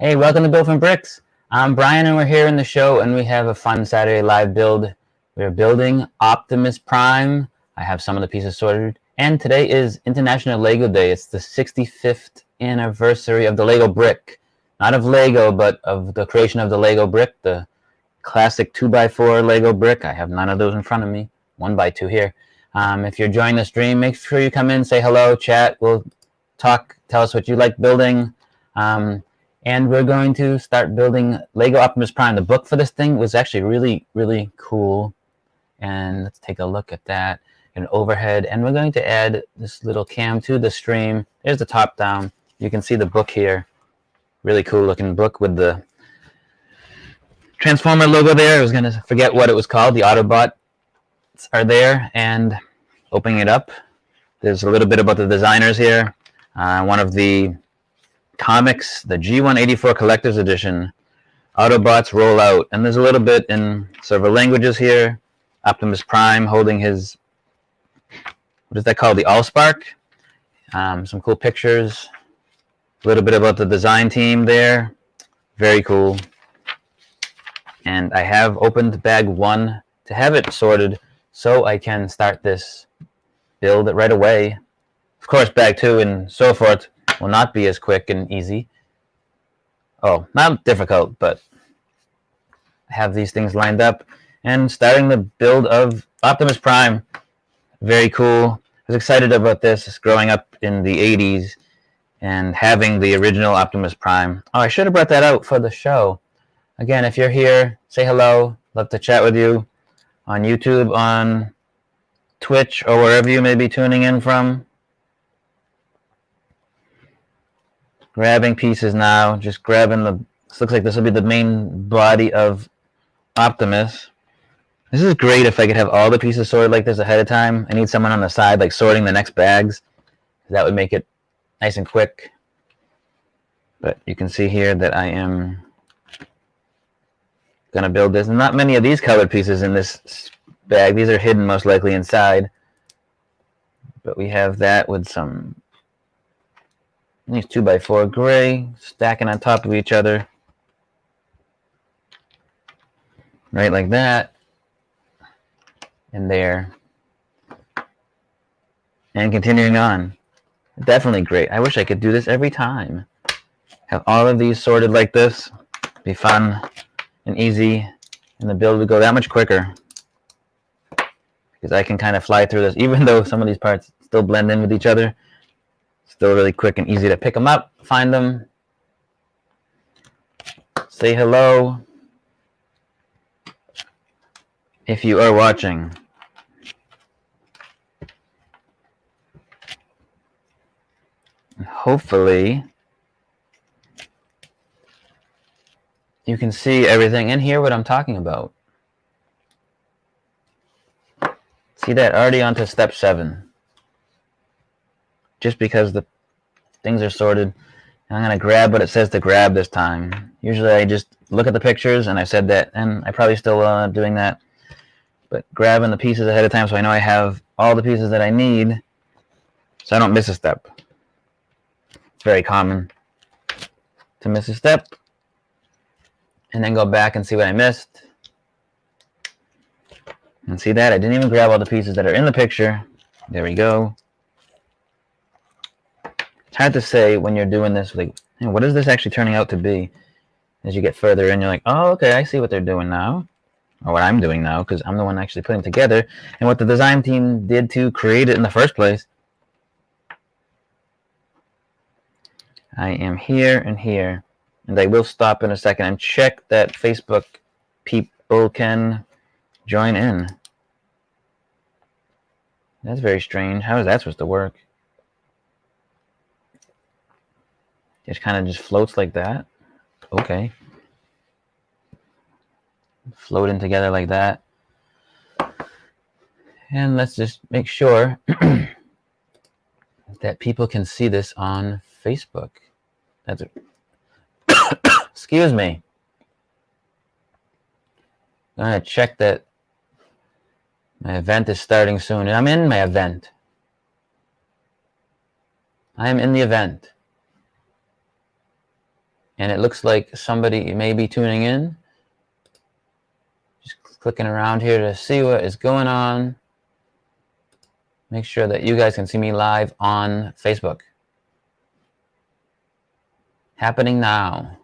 Hey, welcome to Build from Bricks. I'm Brian and we're here in the show and we have a fun Saturday live build. We're building Optimus Prime. I have some of the pieces sorted. And today is International Lego Day. It's the 65th anniversary of the Lego brick. Not of Lego, but of the creation of the Lego brick, the classic 2x4 Lego brick. I have none of those in front of me. 1x2 here. If you're joining the stream, make sure you come in, say hello, chat. We'll talk, tell us what you like building. And we're going to start building Lego Optimus Prime. The book for this thing was actually really, really cool. And let's take a look at that. An overhead. And we're going to add this little cam to the stream. There's the top down. You can see the book here. Really cool looking book with the Transformer logo there. I was going to forget what it was called. The Autobots are there. And opening it up, there's a little bit about the designers here. One of the comics, the G184 Collector's Edition, Autobots roll out. And there's a little bit in several languages here. Optimus Prime holding his, what is that called? The Allspark. Some cool pictures. A little bit about the design team there. Very cool. And I have opened bag 1 to have it sorted so I can start this build right away. Of course, bag 2 and so forth will not be as quick and easy. Oh, not difficult, but I have these things lined up. And starting the build of Optimus Prime. Very cool. I was excited about this growing up in the 80s and having the original Optimus Prime. Oh, I should have brought that out for the show. Again, if you're here, say hello. Love to chat with you on YouTube, on Twitch, or wherever you may be tuning in from. Grabbing pieces now. Just grabbing the... This looks like this will be the main body of Optimus. This is great if I could have all the pieces sorted like this ahead of time. I need someone on the side like sorting the next bags. That would make it nice and quick. But you can see here that I am going to build this. Not many of these colored pieces in this bag. These are hidden most likely inside. But we have that with some... These 2x4 gray stacking on top of each other. Right like that. And there. And continuing on. Definitely great. I wish I could do this every time. Have all of these sorted like this. Be fun and easy. And the build would go that much quicker. Because I can kind of fly through this. Even though some of these parts still blend in with each other. Still really quick and easy to pick them up, find them, say hello if you are watching. And hopefully you can see everything and hear what I'm talking about. See that? Already on to step 7. Just because the things are sorted. And I'm going to grab what it says to grab this time. Usually I just look at the pictures, and I said that, and I probably still doing that. But grabbing the pieces ahead of time so I know I have all the pieces that I need so I don't miss a step. It's very common to miss a step and then go back and see what I missed. And see that? I didn't even grab all the pieces that are in the picture. There we go. It's hard to say when you're doing this, like, hey, what is this actually turning out to be? As you get further in, you're like, oh, okay, I see what they're doing now. Or what I'm doing now, because I'm the one actually putting it together. And what the design team did to create it in the first place. I am here and here. And I will stop in a second and check that Facebook people can join in. That's very strange. How is that supposed to work? It kind of just floats like that. Okay. Floating together like that. And let's just make sure that people can see this on Facebook. That's it. Excuse me. I'm going to check that my event is starting soon. And I'm in my event. I am in the event. and it looks like somebody may be tuning in. Just clicking around here to see what is going on. Make sure that you guys can see me live on Facebook. Happening now.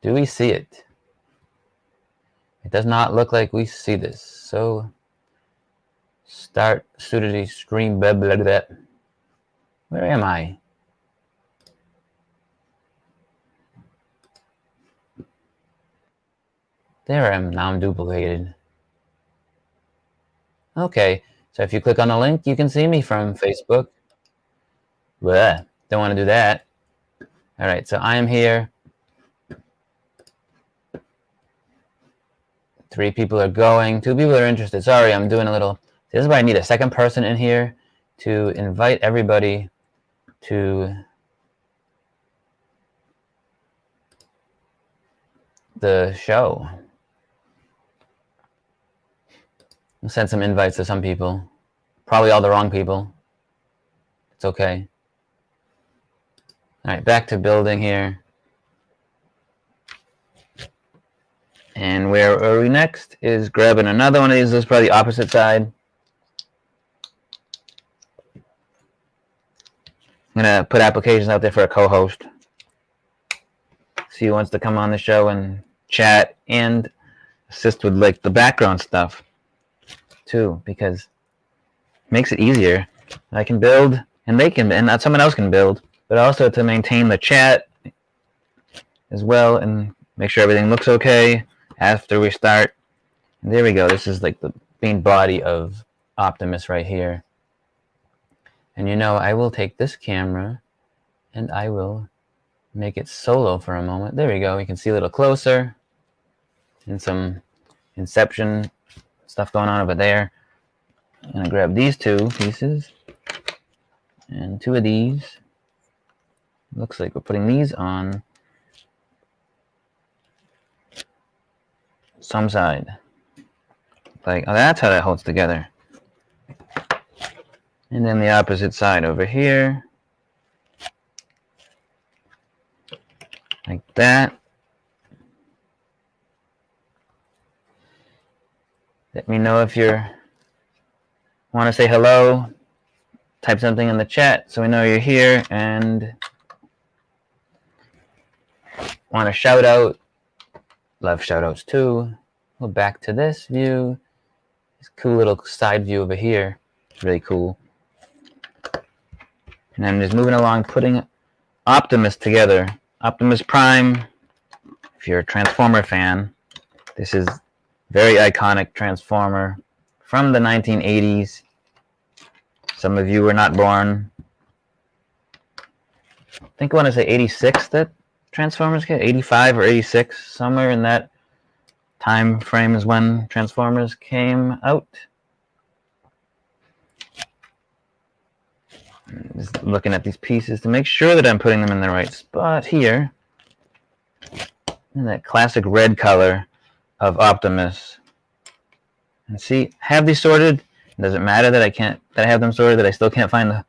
Do we see it? It does not look like we see this. So start Sudity screen blah blah blah. Where am I? There I am. Now I'm duplicated. Okay, so if you click on the link, you can see me from Facebook. Bleh, don't want to do that. All right, so I am here. 3 people are going. 2 people are interested. Sorry, I'm doing a little. This is why I need a second person in here to invite everybody to the show. I'll send some invites to some people. Probably all the wrong people. It's okay. All right, back to building here. And where are we next is grabbing another one of these. This is probably the opposite side. I'm going to put applications out there for a co-host. See who wants to come on the show and chat and assist with like the background stuff too, because it makes it easier. I can build and they can, and not someone else can build, but also to maintain the chat as well and make sure everything looks okay after we start. And there we go. This is like the main body of Optimus right here. And you know, I will take this camera and I will make it solo for a moment. There we go. We can see a little closer and some Inception stuff going on over there. I'm going to grab these 2 pieces and 2 of these. Looks like we're putting these on some side. Like, oh, that's how that holds together. And then the opposite side over here. Like that. Let me know if you want to say hello. Type something in the chat so we know you're here and want a shout out. Love shout outs too. Go back to this view. This cool little side view over here. It's really cool. And I'm just moving along, putting Optimus together. Optimus Prime, if you're a Transformer fan, this is very iconic Transformer from the 1980s. Some of you were not born. I think I want to say 86 that Transformers came, 85 or 86, somewhere in that time frame is when Transformers came out. Just looking at these pieces to make sure that I'm putting them in the right spot here. And that classic red color of Optimus. And see, have these sorted. Does it matter that I have them sorted, that I still can't find the...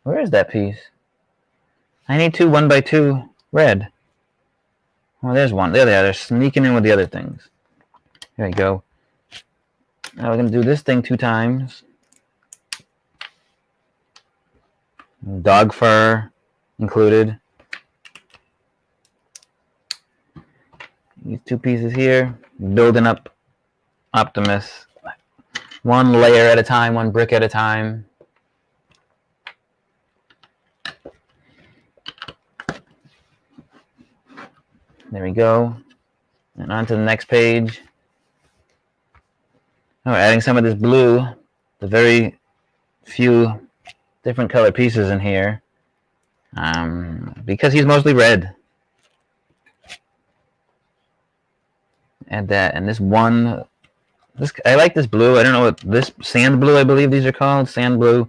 Where is that piece? I need 2 1x2 red. Oh, there's one. There they are. They're sneaking in with the other things. Here we go. Now we're going to do this thing 2 times. Dog fur included. These 2 pieces here. Building up Optimus. 1 layer at a time, 1 brick at a time. There we go. And on to the next page. Oh, we're adding some of this blue. The very few different color pieces in here. Because he's mostly red. Add that. And this one... I like this blue. I don't know what this sand blue, I believe these are called. Sand blue.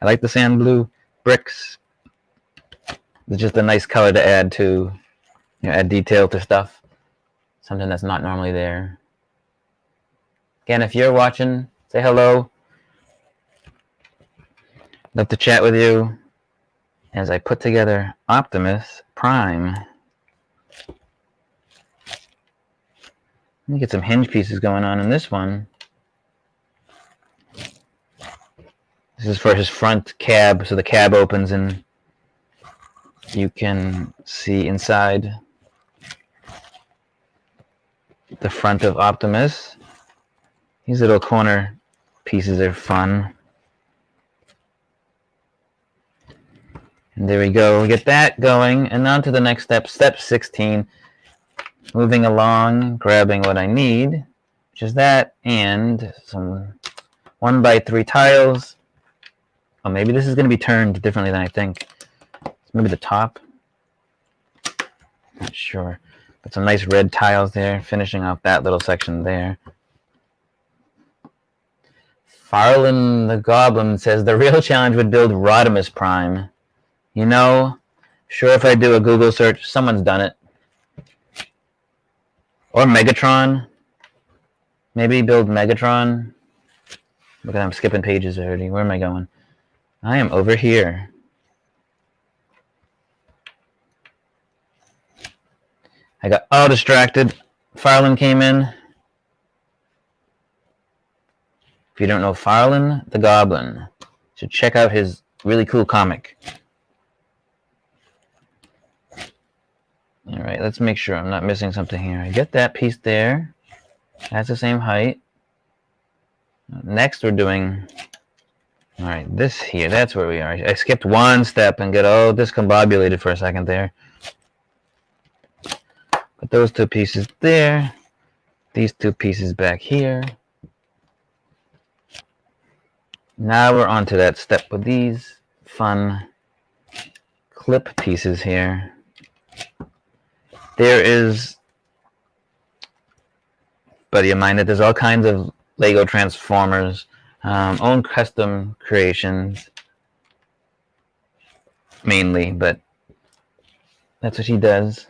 I like the sand blue bricks. It's just a nice color to add to, add detail to stuff. Something that's not normally there. Again, if you're watching, say hello. Love to chat with you. as I put together Optimus Prime. Let me get some hinge pieces going on in this one. This is for his front cab, so the cab opens and you can see inside the front of Optimus. These little corner pieces are fun. And there we go. We get that going, and on to the next step, step 16. Moving along, grabbing what I need, which is that, and some 1x3 tiles. Oh, maybe this is going to be turned differently than I think. Maybe the top. Not sure. But some nice red tiles there, finishing off that little section there. Farland the Goblin says, the real challenge would build Optimus Prime. You know, sure, if I do a Google search, someone's done it. Or Megatron. Maybe build Megatron. Look at, I'm skipping pages already. Where am I going? I am over here. I got all distracted. Farland came in. If you don't know Farland the Goblin, you should check out his really cool comic. All right, let's make sure I'm not missing something here. I get that piece there. That's the same height. Next, we're doing, all right, this here. That's where we are. I skipped one step and get all discombobulated for a second there. Put those two pieces there. These two pieces back here. Now we're on to that step with these fun clip pieces here. There is, buddy of mine, that there's all kinds of Lego Transformers, own custom creations, mainly, but that's what he does.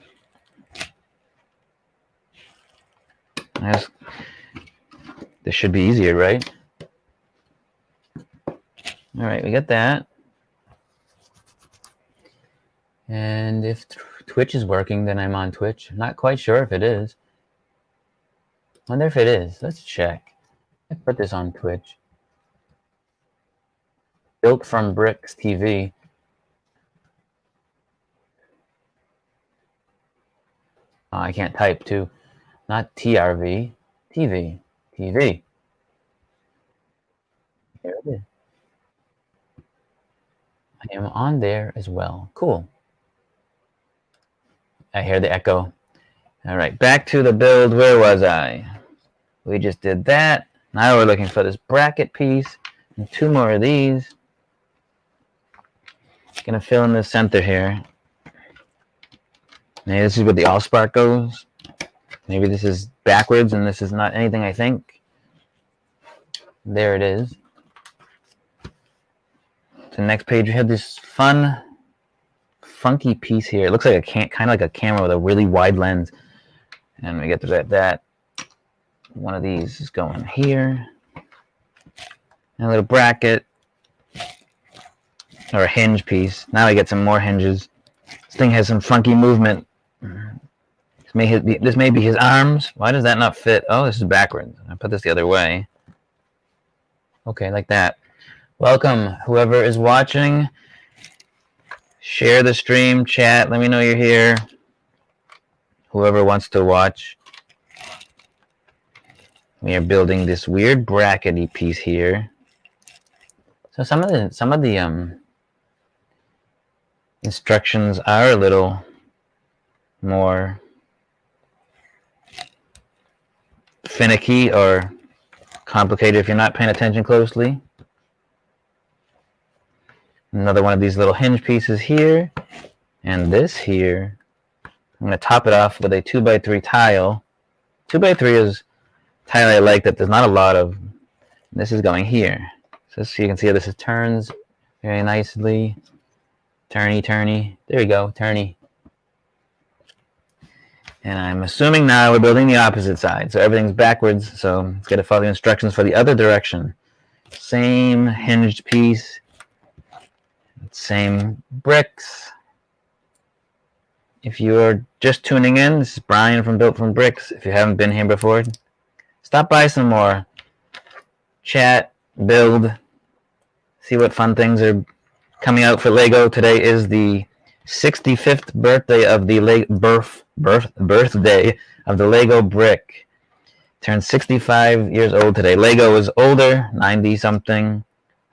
This should be easier, right? All right, we got that. And if Twitch is working, then I'm on Twitch. Not quite sure if it is. Wonder if it is. Let's check. I put this on Twitch. Built from Bricks TV. Oh, I can't type too. Not TRV. TV. TV. There it is. I am on there as well. Cool. I hear the echo. All right, back to the build. Where was I? We just did that. Now we're looking for this bracket piece and two more of these. Gonna fill in the center here. Maybe this is where the Allspark goes. Maybe this is backwards and this is not anything I think. There it is. The next page, we have this fun, funky piece here. It looks like a kind of like a camera with a really wide lens. And we get to that. One of these is going here. And a little bracket. Or a hinge piece. Now we get some more hinges. This thing has some funky movement. This may be his arms. Why does that not fit? Oh, this is backwards. I put this the other way. Okay, like that. Welcome, whoever is watching. Share the stream, chat. Let me know you're here. Whoever wants to watch. We are building this weird brackety piece here. So some of the instructions are a little more finicky or complicated if you're not paying attention closely. Another one of these little hinge pieces here, and this here. I'm going to top it off with a 2x3 tile. 2x3 is a tile I like that there's not a lot of. This is going here. So you can see how this turns very nicely. Turny, turny. There we go, turny. And I'm assuming now we're building the opposite side. So everything's backwards, so let's get to follow the instructions for the other direction. Same hinged piece. Same bricks. If you're just tuning in, this is Brian from Built From Bricks. If you haven't been here before, stop by some more. Chat, build, see what fun things are coming out for Lego. Today is the 65th birthday of the birthday of the Lego brick. Turned 65 years old today. Lego was older, 90 something.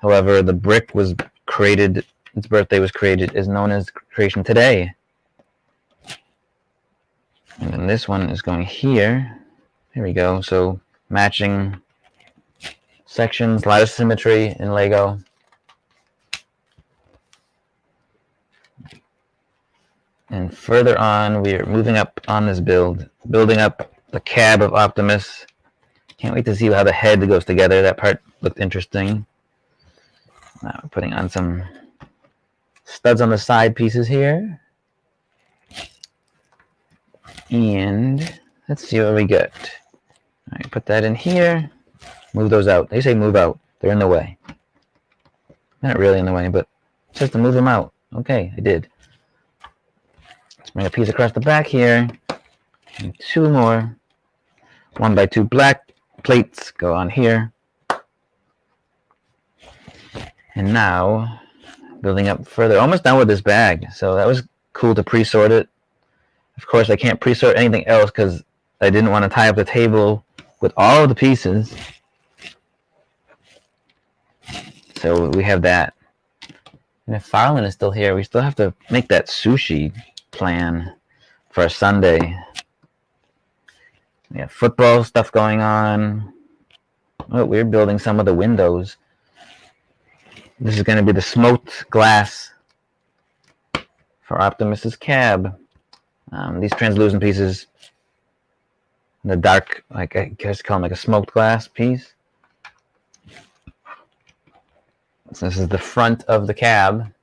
However, the brick was created, its birthday was created, is known as creation today. And then this one is going here. Here we go. So matching sections, a lot of symmetry in Lego. And further on, we're moving up on this build, building up the cab of Optimus. Can't wait to see how the head goes together. That part looked interesting. Now we're putting on some studs on the side pieces here. And let's see what we get. All right, put that in here. Move those out. They say move out. They're in the way. Not really in the way, but it says to move them out. Okay, I did. Let's bring a piece across the back here. And two more. 1x2 black plates go on here. And now, building up further. Almost done with this bag. So that was cool to pre-sort it. Of course, I can't pre-sort anything else because I didn't want to tie up the table with all of the pieces. So we have that. And if Farland is still here, we still have to make that sushi plan for a Sunday. We have football stuff going on. Oh, we're building some of the windows. This is going to be the smoked glass for Optimus's cab. These translucent pieces, the dark, like I guess call them like a smoked glass piece. So this is the front of the cab.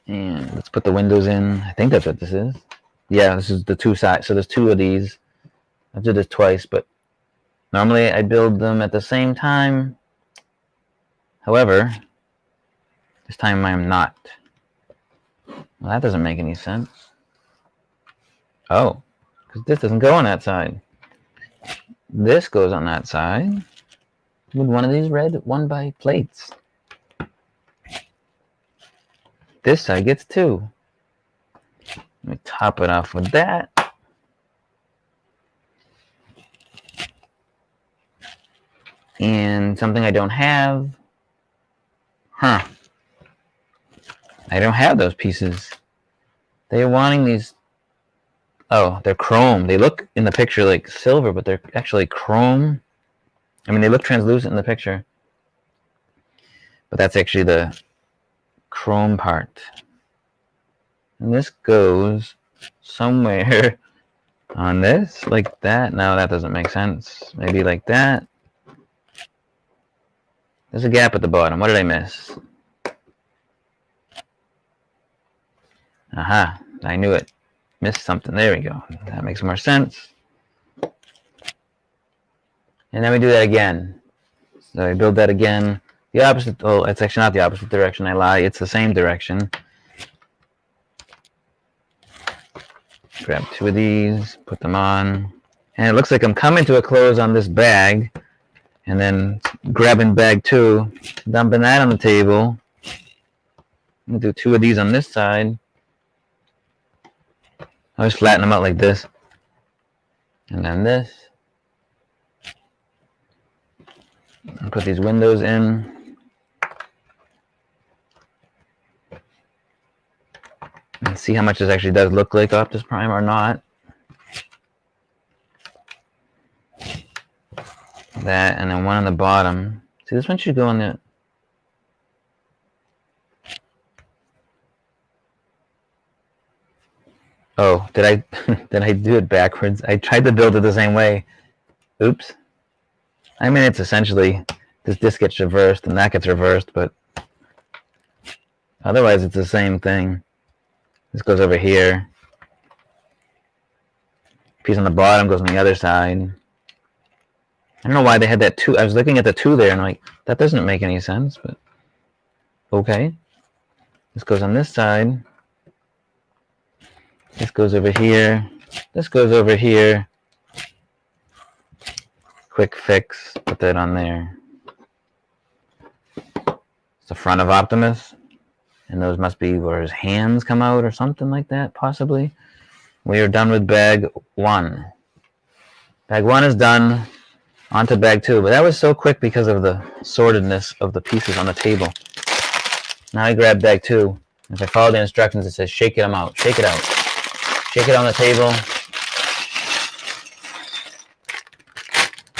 And let's put the windows in. I think that's what this is. Yeah, this is the two sides. So there's two of these. I've did this twice, but normally I build them at the same time. However, this time I'm not. Well, that doesn't make any sense. Oh, because this doesn't go on that side. This goes on that side with one of these red 1x plates. This side gets two. Let me top it off with that. And something I don't have. Huh. I don't have those pieces. They are wanting these. Oh, they're chrome. They look in the picture like silver, but they're actually chrome. I mean, they look translucent in the picture. But that's actually the chrome part. And this goes somewhere on this, like that. No, that doesn't make sense. Maybe like that. There's a gap at the bottom. What did I miss? Aha, I knew it. Missed something. There we go. That makes more sense. And then we do that again. So I build that again. The opposite, oh, it's actually not the opposite direction. I lie. It's the same direction. Grab two of these, put them on. And it looks like I'm coming to a close on this bag. And then grabbing bag two, dumping that on the table. I'm going to do two of these on this side. I just flatten them out like this. And then this. And put these windows in. And see how much this actually does look like Optimus Prime or not. That, and then one on the bottom. See, this one should go on the... Oh, did I do it backwards? I tried to build it the same way. Oops. I mean, it's essentially this gets reversed and that gets reversed, but otherwise it's the same thing. This goes over here. Piece on the bottom goes on the other side. I don't know why they had that two. I was looking at the two there and I'm like, that doesn't make any sense, but Okay. This goes on this side. This goes over here. This goes over here. Quick fix. Put that on there. It's the front of Optimus. And those must be where his hands come out or something like that, possibly. We are done with bag 1. Bag 1 is done. On to bag 2. But that was so quick because of the sortedness of the pieces on the table. Now I grab bag 2. If I follow the instructions, it says shake them out. Shake it out. Shake it on the table.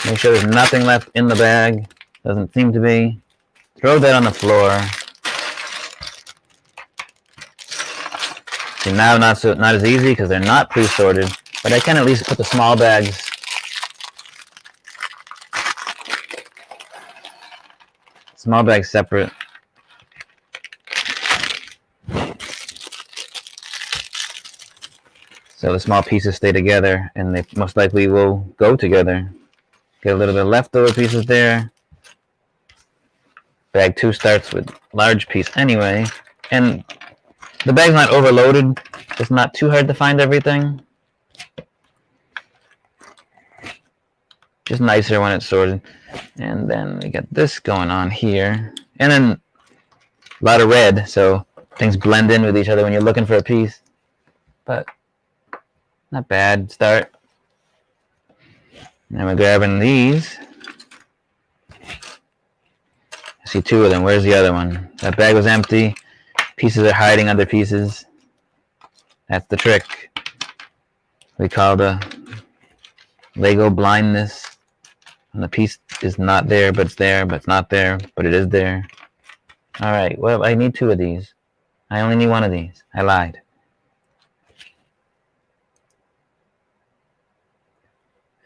Make sure there's nothing left in the bag. Doesn't seem to be. Throw that on the floor. See, now not as easy because they're not pre-sorted, but I can at least put the small bags separate. So the small pieces stay together, and they most likely will go together. Get a little bit of leftover pieces there. Bag 2 starts with large piece anyway, and the bag's not overloaded. It's not too hard to find everything. Just nicer when it's sorted. And then we got this going on here. And then a lot of red, so things blend in with each other when you're looking for a piece. But not bad start. Now we're grabbing these. I see 2 of them. Where's the other one? That bag was empty. Pieces are hiding under pieces. That's the trick. We call the Lego blindness. And the piece is not there, but it's there, but it's not there, but it is there. Alright, well, I need 2 of these. I only need 1 of these. I lied.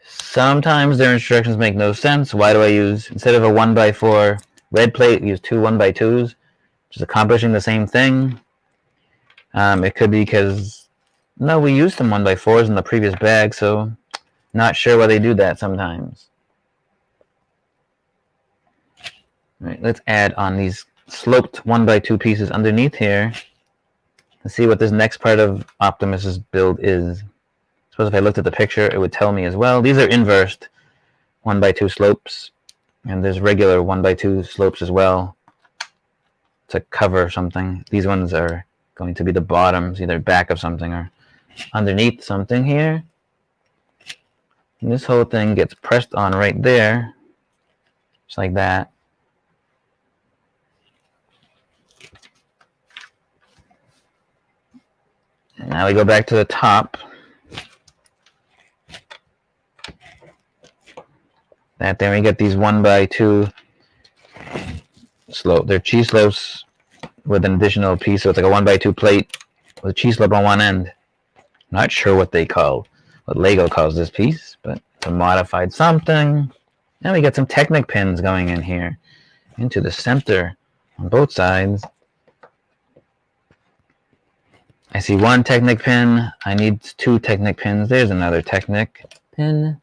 Sometimes their instructions make no sense. Why do I use, instead of a 1x4 red plate, use 2 1x2s, which is accomplishing the same thing? It could be because, no, we used some 1x4s in the previous bag, so not sure why they do that sometimes. All right, let's add on these sloped 1x2 pieces underneath here. Let's see what this next part of Optimus's build is. I suppose if I looked at the picture, it would tell me as well. These are inversed 1x2 slopes, and there's regular 1x2 slopes as well to cover something. These ones are going to be the bottoms, either back of something or underneath something here. And this whole thing gets pressed on right there, just like that. And now we go back to the top. Then we get these 1x2 slope. They're cheese slopes with an additional piece, so it's like a 1x2 plate with a cheese slope on one end. Not sure what Lego calls this piece, but it's a modified something. And we got some Technic pins going in here into the center on both sides. I see 1 Technic pin. I need 2 Technic pins. There's another Technic pin.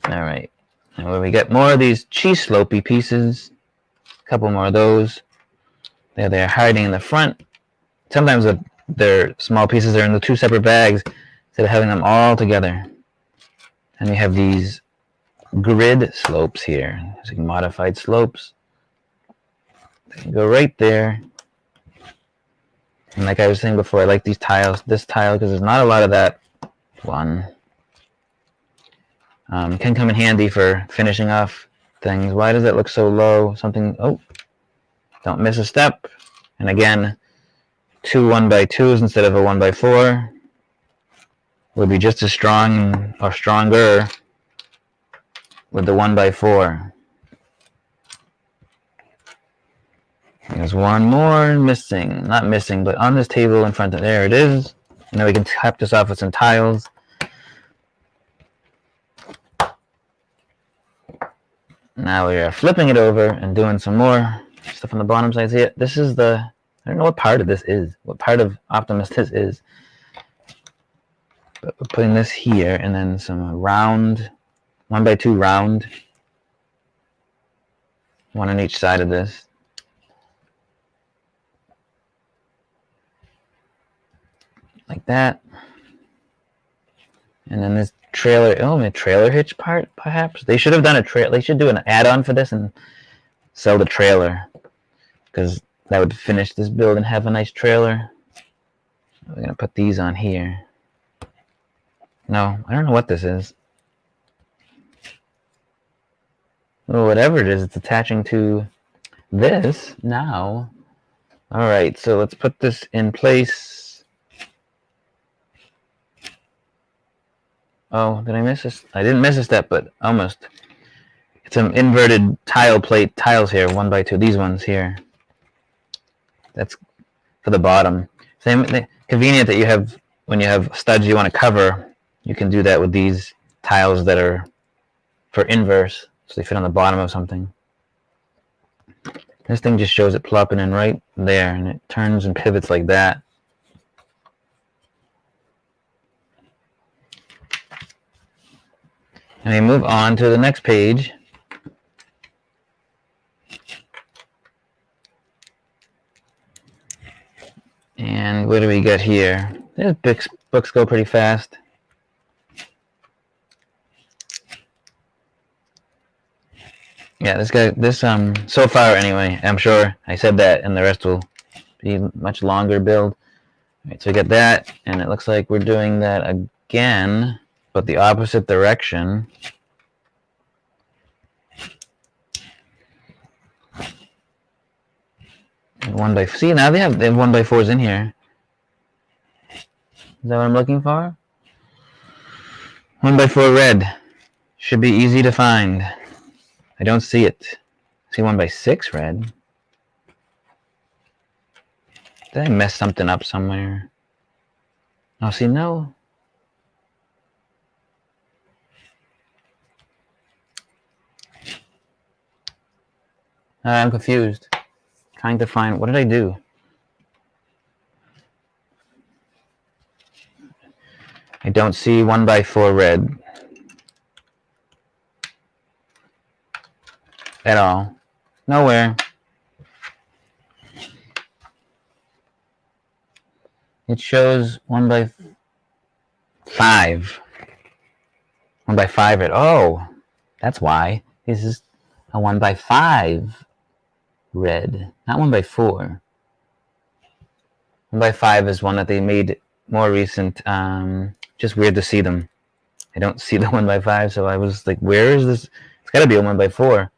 Alright, and when we get more of these cheese slopey pieces, a couple more of those. There they're hiding in the front. Sometimes their small pieces are in the 2 separate bags instead of having them all together. And you have these grid slopes here. There's like modified slopes. They can go right there. And like I was saying before, I like these tiles, this tile, because there's not a lot of that one. Can come in handy for finishing off things. Why does it look so low? Something, oh, don't miss a step. And again, 2 1x2s instead of a 1x4 would be just as strong or stronger with the 1x4. There's one more missing. Not missing, but on this table in front of, there it is. And then we can tap this off with some tiles. Now we are flipping it over and doing some more stuff on the bottom side. See it? This is the, I don't know what part of this is, what part of Optimus this is. But we're putting this here and then some round, 1x2 round One on each side of this. Like that. And then this trailer, oh, a trailer hitch part, perhaps? They should have done a trailer. They should do an add-on for this and sell the trailer. Because that would finish this build and have a nice trailer. We're going to put these on here. No, I don't know what this is. Well, whatever it is, it's attaching to this now. Alright, so let's put this in place. Oh, did I miss this? I didn't miss a step, but almost. It's some inverted tile plate tiles here, 1x2. These ones here. That's for the bottom. Same convenient that you have when you have studs you want to cover. You can do that with these tiles that are for inverse, so they fit on the bottom of something. This thing just shows it plopping in right there, and it turns and pivots like that. And we move on to the next page. And what do we get here? These books go pretty fast. Yeah, this so far anyway, I'm sure I said that, and the rest will be much longer build. All right, so we get that, and it looks like we're doing that again, but the opposite direction. And see, now they have 1x4s in here. Is that what I'm looking for? 1x4 red. Should be easy to find. I don't see it. I see 1x6 red. Did I mess something up somewhere? Oh, see, no. I'm confused. Trying to find, what did I do? I don't see 1x4 red at all. Nowhere. It shows 1x5. 1x5 red. Oh, that's why. This is a 1x5 red, not 1x4. 1x5 is one that they made more recent. Just weird to see them. I don't see the 1x5, so I was like, where is this? It's got to be a 1x4.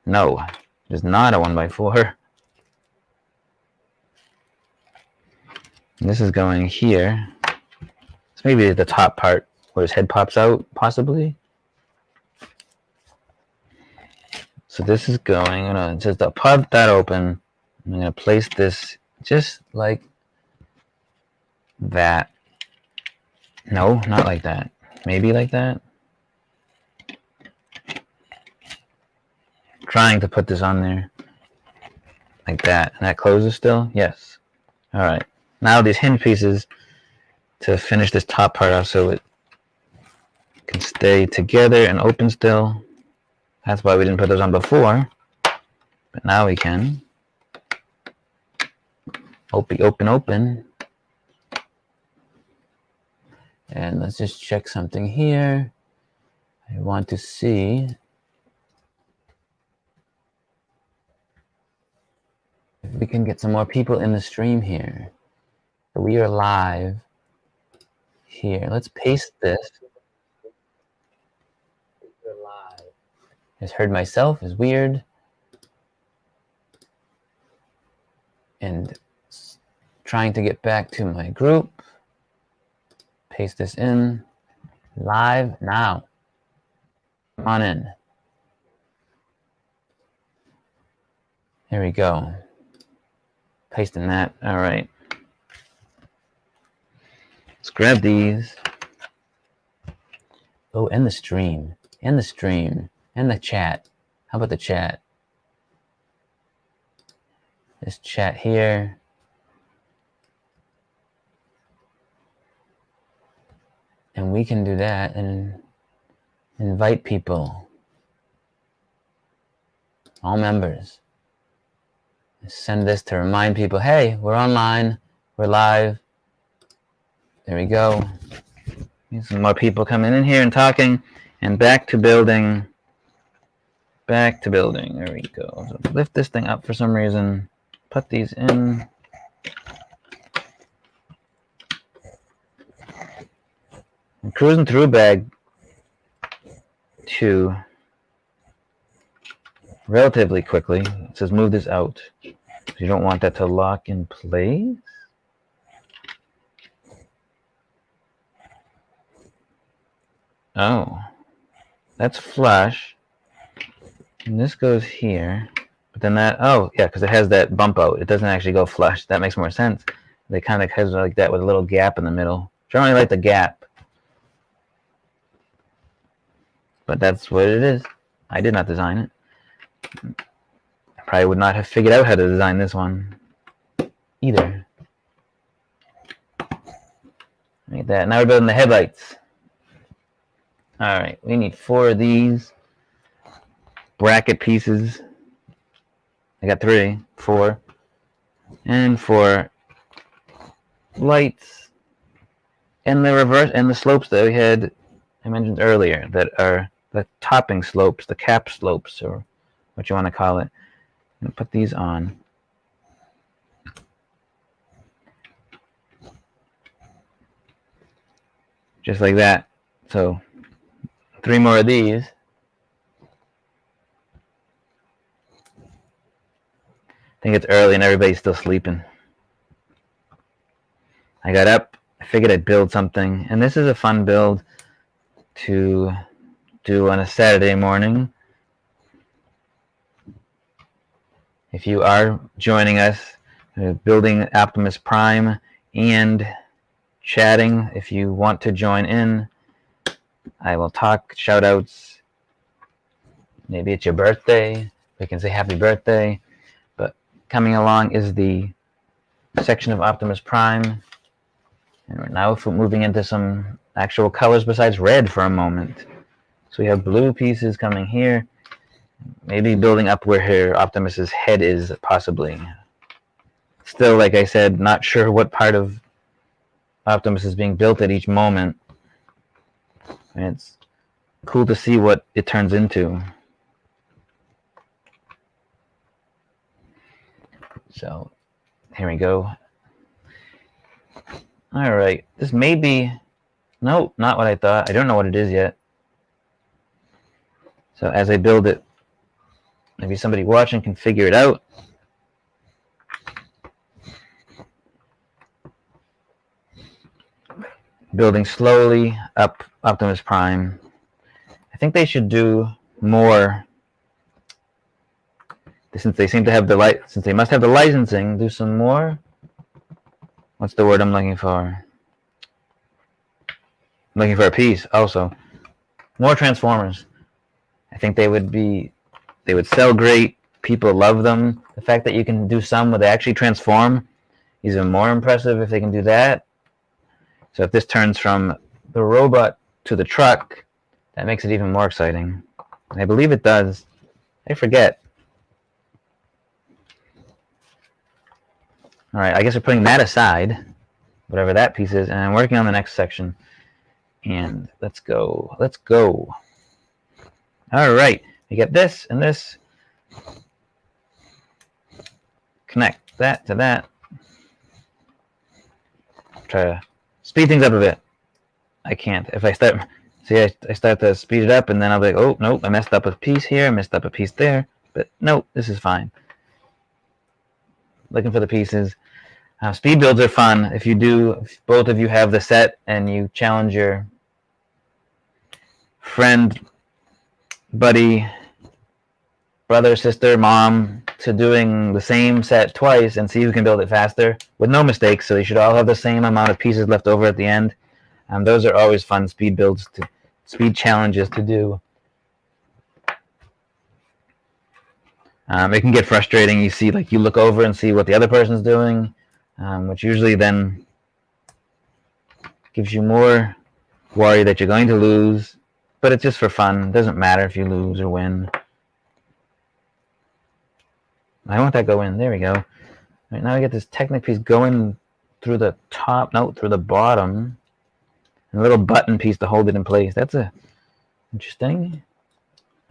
No, it is not a 1x4. And this is going here. It's maybe the top part where his head pops out, possibly. So this is going, I'm going to just pop that open. I'm going to place this just like that. No, not like that. Maybe like that. Trying to put this on there like that. And that closes still? Yes. All right. Now these hinge pieces to finish this top part off so it can stay together and open still. That's why we didn't put those on before. But now we can. Open. And let's just check something here. I want to see if we can get some more people in the stream here. So we are live here. Let's paste this. We're live. Just heard myself is weird. And trying to get back to my group. Paste this in. Live now. Come on in. There we go. Pasting that. All right. Let's grab these. Oh, and the stream. And the stream. And the chat. How about the chat? This chat here. And we can do that and invite people. All members. Send this to remind people, hey, we're online, we're live. There we go. Some more people coming in here and talking. And back to building. Back to building. There we go. So lift this thing up for some reason. Put these in. I'm cruising through bag 2 relatively quickly. It says move this out. You don't want that to lock in place. Oh, that's flush. And this goes here. But then that, oh, yeah, because it has that bump out. It doesn't actually go flush. That makes more sense. They kind of has like that with a little gap in the middle. Generally like the gap. But that's what it is. I did not design it. I probably would not have figured out how to design this one either. Like that. Now we're building the headlights. Alright, we need 4 of these bracket pieces. I got 3, 4. And 4 lights. And the reverse and the slopes that we had, I mentioned earlier, that are the topping slopes, the cap slopes, or what you want to call it. I'm going to put these on. Just like that. So 3 more of these. I think it's early and everybody's still sleeping. I got up, I figured I'd build something, and this is a fun build to do on a Saturday morning. If you are joining us, building Optimus Prime and chatting, if you want to join in, I will talk, shout outs. Maybe it's your birthday, we can say happy birthday. But coming along is the section of Optimus Prime. And we're now moving into some actual colors besides red for a moment. So we have blue pieces coming here. Maybe building up where her Optimus's head is, possibly. Still, like I said, not sure what part of Optimus is being built at each moment. And it's cool to see what it turns into. So, here we go. Alright, this may be... No, not what I thought. I don't know what it is yet. So as I build it, maybe somebody watching can figure it out. Building slowly up Optimus Prime. I think they should do more. Since they seem to have the since they must have the licensing, do some more. What's the word I'm looking for? I'm looking for a piece also. More Transformers. I think they would sell great. People love them. The fact that you can do some where they actually transform is even more impressive if they can do that. So if this turns from the robot to the truck, that makes it even more exciting. And I believe it does. I forget. Alright, I guess we're putting that aside, whatever that piece is, and I'm working on the next section. And let's go. Let's go. Alright, we get this and this. Connect that to that. Try to speed things up a bit. I can't. If I start, see, I start to speed it up, and then I'll be like, oh, nope, I messed up a piece here, I messed up a piece there. But nope, this is fine. Looking for the pieces. Speed builds are fun. If both of you have the set and you challenge your friend, buddy, brother, sister, mom to doing the same set twice and see who can build it faster with no mistakes. So you should all have the same amount of pieces left over at the end. Those are always fun speed challenges to do. It can get frustrating. You see, like, you look over and see what the other person's doing, which usually then gives you more worry that you're going to lose. But it's just for fun. It doesn't matter if you lose or win. I want that go in. There we go. Right, now I get this Technic piece going through the top, no, through the bottom. And a little button piece to hold it in place. That's interesting.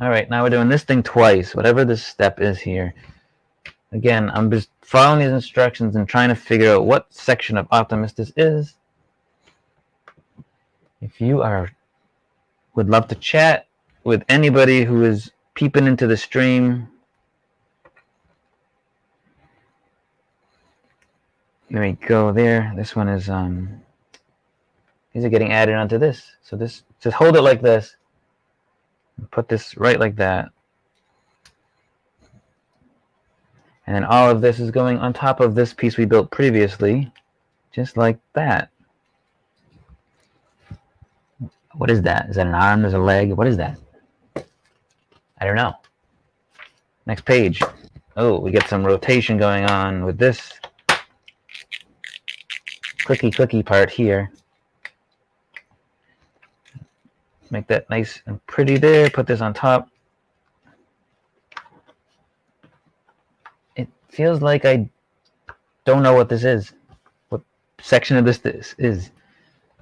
All right, now we're doing this thing twice, whatever this step is here. Again, I'm just following these instructions and trying to figure out what section of Optimus this is. If you would love to chat with anybody who is peeping into the stream, there we go. There, this one is these are getting added onto this. So this, just hold it like this, and put this right like that, and then all of this is going on top of this piece we built previously, just like that. What is that? Is that an arm? There's a leg? What is that? I don't know. Next page. Oh, we get some rotation going on with this clicky part here. Make that nice and pretty there. Put this on top. It feels like I don't know what this is. What section of this is.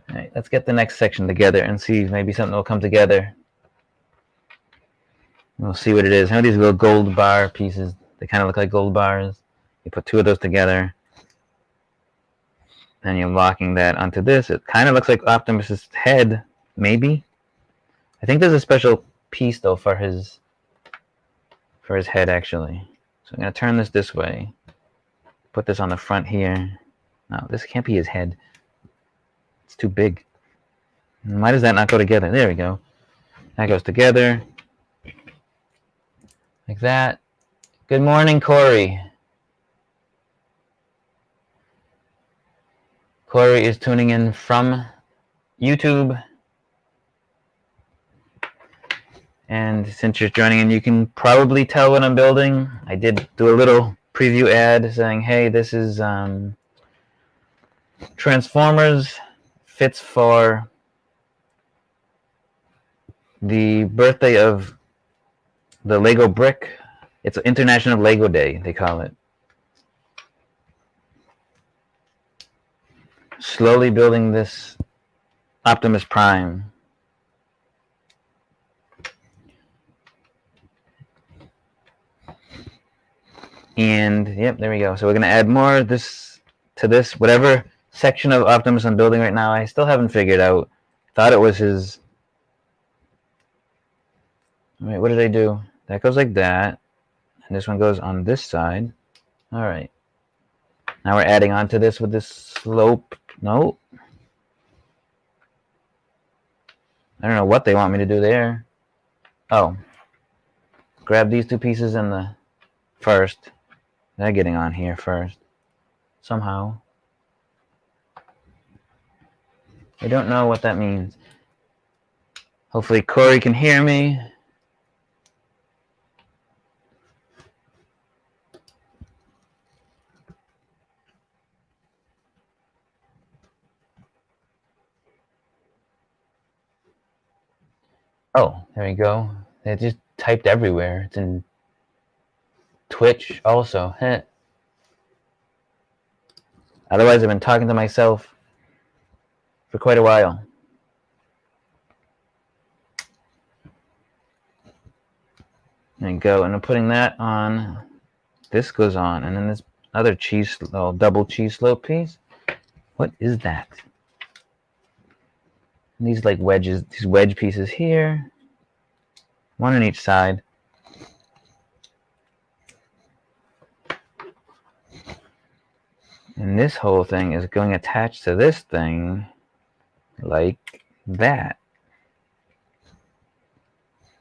All right, let's get the next section together and see if maybe something will come together. We'll see what it is. How are these little gold bar pieces? They kind of look like gold bars. You put two of those together. And you're locking that onto this. It kind of looks like Optimus's head, maybe. I think there's a special piece though for his head actually. So I'm gonna turn this way. Put this on the front here. No, this can't be his head. It's too big. Why does that not go together? There we go. That goes together. Like that. Good morning, Corey. Corey is tuning in from YouTube. And since you're joining in, you can probably tell what I'm building. I did do a little preview ad saying, hey, this is Transformers. Fits for the birthday of the Lego brick. It's International Lego Day, they call it. Slowly building this Optimus Prime. And yep, there we go. So we're gonna add more of this to this, whatever section of Optimus I'm building right now. I still haven't figured out. Thought it was his. All right, what did I do? That goes like that, and this one goes on this side. All right. Now we're adding onto this with this slope. No. I don't know what they want me to do there. Oh. Grab these two pieces in the first. They're getting on here first. Somehow. I don't know what that means. Hopefully Corey can hear me. Oh, there we go. It just typed everywhere. It's in Twitch also. Heh. Otherwise, I've been talking to myself for quite a while. There you go. And I'm putting that on. This goes on. And then this other cheese, little double cheese slope piece. What is that? And these like wedges, these wedge pieces here. One on each side. And this whole thing is going attached to this thing like that.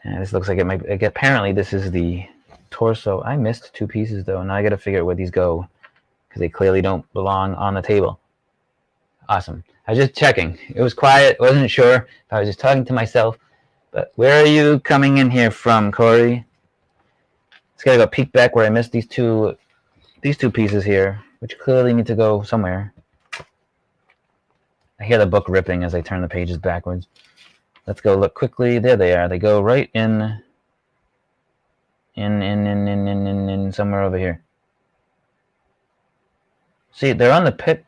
And this looks like it might, apparently this is the torso. I missed two pieces though. Now I got to figure out where these go because they clearly don't belong on the table. Awesome. I was just checking. It was quiet. Wasn't sure if I was just talking to myself. But where are you coming in here from, Corey? Just gotta go peek back where I missed these two pieces here, which clearly need to go somewhere. I hear the book ripping as I turn the pages backwards. Let's go look quickly. There they are. They go right in somewhere over here. See, they're on the pit.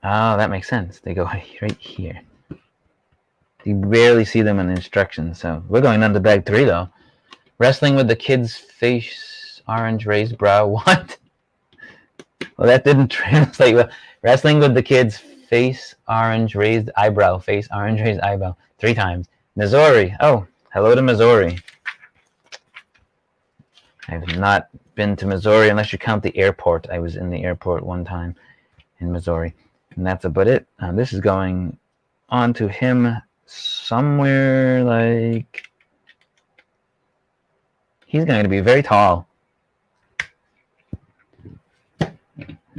Oh, that makes sense. They go right here. You barely see them in the instructions. So we're going on to bag 3, though. Wrestling with the kid's face, orange raised brow. What? Well, that didn't translate well. Wrestling with the kid's face, orange raised eyebrow. Face, orange raised eyebrow. 3 times. Missouri. Oh, hello to Missouri. I've not been to Missouri unless you count the airport. I was in the airport one time in Missouri. And that's about it. This is going on to him somewhere like... He's going to be very tall.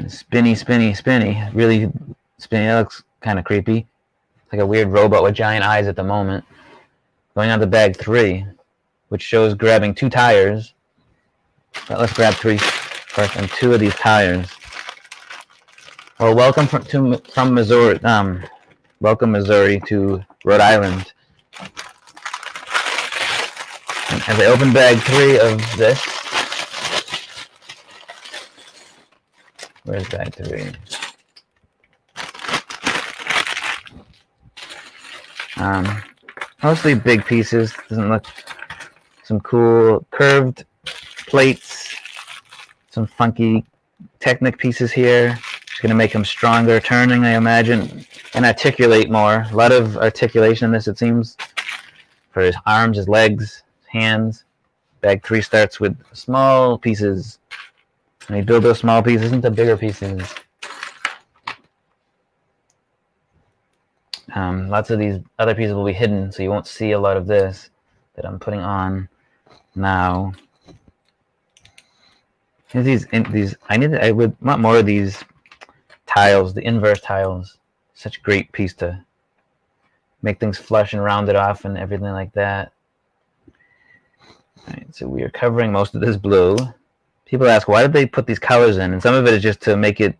Spinny, spinny, spinny. Really spinny. That looks kind of creepy. Like a weird robot with giant eyes at the moment. Going on to bag 3, which shows grabbing 2 tires. But let's grab 3 first, and 2 of these tires. Well, welcome from Missouri. Welcome Missouri to Rhode Island. And as I open bag 3 of this, where's bag 3? Mostly big pieces. Doesn't look... Some cool curved plates. Some funky Technic pieces here. Just gonna make him stronger turning, I imagine, and articulate more. A lot of articulation in this, it seems, for his arms, his legs, his hands. Bag 3 starts with small pieces. And we build those small pieces into bigger pieces. Lots of these other pieces will be hidden, so you won't see a lot of this that I'm putting on now. I would want more of these tiles, the inverse tiles. Such a great piece to make things flush and round it off and everything like that. Alright, so we are covering most of this blue. People ask, why did they put these colors in? And some of it is just to make it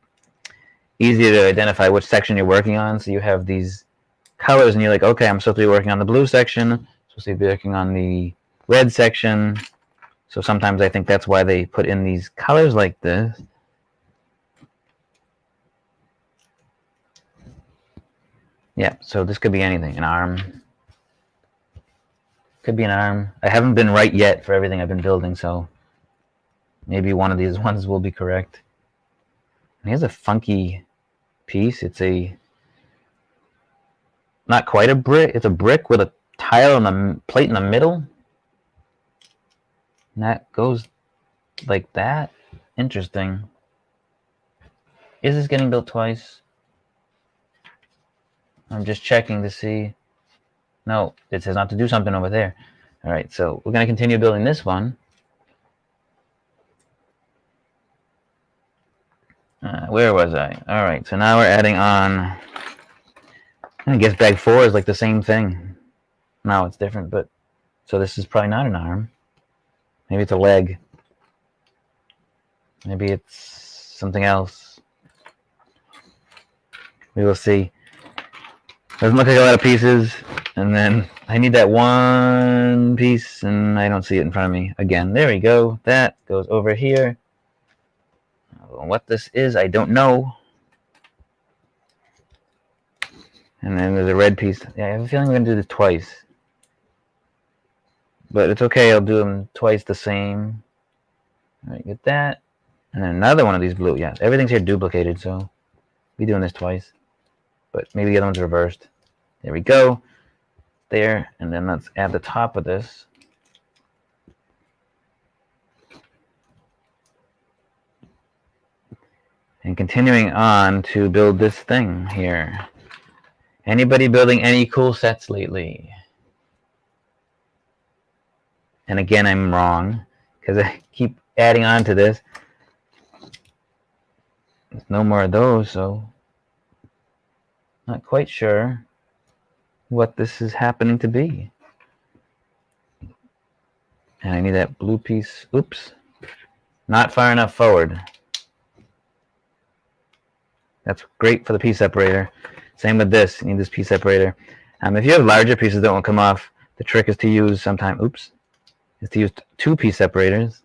easier to identify which section you're working on. So you have these colors and you're like, okay, I'm supposed to be working on the blue section. I'm supposed to be working on the red section. So sometimes I think that's why they put in these colors like this. Yeah, so this could be anything. An arm. Could be an arm. I haven't been right yet for everything I've been building, so maybe one of these ones will be correct. And here's a funky piece. It's a... not quite a brick. It's a brick with a tile and a plate in the middle. And that goes like that. Interesting. Is this getting built twice? I'm just checking to see. No, it says not to do something over there. All right, so we're going to continue building this one. Where was I? All right, so now we're adding on... I guess bag 4 is like the same thing. No, it's different, but... So this is probably not an arm. Maybe it's a leg. Maybe it's something else. We will see. Doesn't look like a lot of pieces. And then I need that one piece, and I don't see it in front of me. Again, there we go. That goes over here. What this is, I don't know. And then there's a red piece. Yeah, I have a feeling we're going to do this twice. But it's okay, I'll do them twice the same. Alright, get that. And then another one of these blue. Yeah, everything's here duplicated, so we'll be doing this twice. But maybe the other one's reversed. There we go. There. And then let's add the top of this. And continuing on to build this thing here. Anybody building any cool sets lately? And again, I'm wrong, because I keep adding on to this. There's no more of those, so not quite sure what this is happening to be. And I need that blue piece. Oops. Not far enough forward. That's great for the piece separator. Same with this. You need this piece separator. If you have larger pieces that won't come off, the trick is to use is to use 2 piece separators.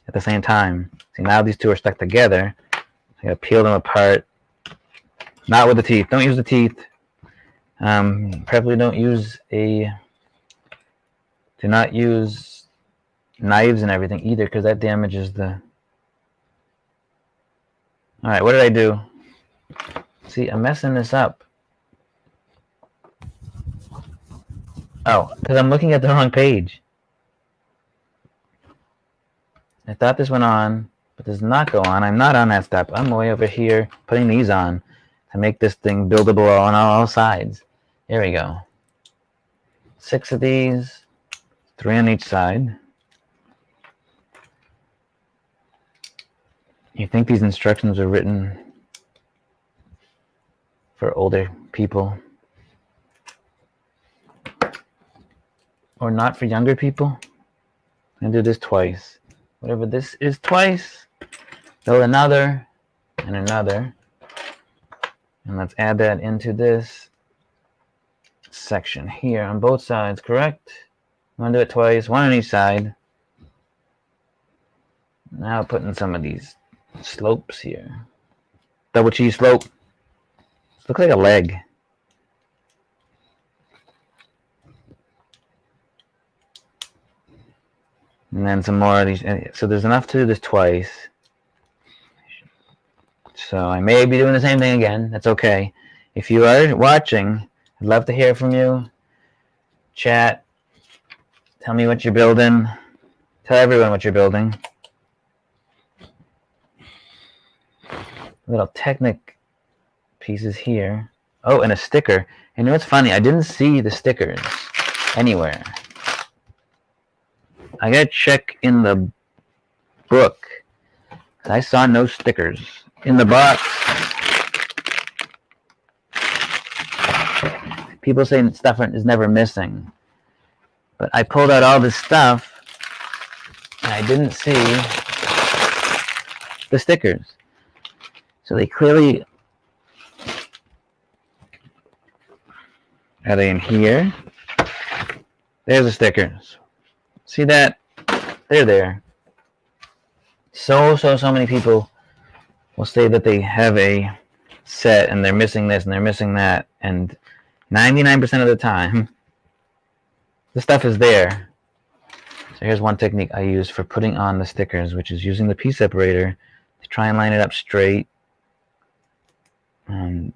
at the same time. See, now these two are stuck together. I gotta peel them apart. Not with the teeth. Don't use the teeth. Probably don't use do not use knives and everything either, because that damages the... Alright, what did I do? See, I'm messing this up. Oh, because I'm looking at the wrong page. I thought this went on, but does not go on. I'm not on that step. I'm way over here putting these on to make this thing buildable on all sides. There we go. 6 of these, 3 on each side. You think these instructions are written for older people? Or not for younger people? I'm gonna do this twice. Whatever this is twice, build another and another. And let's add that into this section here on both sides, correct? I'm gonna do it twice, 1 on each side. Now putting some of these slopes here. Double cheese slope. This looks like a leg. And then some more of these. So there's enough to do this twice. So I may be doing the same thing again. That's okay. If you are watching, I'd love to hear from you. Chat. Tell me what you're building. Tell everyone what you're building. Little Technic pieces here. Oh, and a sticker. And you know what's funny? I didn't see the stickers anywhere. I gotta check in the book. I saw no stickers in the box. People say stuff is never missing, but I pulled out all this stuff and I didn't see the stickers. So they clearly... Are they in here? There's the stickers. See that? They're there. So many people will say that they have a set and they're missing this and they're missing that, and 99% of the time the stuff is there. So here's one technique I use for putting on the stickers, which is using the piece separator to try and line it up straight.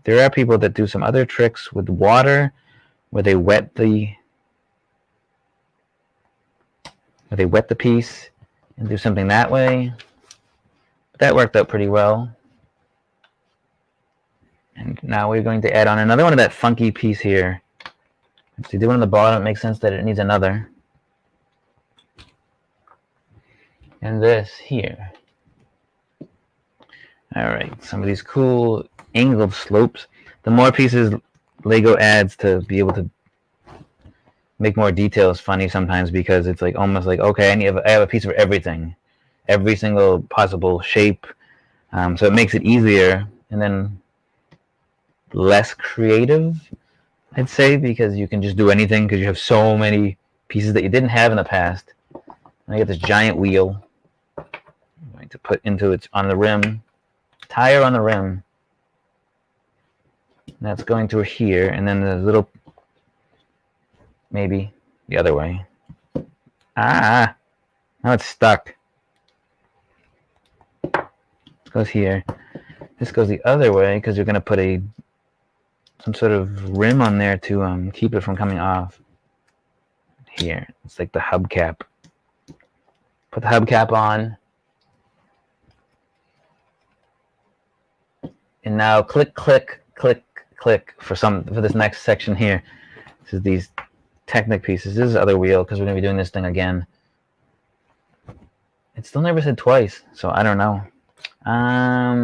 There are people that do some other tricks with water where they wet the piece and do something that way. But that worked out pretty well. And now we're going to add on another one of that funky piece here. If you do one on the bottom, it makes sense that it needs another. And this here. Alright, some of these cool angled slopes. The more pieces Lego adds to be able to make more details funny sometimes, because it's like almost like, okay, I have a piece for everything. Every single possible shape. So it makes it easier and then less creative, I'd say, because you can just do anything because you have so many pieces that you didn't have in the past. And I get this giant wheel I'm going to put into it on the rim, tire on the rim. And that's going through here, and then the little, maybe the other way. Ah, now it's stuck. This goes here. This goes the other way because you're going to put some sort of rim on there to keep it from coming off. Here, it's like the hubcap. Put the hubcap on. And now click, click, click, click for this next section here. This is these Technic pieces. This is the other wheel because we're going to be doing this thing again. It still never said twice, so I don't know.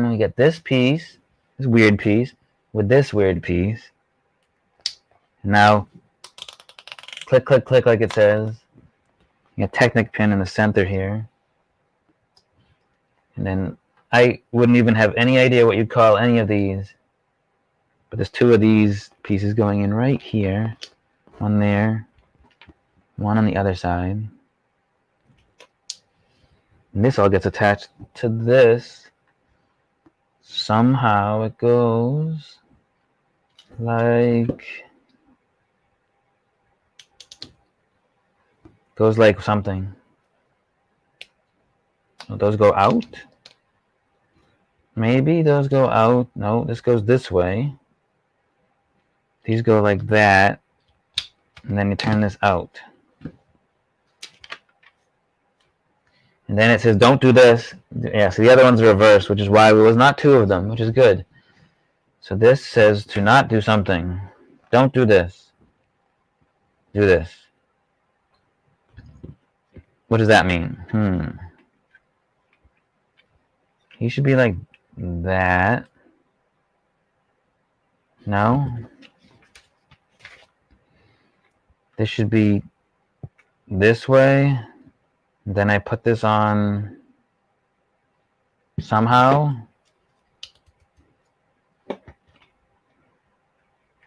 We get this piece, this weird piece, with this weird piece. And now, click, click, click like it says. You got Technic pin in the center here. And then I wouldn't even have any idea what you'd call any of these. But there's 2 of these pieces going in right here. One there. One on the other side. And this all gets attached to this. Somehow it goes like something. So those go out. Maybe those go out. No, this goes this way. These go like that. And then you turn this out. And then it says, don't do this. Yeah, so the other one's reversed, which is why there was not two of them, which is good. So this says to not do something. Don't do this. Do this. What does that mean? He should be like that. No? This should be this way. Then I put this on somehow.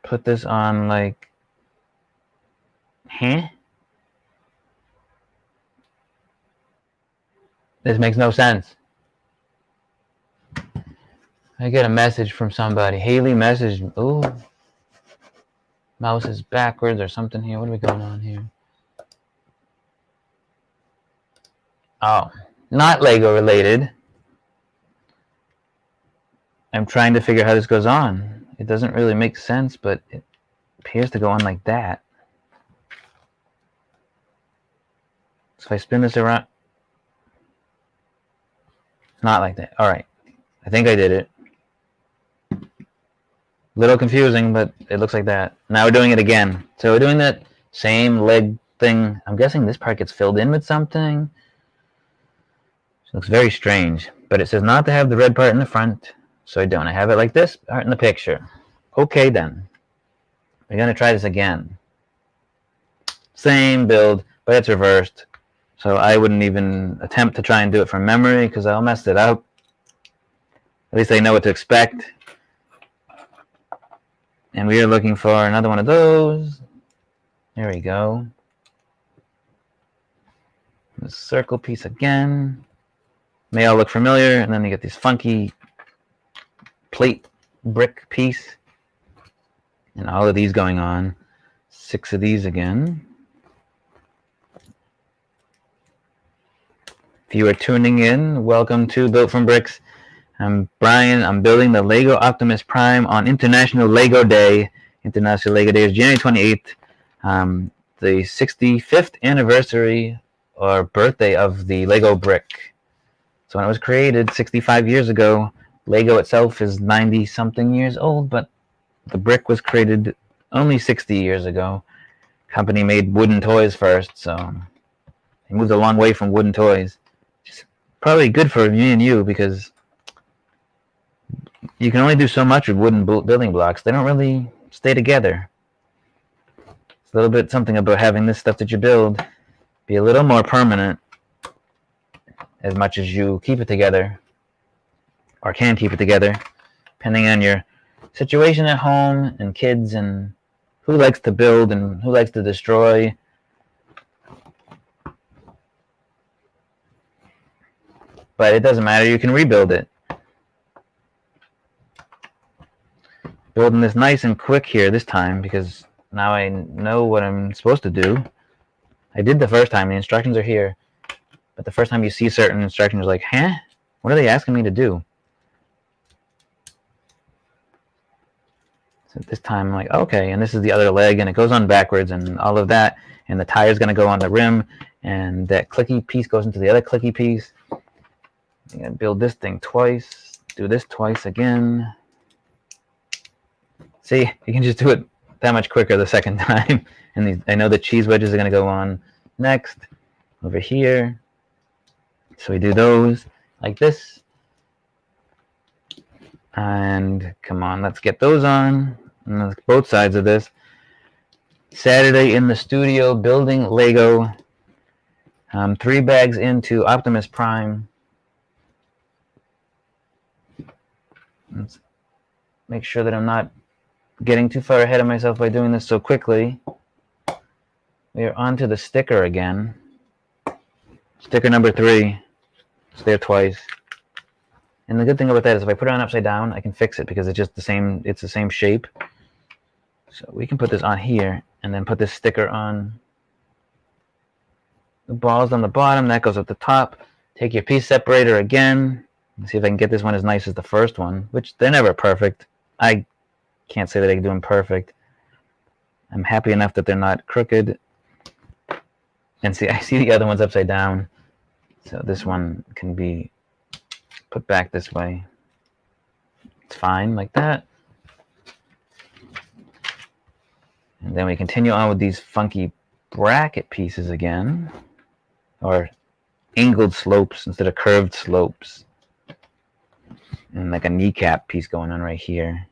Put this on like, This makes no sense. I get a message from somebody. Haley messaged me. Ooh. Mouse is backwards or something here. What are we going on here? Oh, not Lego related. I'm trying to figure out how this goes on. It doesn't really make sense, but it appears to go on like that. So if I spin this around, not like that. All right. I think I did it. A little confusing, but it looks like that. Now we're doing it again. So we're doing that same leg thing. I'm guessing this part gets filled in with something. It looks very strange, but it says not to have the red part in the front, so I don't. I have it like this part in the picture. Okay, then. We're going to try this again. Same build, but it's reversed. So I wouldn't even attempt to try and do it from memory because I'll mess it up. At least I know what to expect. And we are looking for another one of those. There we go. The circle piece again. May all look familiar. And then you get this funky plate brick piece. And all of these going on. 6 of these again. If you are tuning in, welcome to Built from Bricks. I'm Brian. I'm building the Lego Optimus Prime on International Lego Day. International Lego Day is January 28th, the 65th anniversary or birthday of the Lego brick. So when it was created 65 years ago, Lego itself is 90-something years old, but the brick was created only 60 years ago. Company made wooden toys first, so they moved a long way from wooden toys. Probably good for me and you because you can only do so much with wooden building blocks. They don't really stay together. It's a little bit something about having this stuff that you build be a little more permanent as much as you keep it together or can keep it together, depending on your situation at home and kids and who likes to build and who likes to destroy. But it doesn't matter, you can rebuild it. Building this nice and quick here this time because now I know what I'm supposed to do. I did the first time, the instructions are here. But the first time you see certain instructions, you're like, huh? What are they asking me to do? So this time I'm like, okay, and this is the other leg, and it goes on backwards and all of that, and the tire's going to go on the rim, and that clicky piece goes into the other clicky piece. I'm going to build this thing twice, do this twice again. See, you can just do it that much quicker the second time. And I know the cheese wedges are going to go on next, over here. So we do those like this. And come on, let's get those on. And both sides of this. Saturday in the studio building Lego. 3 bags into Optimus Prime. Let's make sure that I'm not getting too far ahead of myself by doing this so quickly. We are on to the sticker again. Sticker number 3. It's there twice. And the good thing about that is if I put it on upside down, I can fix it because it's just the same, it's the same shape. So we can put this on here and then put this sticker on the balls on the bottom. That goes at the top. Take your piece separator again. See if I can get this one as nice as the first one, which they're never perfect. I can't say that I can do them perfect. I'm happy enough that they're not crooked. And see, I see the other one's upside down. So this one can be put back this way. It's fine like that. And then we continue on with these funky bracket pieces again. Or angled slopes instead of curved slopes. And like a kneecap piece going on right here.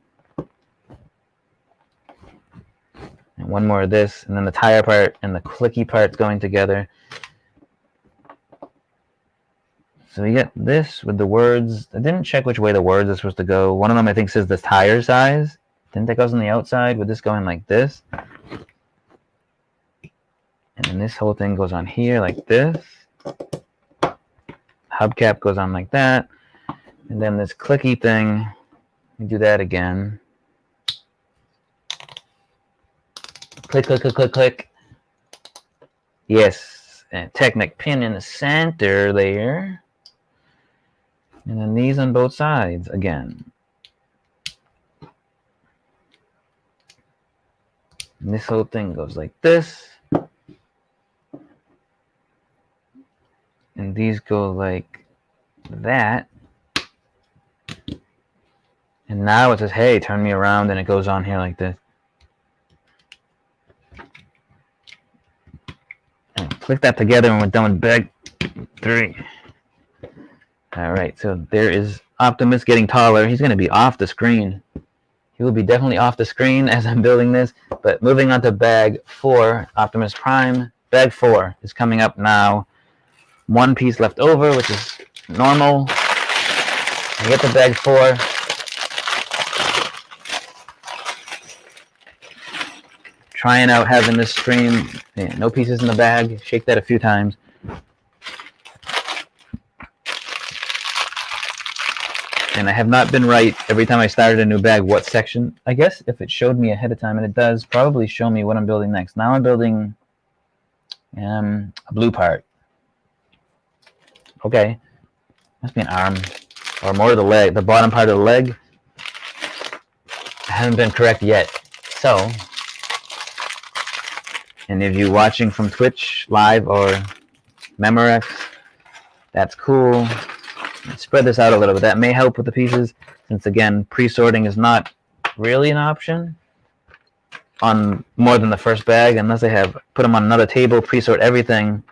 And one more of this, and then the tire part and the clicky parts going together. So we get this with the words. I didn't check which way the words are supposed to go. One of them I think says the tire size. Then that goes on the outside with this going like this. And then this whole thing goes on here like this. Hubcap goes on like that. And then this clicky thing, we do that again. Click, click, click, click, click. Yes, and Technic pin in the center there. And then these on both sides again. And this whole thing goes like this. And these go like that. And now it says, hey, turn me around, and it goes on here like this. And click that together and we're done with bag 3. Alright, so there is Optimus getting taller. He's going to be off the screen. He will be definitely off the screen as I'm building this. But moving on to bag 4, Optimus Prime. Bag 4 is coming up now. One piece left over, which is normal. I get the bag 4. Trying out having this stream, no pieces in the bag. Shake that a few times. And I have not been right every time I started a new bag what section. I guess if it showed me ahead of time, and it does probably show me what I'm building next. Now I'm building a blue part. Okay, must be an arm or more of the leg, the bottom part of the leg. I haven't been correct yet. So, any of you watching from Twitch live or Memorex, that's cool. Let's spread this out a little bit. That may help with the pieces, since again, pre-sorting is not really an option on more than the first bag, unless I have put them on another table, pre-sort everything, and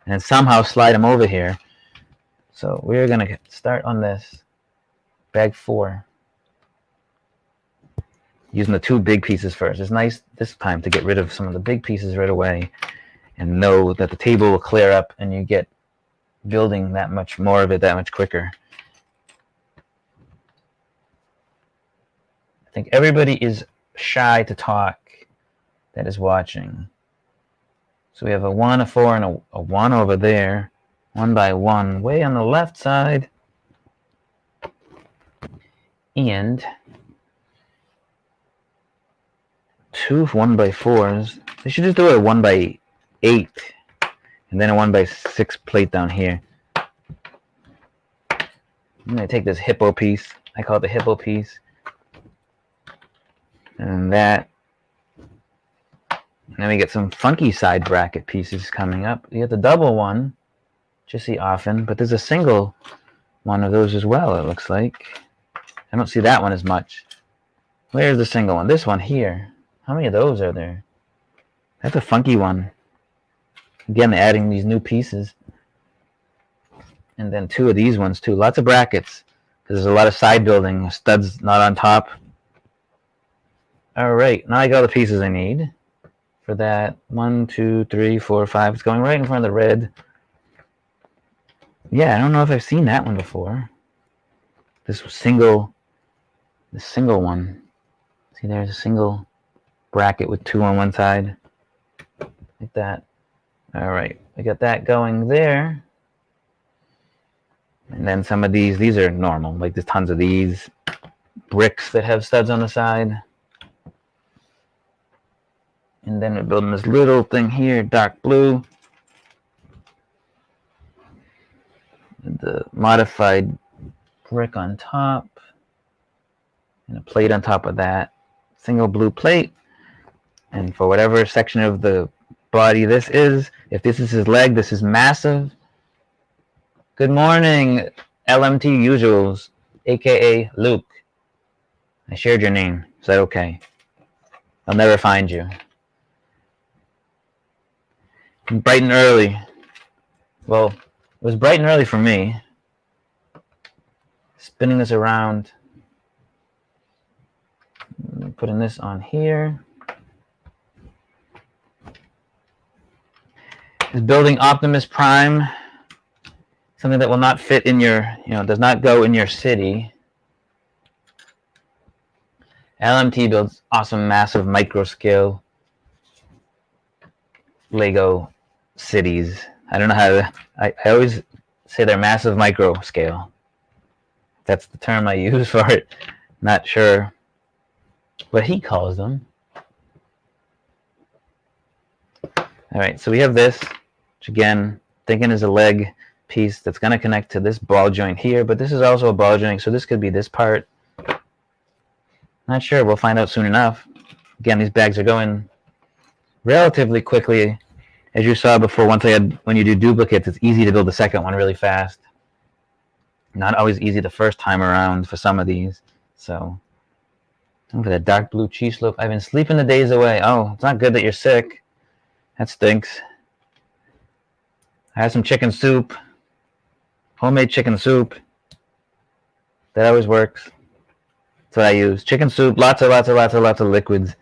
then somehow slide them over here. So we're going to start on this bag 4. Using the 2 big pieces first. It's nice this time to get rid of some of the big pieces right away and know that the table will clear up and you get building that much more of it that much quicker. I think everybody is shy to talk that is watching. So we have a 1, a 4, and a 1 over there. 1 by 1 way on the left side. And 2 1 by 4s. They should just do a 1 by 8 and then a 1 by 6 plate down here. I'm going to take this hippo piece. I call it the hippo piece. And that. And then we get some funky side bracket pieces coming up. You get the double one, which you see often, but there's a single one of those as well, it looks like. I don't see that one as much. Where's the single one? This one here. How many of those are there? That's a funky one. Again, adding these new pieces. And then 2 of these ones too. Lots of brackets, because there's a lot of side building. Studs not on top. Alright, now I got all the pieces I need for that. 1, 2, 3, 4, 5. It's going right in front of the red. Yeah, I don't know if I've seen that one before. This single one. See, there's a single bracket with 2 on one side. Like that. Alright, we got that going there. And then some of these are normal. Like there's tons of these bricks that have studs on the side. And then we're building this little thing here, dark blue. The modified brick on top. And a plate on top of that. Single blue plate. And for whatever section of the body this is, if this is his leg, this is massive. Good morning, LMT Usuals, aka Luke. I shared your name. Is that okay? I'll never find you. Bright and early. Well, it was bright and early for me. Spinning this around. Putting this on here. Is building Optimus Prime. Something that will not fit in your, does not go in your city. LMT builds awesome, massive, micro scale Lego cities. I don't know how to, I always say they're massive, micro scale. That's the term I use for it. Not sure what he calls them. All right, so we have this, which again, thinking is a leg piece that's going to connect to this ball joint here, but this is also a ball joint, so this could be this part. Not sure, we'll find out soon enough. Again, these bags are going relatively quickly. As you saw before, when you do duplicates, it's easy to build the second one really fast. Not always easy the first time around for some of these. So, look at that dark blue cheese slope. I've been sleeping the days away. Oh, it's not good that you're sick. That stinks. I had some chicken soup. Homemade chicken soup. That always works. That's what I use. Chicken soup, lots of liquids.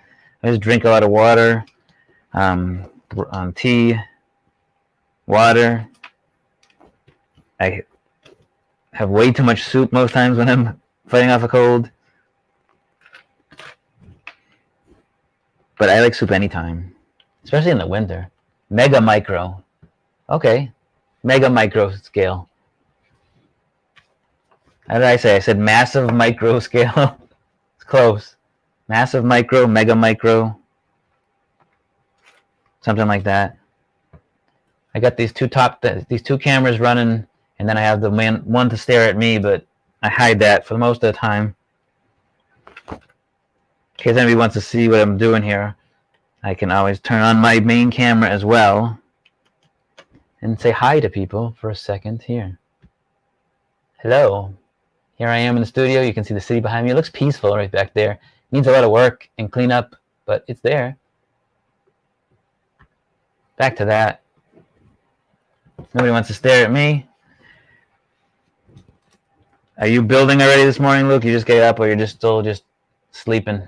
I just drink a lot of water, tea, water. I have way too much soup most times when I'm fighting off a cold. But I like soup anytime, especially in the winter. Mega micro. Okay. Mega micro scale. How did I say? I said massive micro scale. It's close. Massive micro, mega micro. Something like that. I got these two cameras running, and then I have the one to stare at me, but I hide that for most of the time. In case anybody wants to see what I'm doing here, I can always turn on my main camera as well and say hi to people for a second here. Hello. Here I am in the studio. You can see the city behind me. It looks peaceful right back there. It needs a lot of work and cleanup, but it's there. Back to that. Nobody wants to stare at me. Are you building already this morning, Luke? You just get up, or you're just still just sleeping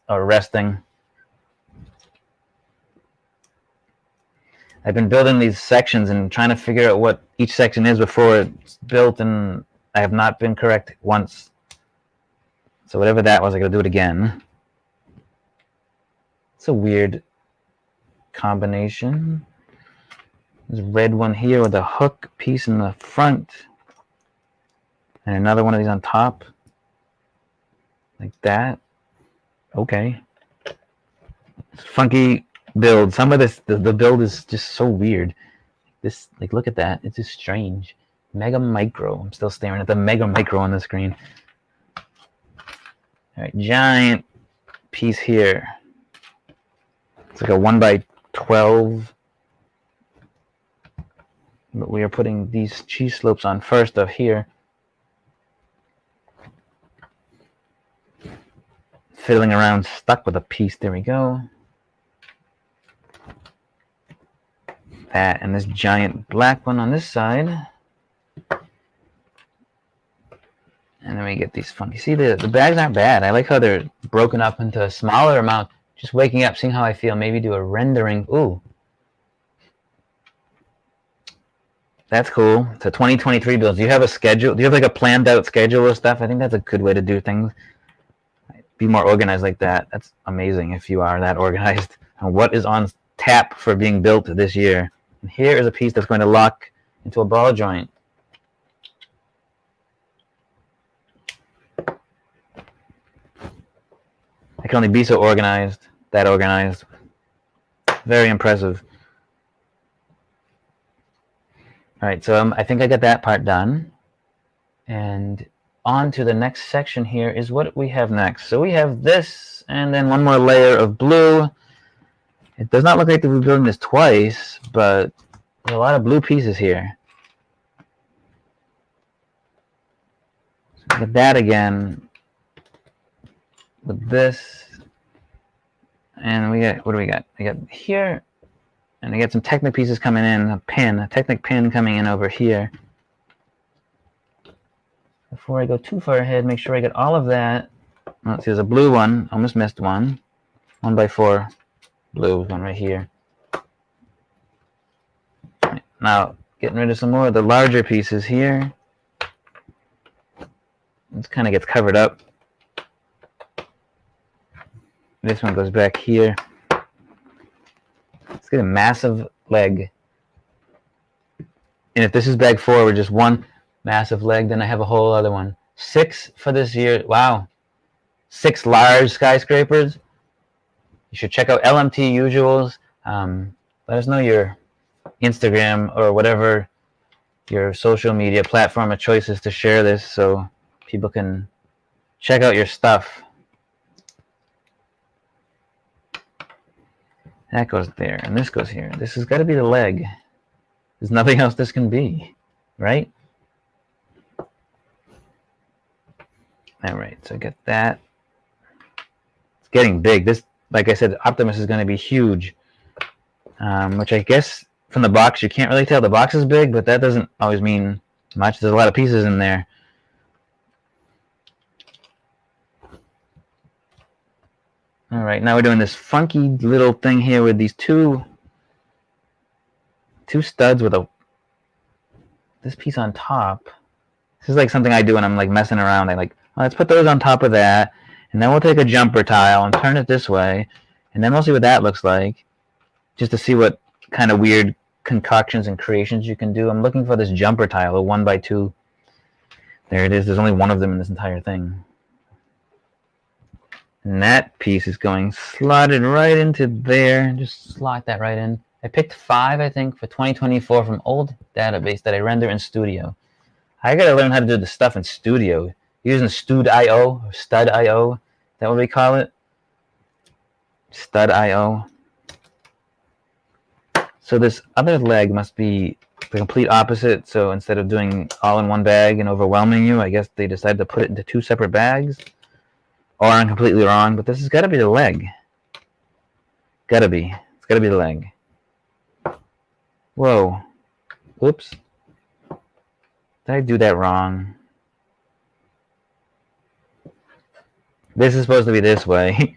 or resting? I've been building these sections and trying to figure out what each section is before it's built, and I have not been correct once. So whatever that was, I gotta do it again. It's a weird combination. There's a red one here with a hook piece in the front, and another one of these on top, like that. Okay. It's funky build. Some of this, the build is just so weird. This, like, look at that. It's just strange. Mega micro. I'm still staring at the mega micro on the screen. All right, giant piece here. It's like a 1x12. But we are putting these cheese slopes on first of here. Fiddling around, stuck with a piece. There we go. That and this giant black one on this side. And then we get these funky. See, the bags aren't bad. I like how they're broken up into a smaller amount. Just waking up, seeing how I feel. Maybe do a rendering. Ooh. That's cool. It's a 2023 build. Do you have a schedule? Do you have like a planned out schedule of stuff? I think that's a good way to do things. Be more organized like that. That's amazing if you are that organized. And what is on tap for being built this year? And here is a piece that's going to lock into a ball joint. can only be so organized, that organized. Very impressive. All right, so I think I got that part done. And on to the next section here is what we have next. So we have this, and then one more layer of blue. It does not look like we're building this twice, but there's a lot of blue pieces here. So get that again with this. And we got, what do we got? We got here, and we got some Technic pieces coming in, a Technic pin coming in over here. Before I go too far ahead, make sure I get all of that. Let's see, there's a blue one, almost missed one. 1x4 blue one right here. Right, now, getting rid of some more of the larger pieces here. This kind of gets covered up. This one goes back here. Let's get a massive leg. And if this is bag 4 with just one massive leg, then I have a whole other one. 6 for this year. Wow. 6 large skyscrapers. You should check out LMT Usuals. Let us know your Instagram or whatever your social media platform of choice is to share this so people can check out your stuff. That goes there, and this goes here. This has got to be the leg. There's nothing else this can be, right? All right, so get that. It's getting big. This, like I said, Optimus is going to be huge, which I guess from the box you can't really tell the box is big, but that doesn't always mean much. There's a lot of pieces in there. All right, now we're doing this funky little thing here with these two studs with this piece on top. This is like something I do when I'm like messing around. I like, well, let's put those on top of that, and then we'll take a jumper tile and turn it this way, and then we'll see what that looks like, just to see what kind of weird concoctions and creations you can do. I'm looking for this jumper tile, a 1x2. There it is. There's only one of them in this entire thing. And that piece is going slotted right into there. Just slot that right in. I picked 5, I think, for 2024 from old database that I render in Studio. I gotta learn how to do the stuff in Studio. Using Stud.io or Stud.io. Is that what we call it? Stud.io. So this other leg must be the complete opposite. So instead of doing all in one bag and overwhelming you, I guess they decided to put it into 2 separate bags. Or I'm completely wrong, but this has got to be the leg. Gotta be. It's got to be the leg. Whoa. Oops. Did I do that wrong? This is supposed to be this way.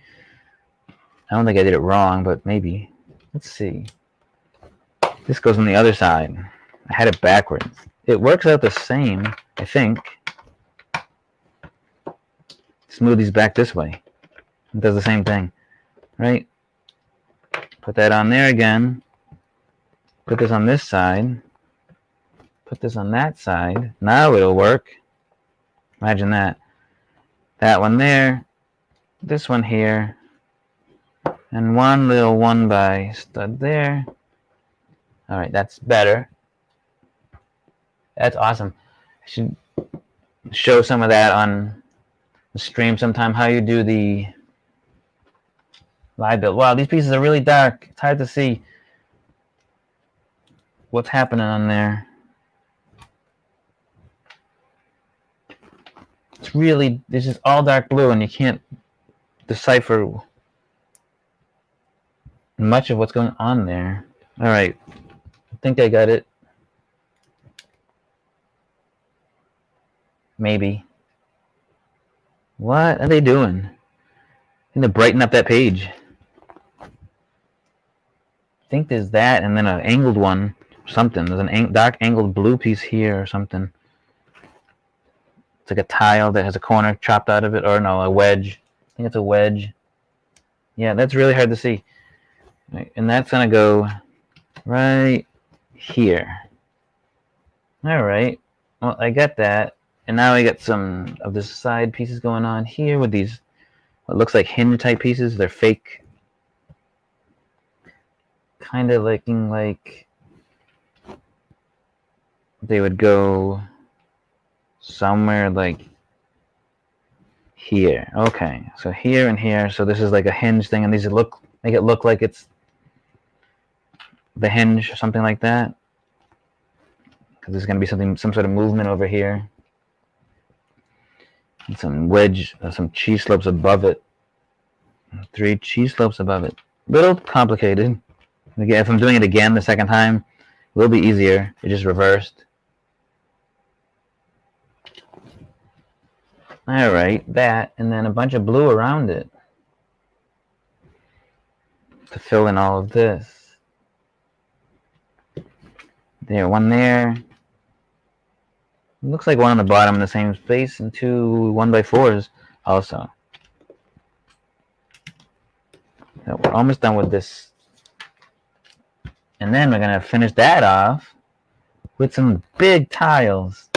I don't think I did it wrong, but maybe. Let's see. This goes on the other side. I had it backwards. It works out the same, I think. Smooth these back this way. It does the same thing, right? Put that on there again. Put this on this side. Put this on that side. Now it'll work. Imagine that. That one there. This one here. And one little 1x stud there. All right, that's better. That's awesome. I should show some of that on stream sometime, how you do the live build. Wow, these pieces are really dark. It's hard to see what's happening on there. It's really, this is all dark blue and you can't decipher much of what's going on there. All right, I think I got it. Maybe. What are they doing? I need to brighten up that page. I think there's that and then an angled one. Something. There's an dark angled blue piece here or something. It's like a tile that has a corner chopped out of it. Or no, a wedge. I think it's a wedge. Yeah, that's really hard to see. Right, and that's going to go right here. All right. Well, I got that. And now I got some of the side pieces going on here with these what looks like hinge type pieces. They're fake. Kind of looking like they would go somewhere like here. Okay, so here and here. So this is like a hinge thing, and these make it look like it's the hinge or something like that. Because there's going to be some sort of movement over here. And some wedge, some cheese slopes above it. 3 cheese slopes above it. Little complicated. Again, if I'm doing it again the second time, it will be easier. It just reversed. Alright, that, and then a bunch of blue around it to fill in all of this. There, one there. It looks like one on the bottom in the same space, and 2 1x4s also. So we're almost done with this. And then we're going to finish that off with some big tiles.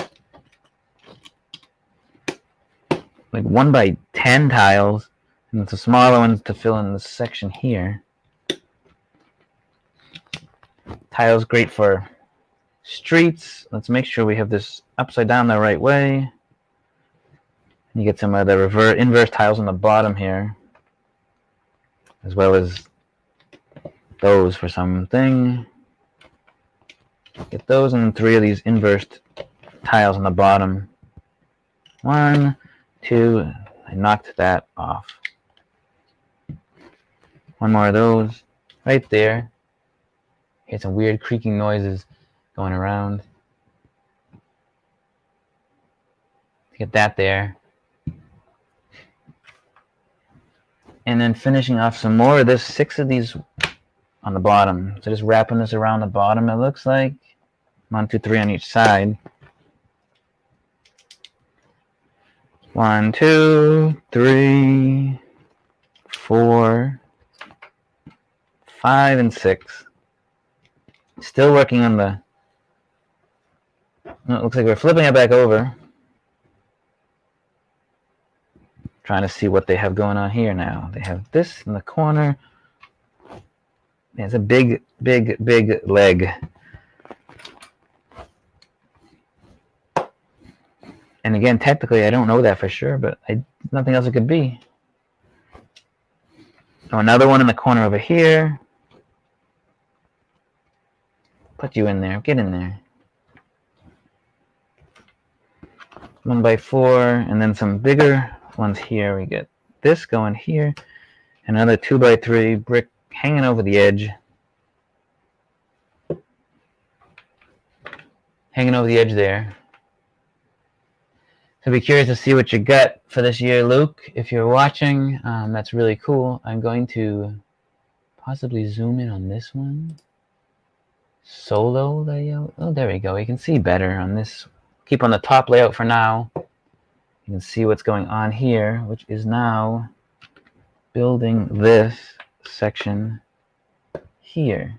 Like 1x10 tiles, and the smaller ones to fill in this section here. Tiles great for streets. Let's make sure we have this upside down the right way. You get some of the inverse tiles on the bottom here, as well as those for something. Get those and 3 of these inversed tiles on the bottom. 1, 2, I knocked that off. 1 more of those right there. Hear some weird creaking noises going around. Get that there. And then finishing off some more of this, 6 of these on the bottom. So just wrapping this around the bottom, it looks like. 1, 2, 3 on each side. 1, 2, 3, 4, 5, and 6. Still working on the... It looks like we're flipping it back over. Trying to see what they have going on here now. They have this in the corner. It's a big, big, big leg. And again, technically, I don't know that for sure, but nothing else it could be. Oh, another one in the corner over here. Put you in there. Get in there. 1x4, and then some bigger ones here. We get this going here. Another 2x3 brick hanging over the edge. Hanging over the edge there. So be curious to see what you got for this year, Luke. If you're watching, that's really cool. I'm going to possibly zoom in on this one. Solo layout. Oh, there we go. You can see better on this. Keep on the top layout for now. You can see what's going on here, which is now building this section here.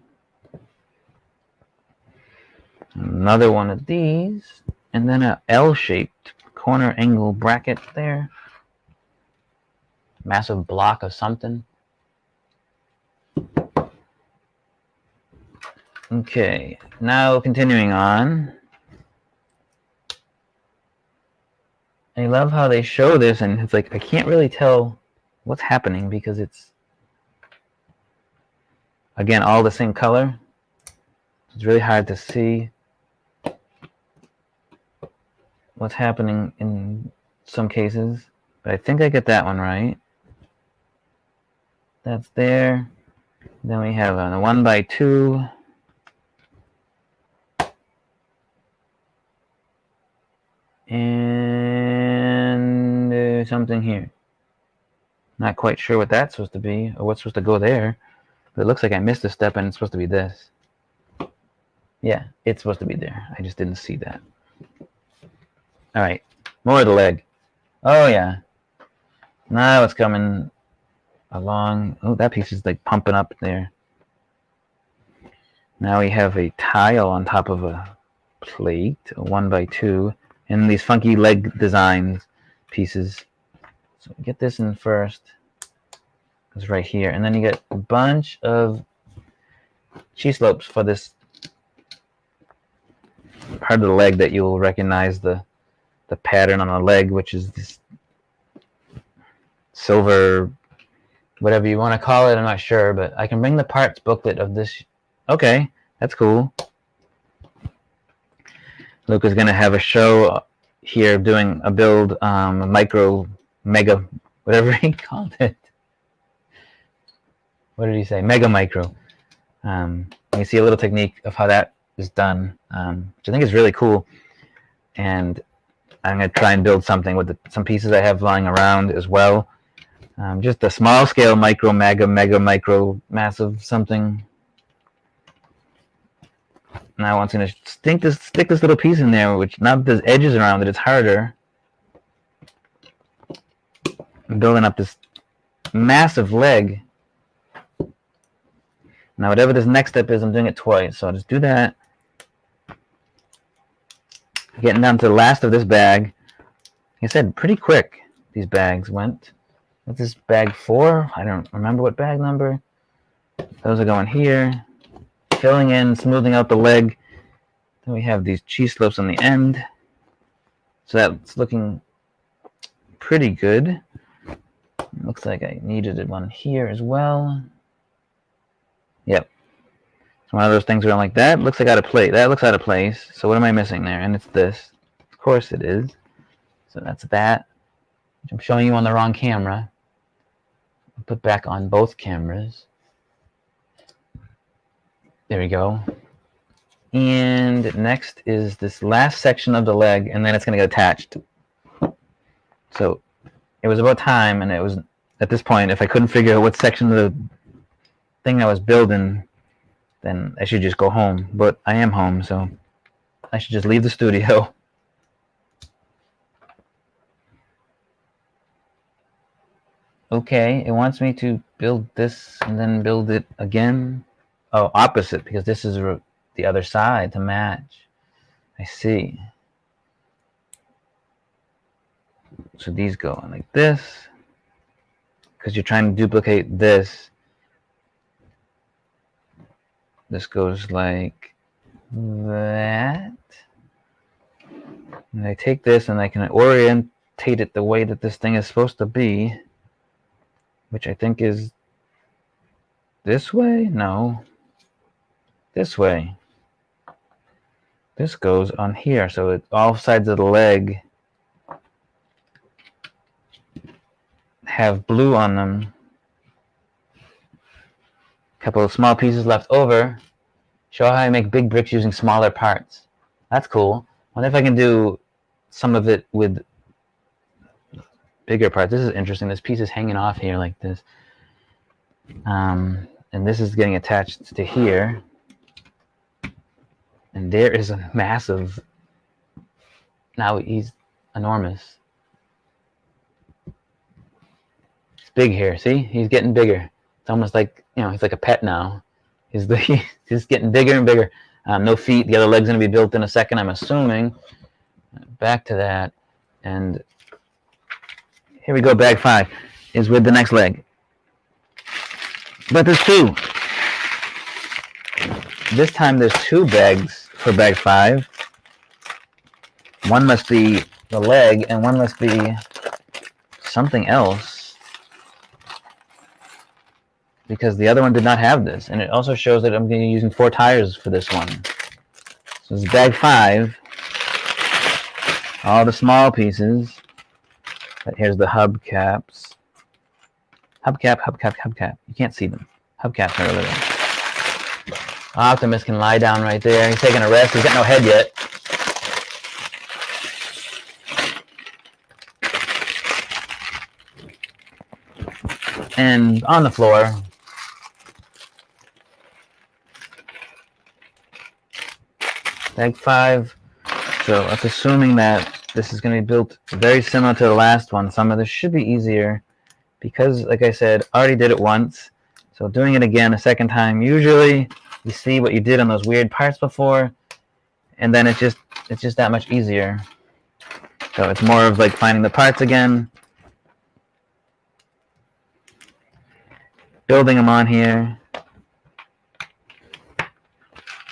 Another one of these, and then an L-shaped corner angle bracket there. Massive block of something. Okay, now continuing on. I love how they show this, and it's like I can't really tell what's happening because it's, again, all the same color. It's really hard to see what's happening in some cases, but I think I get that one right. That's there. Then we have a 1x2. And there's something here. Not quite sure what that's supposed to be or what's supposed to go there, but it looks like I missed a step and it's supposed to be this. Yeah, it's supposed to be there. I just didn't see that. All right, more of the leg. Oh yeah. Now it's coming along. Oh, that piece is like pumping up there. Now we have a tile on top of a plate, a 1x2, and these funky leg designs pieces. So get this in first. is right here. And then you get a bunch of G-slopes for this part of the leg that you'll recognize the pattern on the leg, which is this silver, whatever you want to call it. I'm not sure, but I can bring the parts booklet of this. Okay, that's cool. Luke is going to have a show here doing a build, micro, mega, whatever he called it. What did he say? Mega micro. You see a little technique of how that is done, which I think is really cool. And I'm going to try and build something with some pieces I have lying around as well. Just a small scale micro, mega, micro, massive something. Now I'm going to stick this little piece in there, which now that there's edges around it, it's harder. I'm building up this massive leg. Now whatever this next step is, I'm doing it twice. So I'll just do that. Getting down to the last of this bag. Like I said, pretty quick these bags went. What's this bag 4? I don't remember what bag number. Those are going here. Filling in, smoothing out the leg. Then we have these G-slopes on the end. So that's looking pretty good. Looks like I needed one here as well. Yep. It's one of those things where I'm like, that looks like out of place. That looks out of place. So what am I missing there? And it's this. Of course it is. So that's that. Which I'm showing you on the wrong camera. I'll put back on both cameras. There we go. And next is this last section of the leg, and then it's going to get attached. So it was about time, and it was at this point, if I couldn't figure out what section of the thing I was building, then I should just go home. But I am home, so I should just leave the studio. Okay, it wants me to build this and then build it again. Oh, opposite, because this is the other side to match. I see. So these go on like this, because you're trying to duplicate this. This goes like that. And I take this and I can orientate it the way that this thing is supposed to be, which I think is this way? No. This way. This goes on here, so all sides of the leg have blue on them. A couple of small pieces left over. Show how I make big bricks using smaller parts. That's cool. I wonder if I can do some of it with bigger parts. This is interesting. This piece is hanging off here like this. And this is getting attached to here. And there is a massive... Now he's enormous. It's big here. See? He's getting bigger. It's almost like, you know, he's like a pet now. He's just getting bigger and bigger. No feet. The other leg's going to be built in a second, I'm assuming. Back to that. And here we go. Bag 5 is with the next leg. But there's 2. This time there's 2 bags for bag 5. One must be the leg, and one must be something else, because the other one did not have this. And it also shows that I'm going to be using 4 tires for this one. So it's bag 5. All the small pieces. But here's the hubcaps. Hubcap. You can't see them. Hubcaps are over there. Optimus can lie down right there. He's taking a rest. He's got no head yet. And on the floor, bag 5. So that's assuming that this is going to be built very similar to the last one. Some of this should be easier because, like I said, I already did it once. So doing it again a second time, usually you see what you did on those weird parts before, and then it's just that much easier. So it's more of like finding the parts again. building them on here,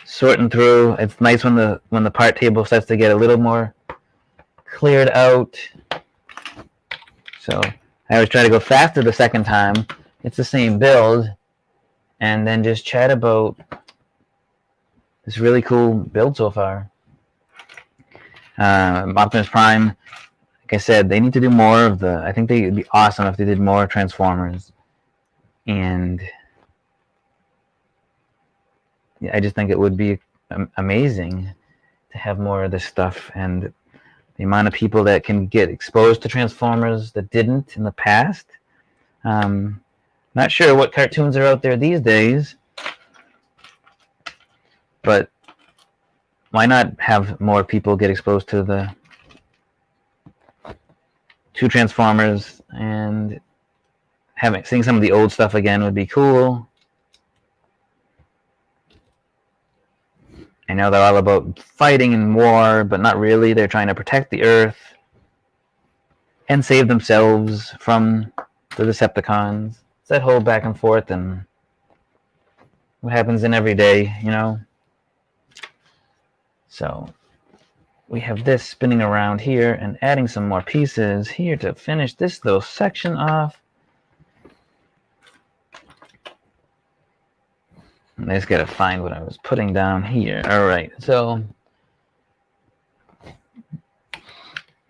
sorting through. It's nice when the part table starts to get a little more cleared out. So I always try to go faster the second time. It's the same build, and then just chat about this really cool build so far. Optimus Prime, like I said, they need to do more of the. I think it'd be awesome if they did more Transformers, and yeah, I just think it would be amazing to have more of this stuff. And the amount of people that can get exposed to Transformers that didn't in the past. Not sure what cartoons are out there these days, but why not have more people get exposed to Transformers, and seeing some of the old stuff again would be cool. I know they're all about fighting and war, but not really. They're trying to protect the Earth and save themselves from the Decepticons. It's that whole back and forth and what happens in every day, you know? So we have this spinning around here and adding some more pieces here to finish this little section off. I just gotta find what I was putting down here. All right, so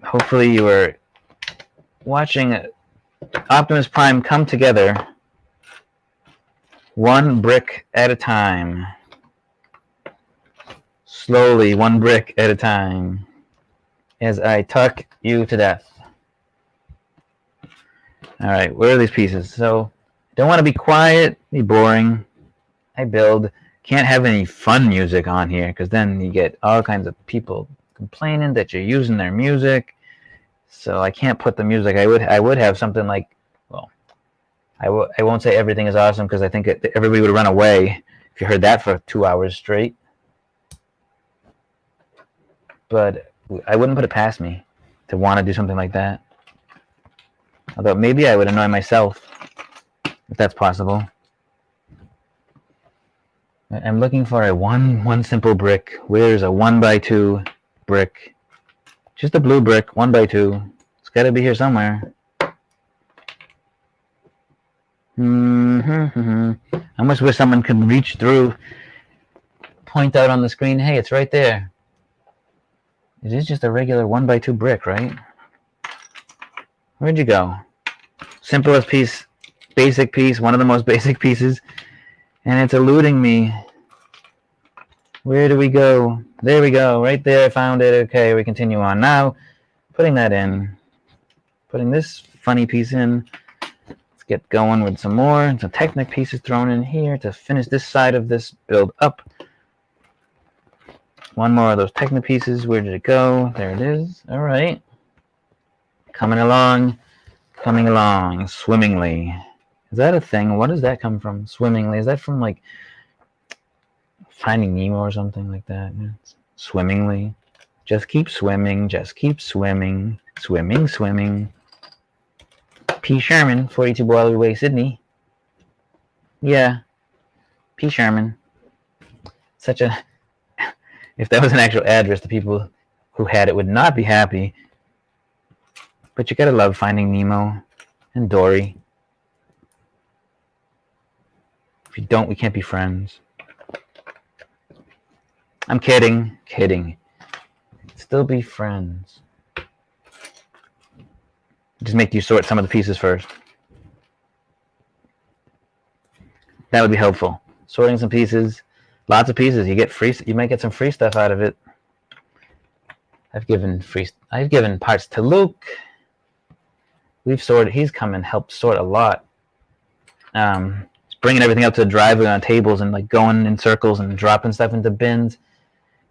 hopefully you are watching Optimus Prime come together one brick at a time. Slowly, one brick at a time, as I tuck you to death. All right, where are these pieces? So, don't want to be quiet, be boring. I build. Can't have any fun music on here, because then you get all kinds of people complaining that you're using their music. So I can't put the music. I would have something like, well, I won't say everything is awesome, because I think everybody would run away if you heard that for 2 hours straight. But I wouldn't put it past me to want to do something like that. Although maybe I would annoy myself, if that's possible. I'm looking for a one simple brick. Where's a 1x2 brick? Just a blue brick, 1x2. It's got to be here somewhere. I almost wish someone could reach through, point out on the screen, hey, it's right there. It is just a regular 1x2 brick, right? Where'd you go? Simplest piece, basic piece, one of the most basic pieces, and it's eluding me. Where do we go? There we go, right there, I found it. Okay, we continue on. Now, putting that in, putting this funny piece in. Let's get going with some more. Some Technic pieces thrown in here to finish this side of this build up. One more of those Technic pieces. Where did it go? There it is. All right. Coming along swimmingly. Is that a thing? What does that come from? Swimmingly. Is that from like Finding Nemo or something like that? Swimmingly. Just keep swimming. Just keep swimming. Swimming, swimming. P. Sherman, 42 Boiler Way, Sydney. Yeah. P. Sherman. Such a... If that was an actual address, the people who had it would not be happy. But you gotta love Finding Nemo and Dory. If you don't, we can't be friends. I'm kidding. Kidding. Still be friends. Just make you sort some of the pieces first. That would be helpful. Sorting some pieces. Lots of pieces. You might get some free stuff out of it. I've given parts to Luke. We've sorted. He's come and helped sort a lot. He's bringing everything up to the driveway on tables and like going in circles and dropping stuff into bins.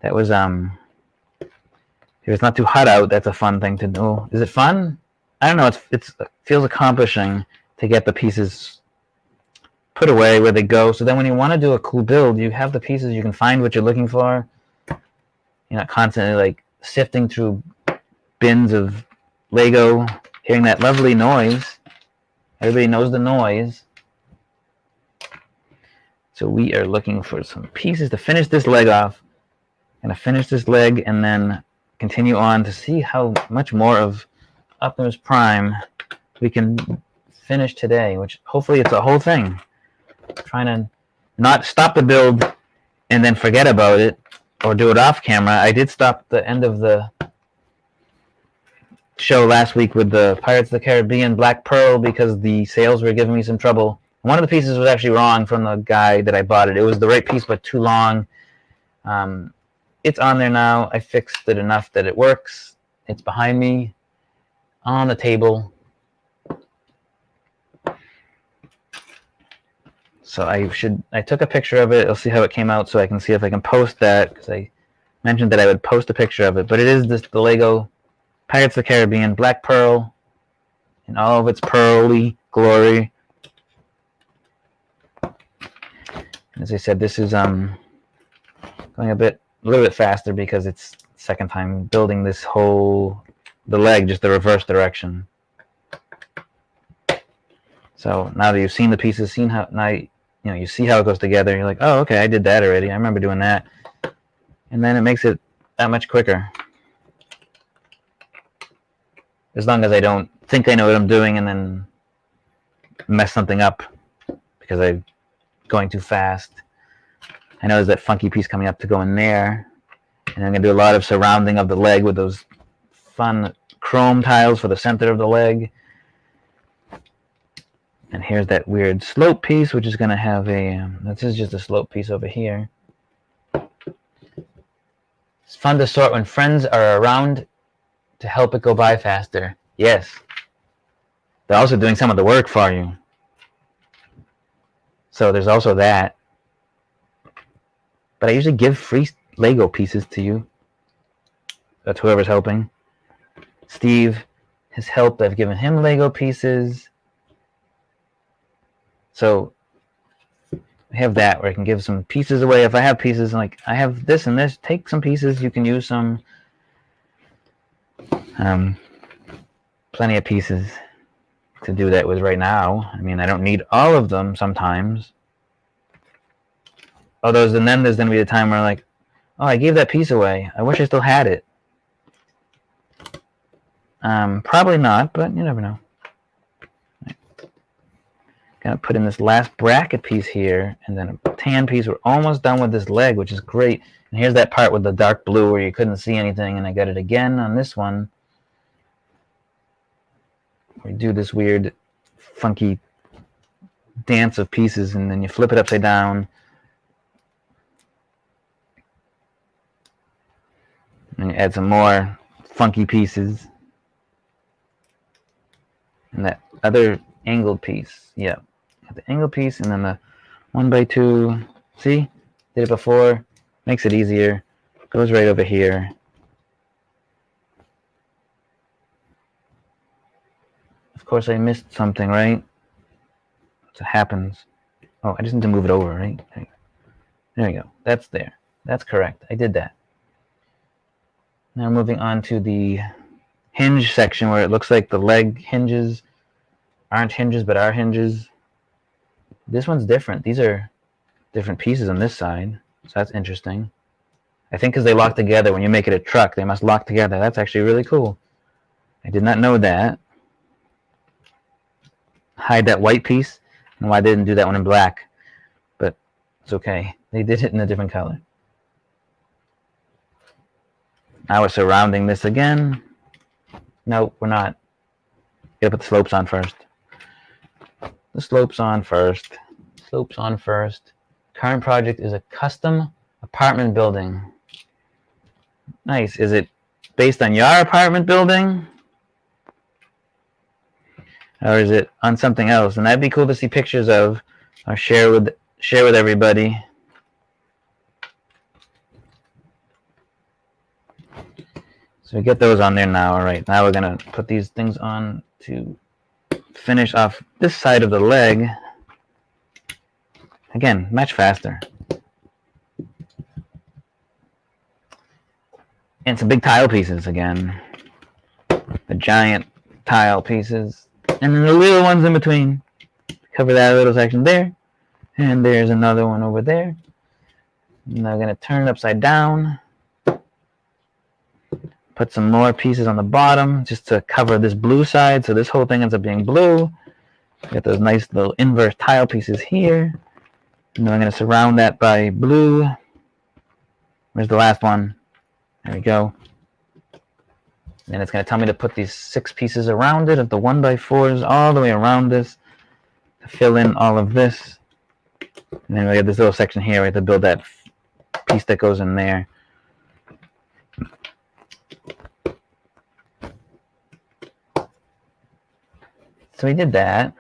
That was if it's not too hot out, that's a fun thing to do. Is it fun? I don't know. It feels accomplishing to get the pieces put away where they go. So then when you want to do a cool build, you have the pieces, you can find what you're looking for. You're not constantly like sifting through bins of Lego, hearing that lovely noise. Everybody knows the noise. So we are looking for some pieces to finish this leg off. Gonna finish this leg and then continue on to see how much more of Optimus Prime we can finish today, which hopefully it's a whole thing. Trying to not stop the build and then forget about it or do it off camera. I did stop the end of the show last week with the Pirates of the Caribbean Black Pearl because the sales were giving me some trouble. One of the pieces was actually wrong from the guy that I bought it. It was the right piece but too long. It's on there now. I fixed it enough that it works. It's behind me on the table. So I took a picture of it. I'll see how it came out so I can see if I can post that because I mentioned that I would post a picture of it. But it is the Lego Pirates of the Caribbean Black Pearl in all of its pearly glory. As I said, this is going a little bit faster because it's second time building this the leg, just the reverse direction. So now that you've seen the pieces, you see how it goes together. You're like, oh, okay, I did that already. I remember doing that, and then it makes it that much quicker. As long as I don't think I know what I'm doing and then mess something up because I'm going too fast. I know there's that funky piece coming up to go in there. And I'm going to do a lot of surrounding of the leg with those fun chrome tiles for the center of the leg. And here's that weird slope piece, which is going to have this is just a slope piece over here. It's fun to sort when friends are around to help it go by faster. Yes. They're also doing some of the work for you. So there's also that. But I usually give free Lego pieces to you. That's whoever's helping. Steve has helped. I've given him Lego pieces. So I have that where I can give some pieces away. If I have pieces, like I have this and this, take some pieces. You can use some. Plenty of pieces to do that with right now. I mean, I don't need all of them sometimes. And then there's going to be a time where like, oh, I gave that piece away. I wish I still had it. Probably not, but you never know. Gonna put in this last bracket piece here, and then a tan piece. We're almost done with this leg, which is great. And here's that part with the dark blue where you couldn't see anything, and I got it again on this one. We do this weird, funky dance of pieces, and then you flip it upside down. And you add some more funky pieces. And that other angled piece. Yeah. The angled piece and then the 1x2. See? Did it before. Makes it easier. Goes right over here. Of course I missed something, right? So it happens. Oh, I just need to move it over, right? There we go. That's there. That's correct. I did that. Now moving on to the hinge section where it looks like the leg hinges aren't hinges but are hinges. This one's different. These are different pieces on this side. So that's interesting. I think because they lock together when you make it a truck, they must lock together. That's actually really cool. I did not know that. Hide that white piece. I don't know why they didn't do that one in black. But it's okay. They did it in a different color. Now we're surrounding this again. No, we're not. Gotta put the slopes on first. The slopes on first. Slopes on first. Current project is a custom apartment building. Nice. Is it based on your apartment building? Or is it on something else? And that'd be cool to see pictures of or share with everybody. So we get those on there now. All right, now we're gonna put these things on to finish off this side of the leg. Again, much faster. And some big tile pieces again. The giant tile pieces. And then the little ones in between. Cover that little section there. And there's another one over there. Now I'm going to turn it upside down. Put some more pieces on the bottom just to cover this blue side, so this whole thing ends up being blue. Got those nice little inverse tile pieces here. And then I'm going to surround that by blue. Where's the last one? There we go. And it's going to tell me to put these 6 pieces around it of the 1x4s all the way around this to fill in all of this. And then we got this little section here. We have to build that piece that goes in there. So we did that.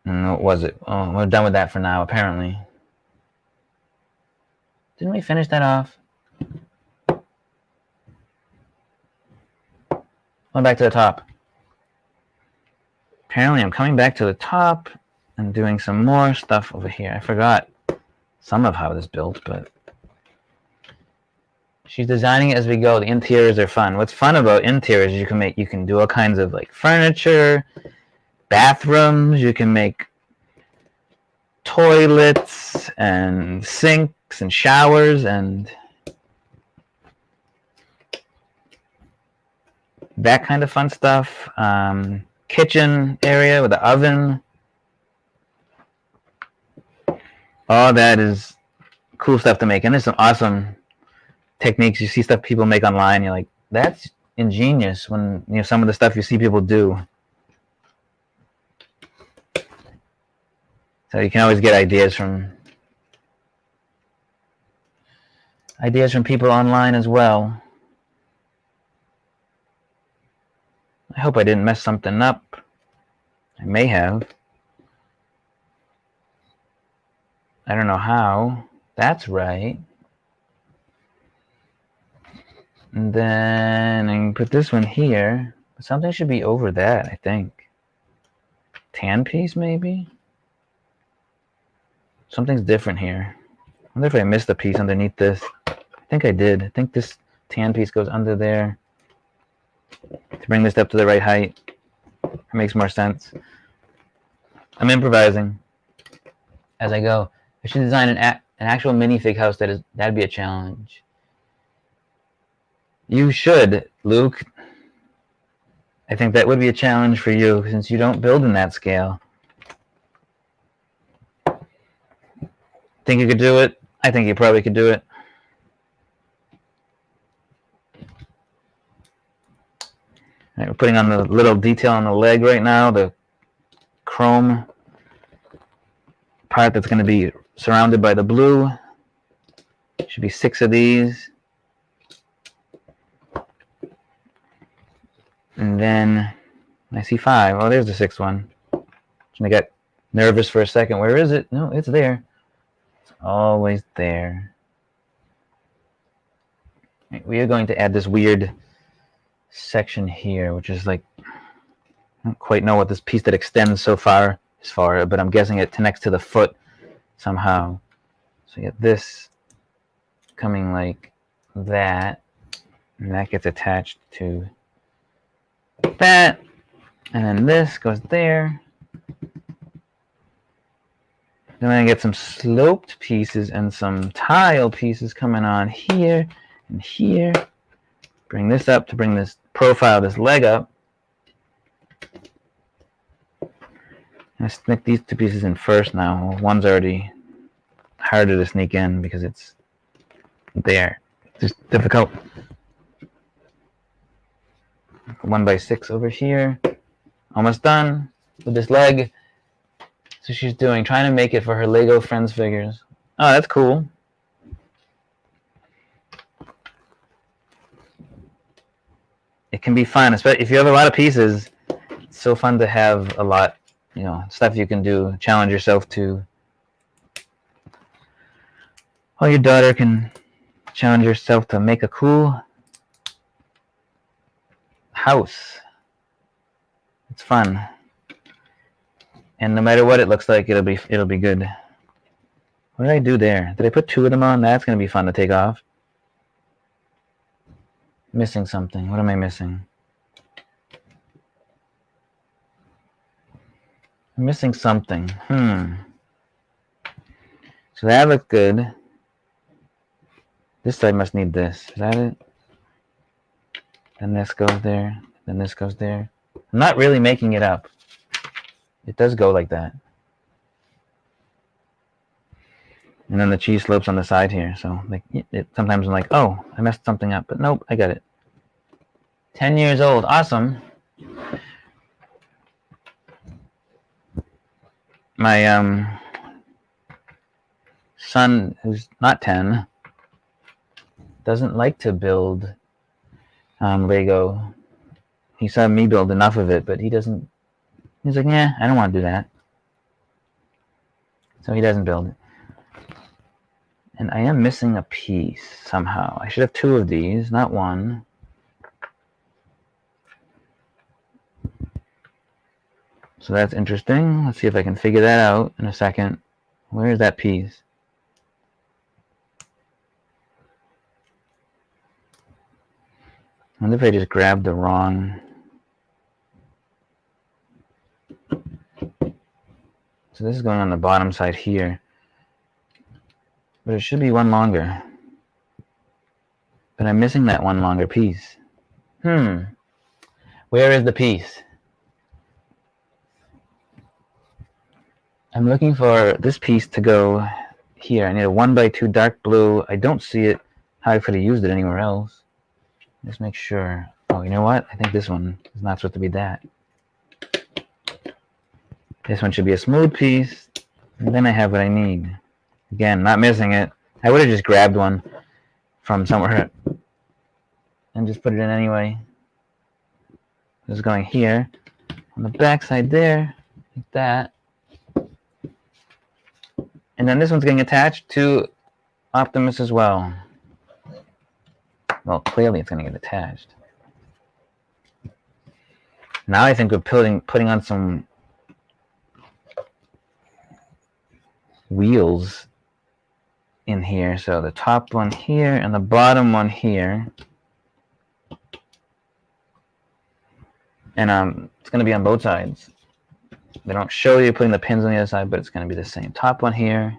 And what was it? Oh, we're done with that for now, apparently. Didn't we finish that off? Going back to the top. Apparently I'm coming back to the top and doing some more stuff over here. I forgot some of how this built, but she's designing it as we go. The interiors are fun. What's fun about interiors is you can do all kinds of like furniture, bathrooms, you can make toilets and sinks and showers and that kind of fun stuff. Kitchen area with the oven. All that is cool stuff to make. And there's some awesome techniques. You see stuff people make online. You're like, that's ingenious when some of the stuff you see people do. So you can always get ideas from people online as well. I hope I didn't mess something up. I may have. I don't know how. That's right. And then I can put this one here. Something should be over that, I think. Tan piece, maybe? Something's different here. I wonder if I missed a piece underneath this. I think I did. I think this tan piece goes under there to bring this up to the right height. It makes more sense. I'm improvising as I go. I should design an actual minifig house. That'd be a challenge. You should, Luke. I think that would be a challenge for you since you don't build in that scale. Think you could do it? I think you probably could do it. All right, we're putting on the little detail on the leg right now, the chrome part that's going to be surrounded by the blue. Should be 6 of these. And then I see 5. Oh, there's the 6th one. I got nervous for a second. Where is it? No, it's there. It's always there. We are going to add this weird section here, which is like, I don't quite know what this piece that extends so far is for, but I'm guessing it connects to the foot somehow. So you get this coming like that, and that gets attached to that, and then this goes there. Then I get some sloped pieces and some tile pieces coming on here and here. Bring this up to bring this profile, this leg up. I sneak these 2 pieces in first now. Well, one's already harder to sneak in because it's there. It's just difficult. 1x6 over here. Almost done with this leg. So she's trying to make it for her Lego Friends figures. Oh, that's cool. It can be fun, especially if you have a lot of pieces. It's so fun to have a lot, stuff you can do, challenge yourself to. Or your daughter can challenge herself to make a cool house. It's fun. And no matter what it looks like, it'll be good. What did I do there? Did I put 2 of them on? That's going to be fun to take off. Missing something. What am I missing? I'm missing something. So that looks good. This side must need this. Is that it? Then this goes there. Then this goes there. I'm not really making it up. It does go like that. And then the cheese slopes on the side here. So like, sometimes I'm like, oh, I messed something up. But nope, I got it. 10 years old. Awesome. My son, who's not 10, doesn't like to build Lego. He saw me build enough of it, but he doesn't. He's like, yeah, I don't want to do that. So he doesn't build it. And I am missing a piece somehow. I should have 2 of these, not 1. So that's interesting. Let's see if I can figure that out in a second. Where is that piece? I wonder if I just grabbed the wrong. So this is going on the bottom side here. But it should be one longer. But I'm missing that one longer piece. Where is the piece? I'm looking for this piece to go here. I need a 1x2 dark blue. I don't see it. How I could have used it anywhere else. Just make sure. Oh, you know what? I think this one is not supposed to be that. This one should be a smooth piece. And then I have what I need. Again, not missing it. I would have just grabbed one from somewhere and just put it in anyway. This is going here. On the back side there. Like that. And then this one's getting attached to Optimus as well. Well, clearly it's going to get attached. Now I think we're putting on some wheels in here. So the top one here and the bottom one here. And it's going to be on both sides. They don't show you putting the pins on the other side, but it's going to be the same. Top one here.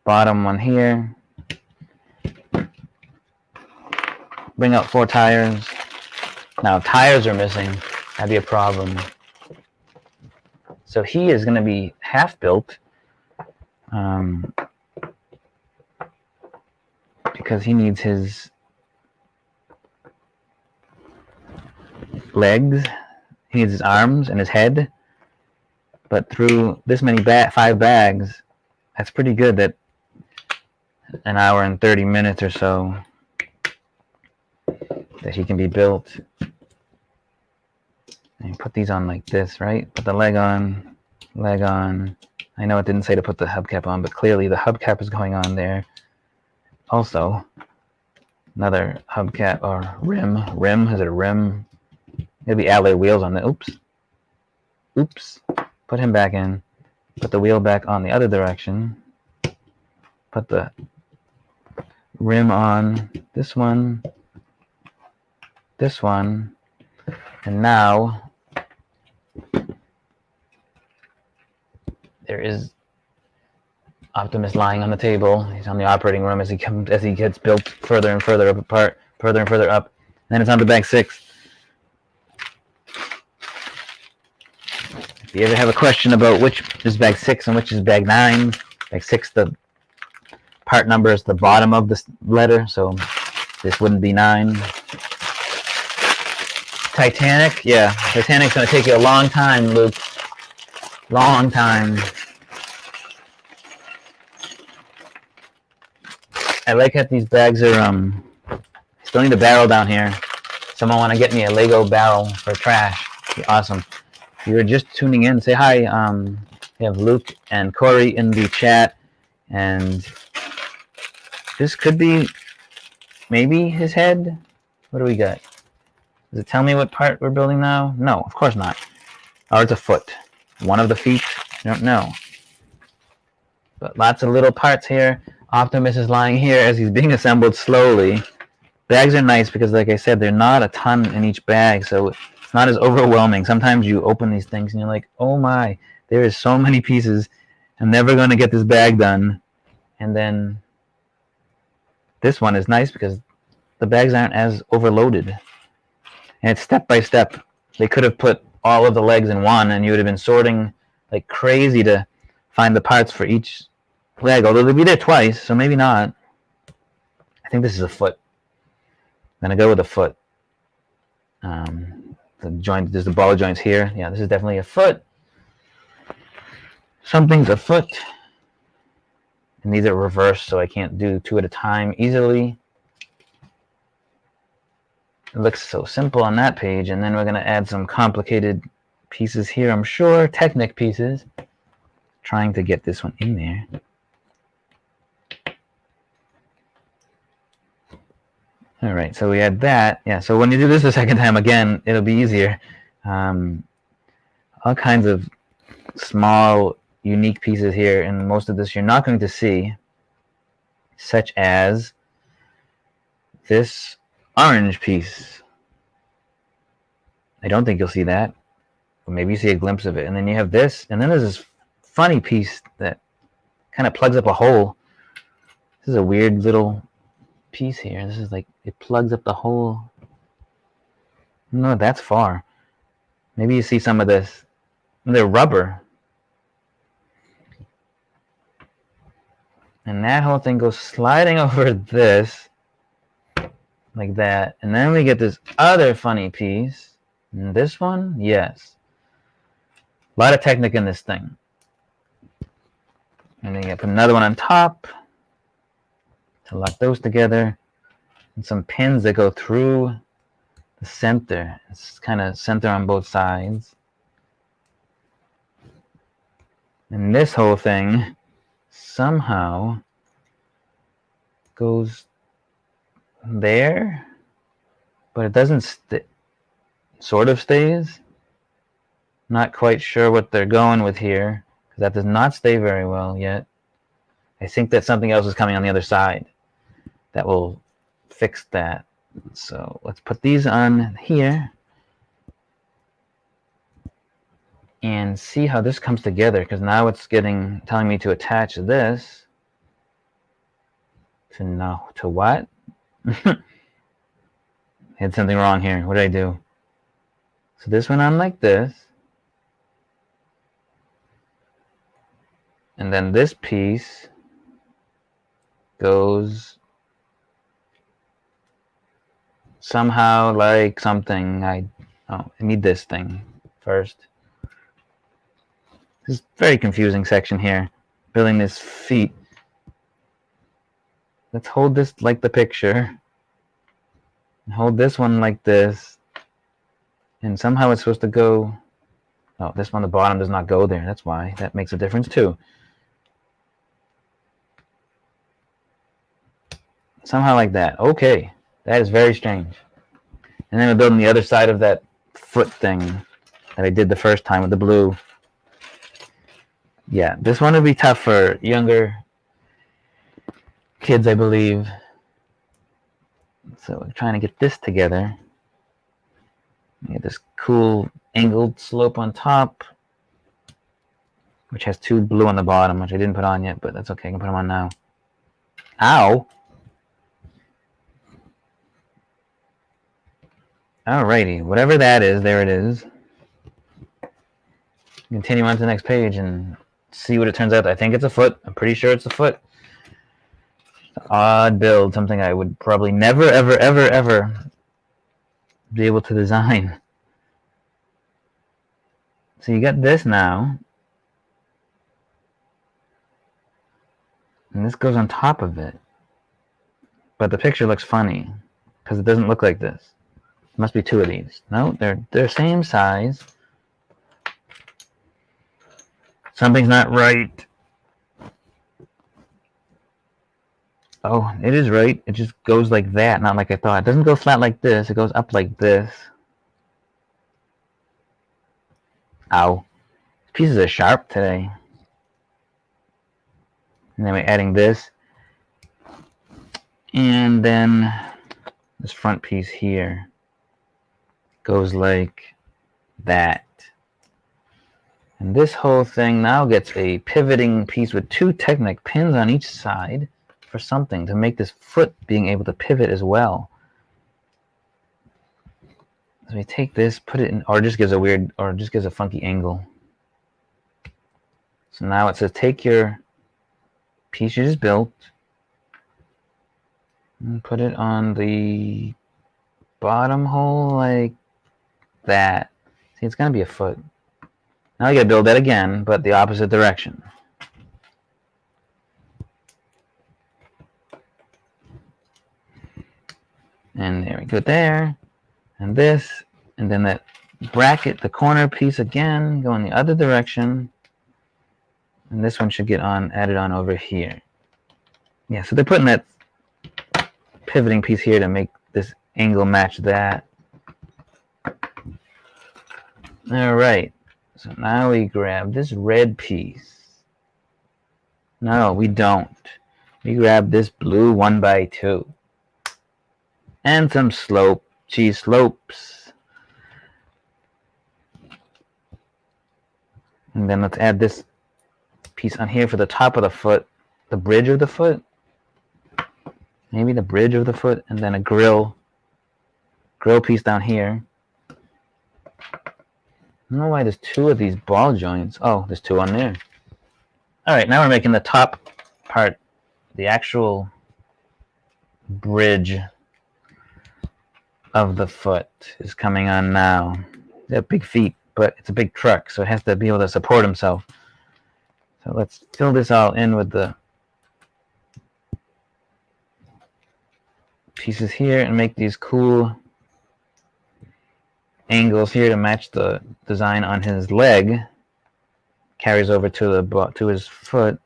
Bottom one here. Bring out 4 tires. Now, tires are missing. That'd be a problem. So he is going to be half built. Because he needs his legs, he needs his arms and his head, but through this many 5 bags, that's pretty good. That an hour and 30 minutes or so that he can be built. And you put these on like this, right? Put the leg on. I know it didn't say to put the hubcap on, but clearly the hubcap is going on there. Also, another hubcap or rim. Is it a rim? It'll be alloy wheels on the. Oops. Put him back in. Put the wheel back on the other direction. Put the rim on this one. And now there is Optimus lying on the table. He's on the operating room as he gets built further and further apart, further and further up. And then it's on to bag 6. If you ever have a question about which is bag 6 and which is bag 9, bag 6, the part number is the bottom of the letter, so this wouldn't be 9. Titanic? Yeah, Titanic's going to take you a long time, Luke. Long time. I like how these bags are, still need a barrel down here. Someone want to get me a Lego barrel for trash. Be awesome. If you were just tuning in, say hi. We have Luke and Corey in the chat, and this could be maybe his head. What do we got? Does it tell me what part we're building now? No, of course not. Oh, it's a foot. One of the feet? I don't know. But lots of little parts here. Optimus is lying here as he's being assembled slowly. bags are nice because, like I said, they're not a ton in each bag, so it's not as overwhelming. Sometimes you open these things and you're like, oh my, there is so many pieces. I'm never going to get this bag done. And then this one is nice because the bags aren't as overloaded. And it's step by step. They could have put all of the legs in one and you would have been sorting like crazy to find the parts for each leg, although they'd be there twice, so maybe not. I think this is a foot. I'm going to go with a foot. The joint, there's the ball joints here. Yeah, this is definitely a foot. Something's a foot. And these are reversed, so I can't do two at a time easily. It looks so simple on that page, and then we're going to add some complicated pieces here, I'm sure. Technic pieces. Trying to get this one in there. All right, so we had that. Yeah, so when you do this the second time, again, it'll be easier. All kinds of small, unique pieces here, and most of this you're not going to see, such as this orange piece. I don't think you'll see that, or maybe you see a glimpse of it. And then you have this, and then there's this funny piece that kind of plugs up a hole. This is a weird little piece here. This is like, it plugs up the hole. No, that's far. Maybe you see some of this. They're rubber. And that whole thing goes sliding over this, like that. And then we get this other funny piece. And this one, yes. A lot of technique in this thing. And then you put another one on top to lock those together. And some pins that go through the center. It's kind of center on both sides. And this whole thing somehow goes there, but it doesn't sort of stays. Not quite sure what they're going with here, because that does not stay very well yet. I think that something else is coming on the other side that will fix that. So let's put these on here and see how this comes together, because now it's telling me to attach this to what? I had something wrong here. What did I do? So this went on like this, and then this piece goes somehow like something. I need this thing first. This is a very confusing section here, building this feet. Let's hold this like the picture. And hold this one like this. And somehow it's supposed to go... Oh, this one on the bottom does not go there. That's why. That makes a difference too. Somehow like that. Okay. That is very strange. And then we're building the other side of that foot thing that I did the first time with the blue. Yeah, this one would be tough for younger kids, I believe. So we're trying to get this together. We get this cool angled slope on top, which has two blue on the bottom, which I didn't put on yet, but that's okay. I can put them on now. Ow! Alrighty, whatever that is, there it is. Continue on to the next page and see what it turns out. I think it's a foot. I'm pretty sure it's a foot. Odd build, something I would probably never, ever, ever, ever be able to design. So you got this now. And this goes on top of it. But the picture looks funny because it doesn't look like this. It must be two of these. No, they're same size. Something's not right. Oh, it is right. It just goes like that, not like I thought. It doesn't go flat like this. It goes up like this. Ow. These pieces are sharp today. And then we're adding this. And then this front piece here goes like that. And this whole thing now gets a pivoting piece with 2 Technic pins on each side for something to make this foot being able to pivot as well. So we take this, put it in, or it just gives a weird, or it just gives a funky angle. So now it says take your piece you just built and put it on the bottom hole like that. See, it's going to be a foot. Now you got to build that again, but the opposite direction. And there we go there. And this, and then that bracket, the corner piece again, go in the other direction. And this one should get on, added on over here. Yeah, so they're putting that pivoting piece here to make this angle match that. All right, so now we grab this red piece. No, we don't. We grab this blue 1x2. And some slopes. And then let's add this piece on here for the top of the foot, the bridge of the foot. Maybe the bridge of the foot, and then a grill piece down here. I don't know why there's 2 of these ball joints. Oh, there's 2 on there. All right, now we're making the top part, the actual bridge of the foot is coming on now. He's got big feet, but it's a big truck, so it has to be able to support himself. So let's fill this all in with the pieces here and make these cool angles here to match the design on his leg. Carries over to his foot.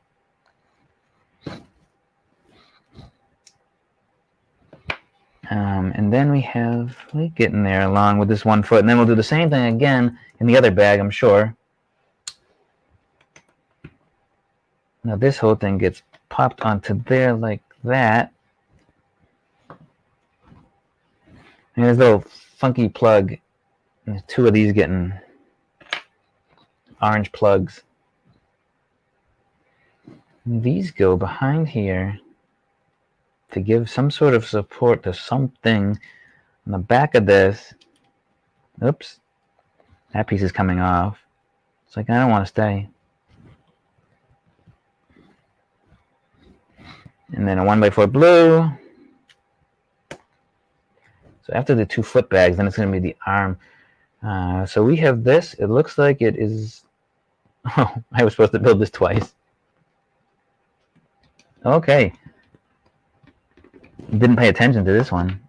And then we get in there along with this one foot, and then we'll do the same thing again in the other bag, I'm sure. Now this whole thing gets popped onto there like that. And there's a little funky plug. And there's 2 of these getting orange plugs. And these go behind here to give some sort of support to something on the back of this. Oops. That piece is coming off. It's like, I don't want to stay. And then a 1x4 blue. So after the 2 foot bags, then it's going to be the arm. So we have this. It looks like it is... Oh, I was supposed to build this twice. Okay. Didn't pay attention to this one.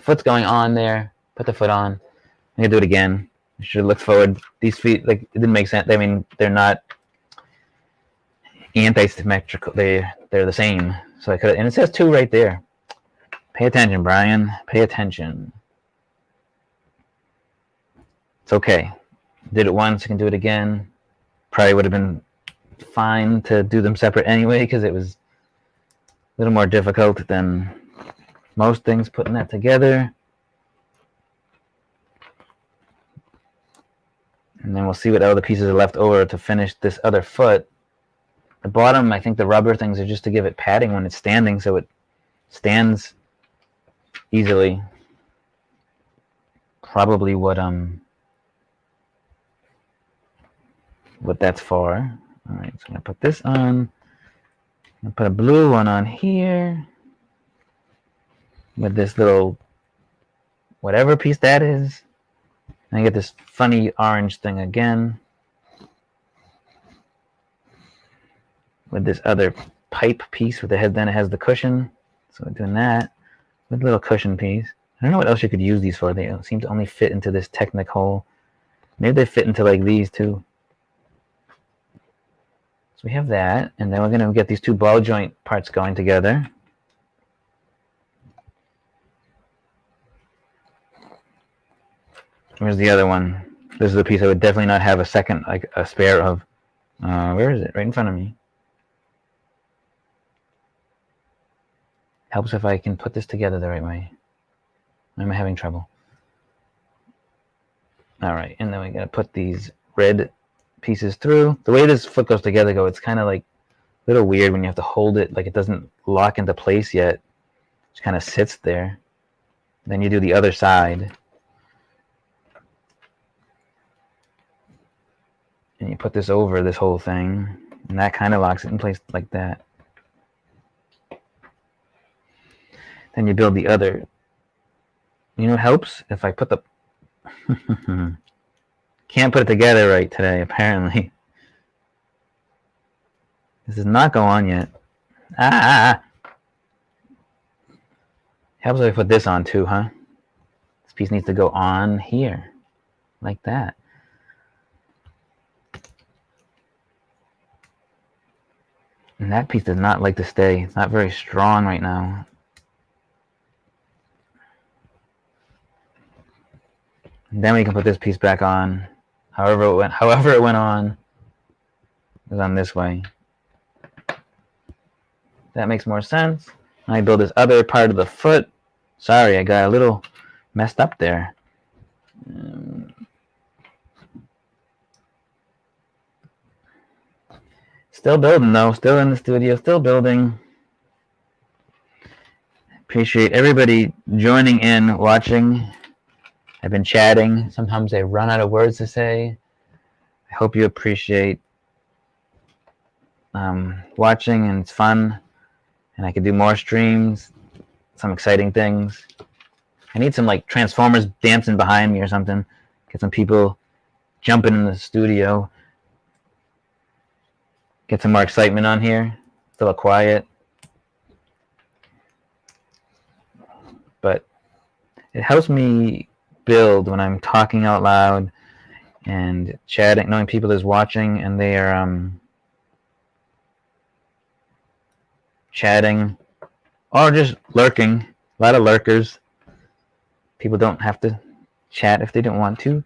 Foot's going on there. Put the foot on. I'm going to do it again. I should have looked forward. These feet, like, it didn't make sense. I mean, they're not anti-symmetrical. They're the same. So I could have... And it says 2 right there. Pay attention, Brian. Pay attention. It's okay. Did it once, I can do it again. Probably would have been fine to do them separate anyway, because it was a little more difficult than most things putting that together. And then we'll see what other pieces are left over to finish this other foot. The bottom, I think the rubber things are just to give it padding when it's standing, so it stands easily. Probably what that's for. All right, so I'm gonna put this on. I'm gonna put a blue one on here with this little whatever piece that is. And I get this funny orange thing again with this other pipe piece with the head. Then it has the cushion. So we're doing that with a little cushion piece. I don't know what else you could use these for. They seem to only fit into this Technic hole. Maybe they fit into like these too. So we have that, and then we're going to get these 2 ball joint parts going together. Where's the other one? This is the piece I would definitely not have a second, like a spare of. Where is it? Right in front of me. Helps if I can put this together the right way. I'm having trouble. All right, and then we gotta put these red pieces through. The way this foot goes together, it's kind of like a little weird when you have to hold it, like it doesn't lock into place yet. It just kind of sits there. Then you do the other side. And you put this over this whole thing, and that kind of locks it in place like that. Then you build the other. You know what helps? If I put the... Can't put it together right today, apparently. This does not go on yet. Ah! Helps if I put this on too, huh? This piece needs to go on here. Like that. And that piece does not like to stay. It's not very strong right now. And then we can put this piece back on. However it went on. It was on this way. That makes more sense. I build this other part of the foot. Sorry, I got a little messed up there. Still building though, still in the studio, still building. Appreciate everybody joining in, watching. I've been chatting. Sometimes I run out of words to say. I hope you appreciate watching, and it's fun. And I could do more streams, some exciting things. I need some like Transformers dancing behind me or something. Get some people jumping in the studio. Get some more excitement on here. It's a little quiet. But it helps me build when I'm talking out loud and chatting, knowing people is watching and they are chatting or just lurking. A lot of lurkers. People don't have to chat if they don't want to.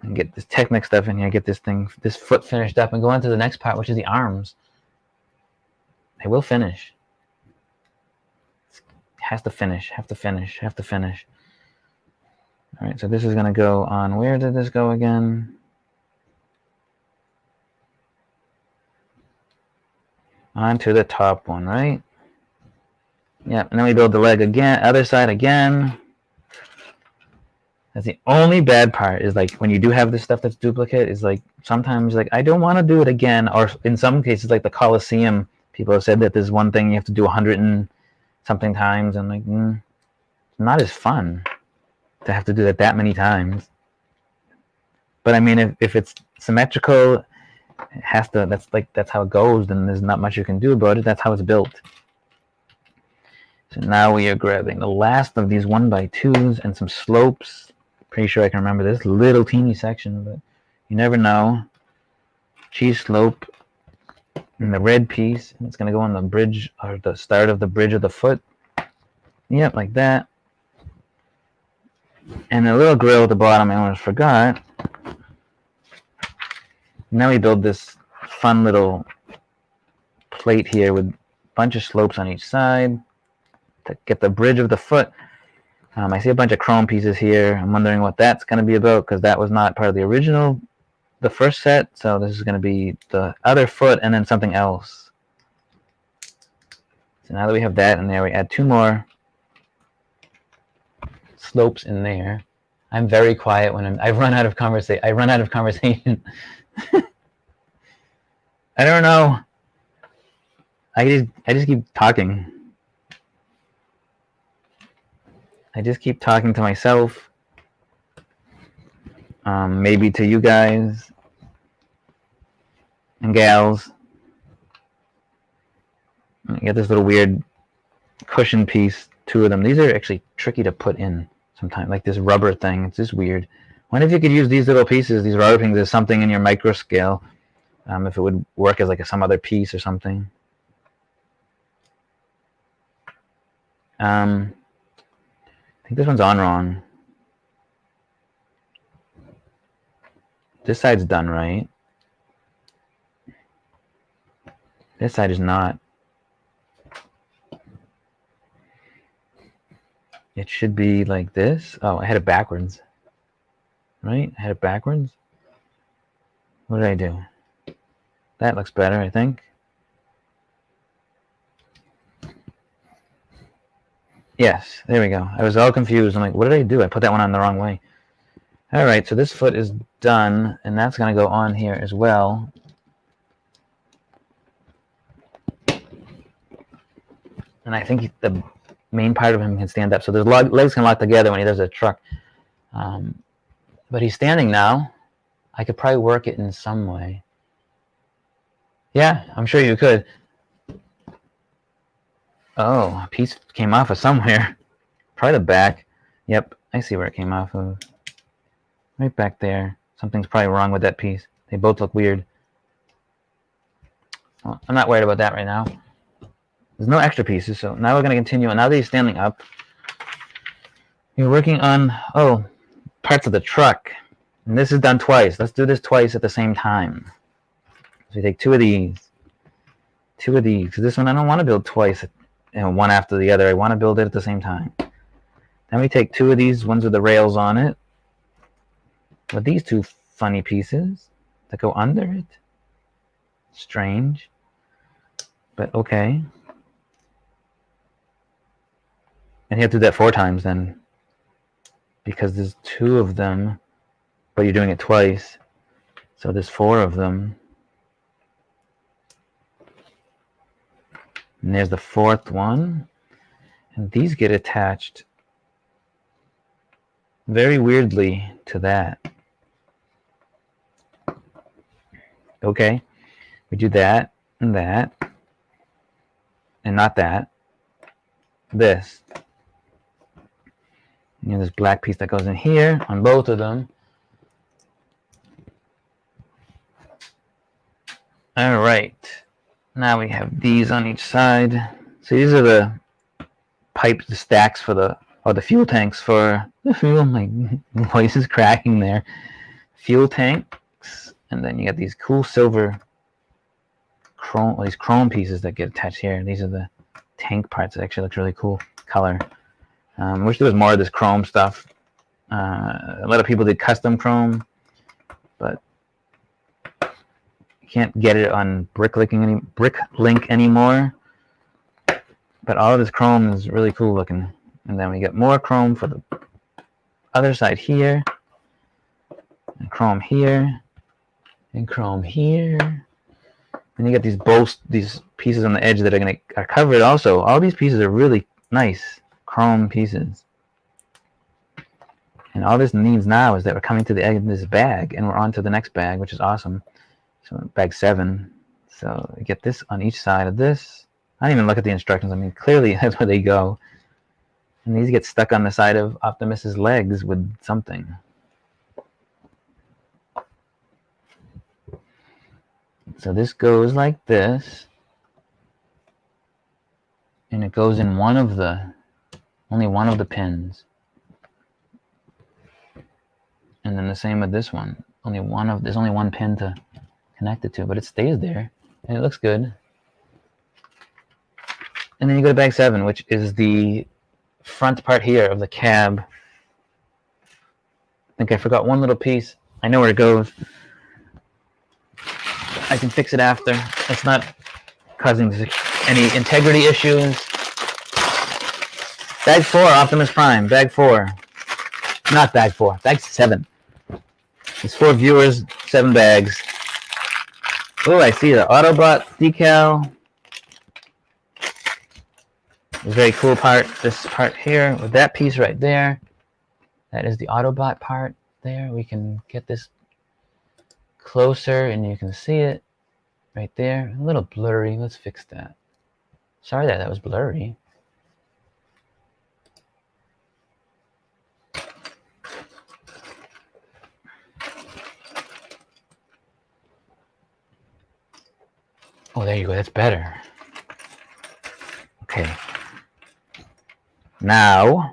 And get this Technic stuff in here, get this foot finished up, and go on to the next part, which is the arms. They will finish. Has to finish. Have to finish. All right, so this is going to go on. Where did this go again? Onto the top one, right? Yep, and then we build the leg again, other side again. That's the only bad part, is like when you do have this stuff that's duplicate, is like sometimes like I don't want to do it again, or in some cases like the Colosseum, people have said that there's one thing you have to do 100 and something times, and like it's not as fun to have to do that many times. But I mean, if it's symmetrical, it has to. That's how it goes. Then there's not much you can do about it. That's how it's built. So now we are grabbing the last of these 1x2s and some slopes. Pretty sure I can remember this little teeny section, but you never know. Cheese slope and the red piece, and it's going to go on the bridge, or the start of the bridge of the foot. Yep, like that. And a little grill at the bottom, I almost forgot. Now we build this fun little plate here with a bunch of slopes on each side to get the bridge of the foot. I see a bunch of chrome pieces here. I'm wondering what that's going to be about, because that was not part of the original, the first set. So this is going to be the other foot and then something else. So now that we have that in there, we add 2 more slopes in there. I'm very quiet when I run out of conversation. I don't know. I just keep talking. I just keep talking to myself. Maybe to you guys and gals. I get this little weird cushion piece, 2 of them. These are actually tricky to put in sometimes, like this rubber thing. It's just weird. I wonder if you could use these little pieces, these rubber things, as something in your micro scale. If it would work as like some other piece or something. I think this one's on wrong. This side's done right. This side is not. it should be like this. Oh, I had it backwards. Right? I had it backwards. What did I do? That looks better, I think. Yes, there we go. I was all confused. I'm like, what did I do? I put that one on the wrong way. All right, so this foot is done, and that's going to go on here as well. And I think the main part of him can stand up. So the legs can lock together when he does a truck. But he's standing now. I could probably work it in some way. Yeah, I'm sure you could. Oh, a piece came off of somewhere. Probably the back. Yep, I see where it came off of. Right back there. Something's probably wrong with that piece. They both look weird. Well, I'm not worried about that right now. There's no extra pieces, so now we're going to continue. And now that he's standing up, you're working on, parts of the truck. And this is done twice. Let's do this twice at the same time. So we take two of these. Because this one I don't want to build twice, one after the other. I want to build it at the same time. Then we take two of these ones with the rails on it. With these two funny pieces that go under it. Strange. But okay. And you have to do that 4 times then. Because there's 2 of them. But you're doing it twice. So there's 4 of them. And there's the 4th one. And these get attached very weirdly to that. Okay. We do that and that. And not that. This. You know, this black piece that goes in here on both of them. All right. Now we have these on each side. So these are the pipes, the stacks for the fuel tanks for the fuel. My voice is cracking there. Fuel tanks, and then you got these cool silver chrome, these chrome pieces that get attached here. These are the tank parts. It actually looks really cool color. I wish there was more of this chrome stuff. A lot of people did custom chrome, but you can't get it on Bricklink anymore. But all of this chrome is really cool looking. And then we get more chrome for the other side here, and chrome here, and chrome here. And you get these pieces on the edge that are covered also. All these pieces are really nice chrome pieces. And all this means now is that we're coming to the end of this bag, and we're on to the next bag, which is awesome. So bag 7. So we get this on each side of this. I didn't even look at the instructions. I mean, clearly that's where they go. And these get stuck on the side of Optimus's legs with something. So this goes like this. And it goes in only one of the pins. And then the same with this one. There's only one pin to connect it to, but it stays there. And it looks good. And then you go to bag 7, which is the front part here of the cab. I think I forgot one little piece. I know where it goes. I can fix it after. It's not causing any integrity issues. Bag 4, Optimus Prime. Bag 4. Not bag 4. Bag 7. It's 4 viewers, 7 bags. Oh, I see the Autobot decal. A very cool part. This part here with that piece right there. That is the Autobot part there. We can get this closer and you can see it right there. A little blurry. Let's fix that. Sorry that was blurry. Oh, there you go. That's better. Okay. Now,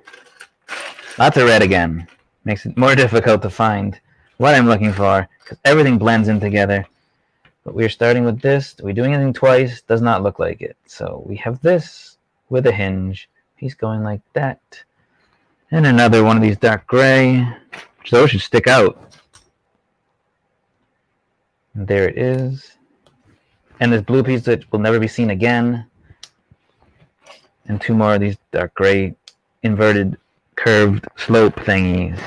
lots of red again. Makes it more difficult to find what I'm looking for because everything blends in together. But we're starting with this. Are we doing anything twice? Does not look like it. So we have this with a hinge. He's going like that. And another one of these dark gray, which those should stick out. And there it is. And this blue piece that will never be seen again. And two more of these dark gray inverted curved slope thingies.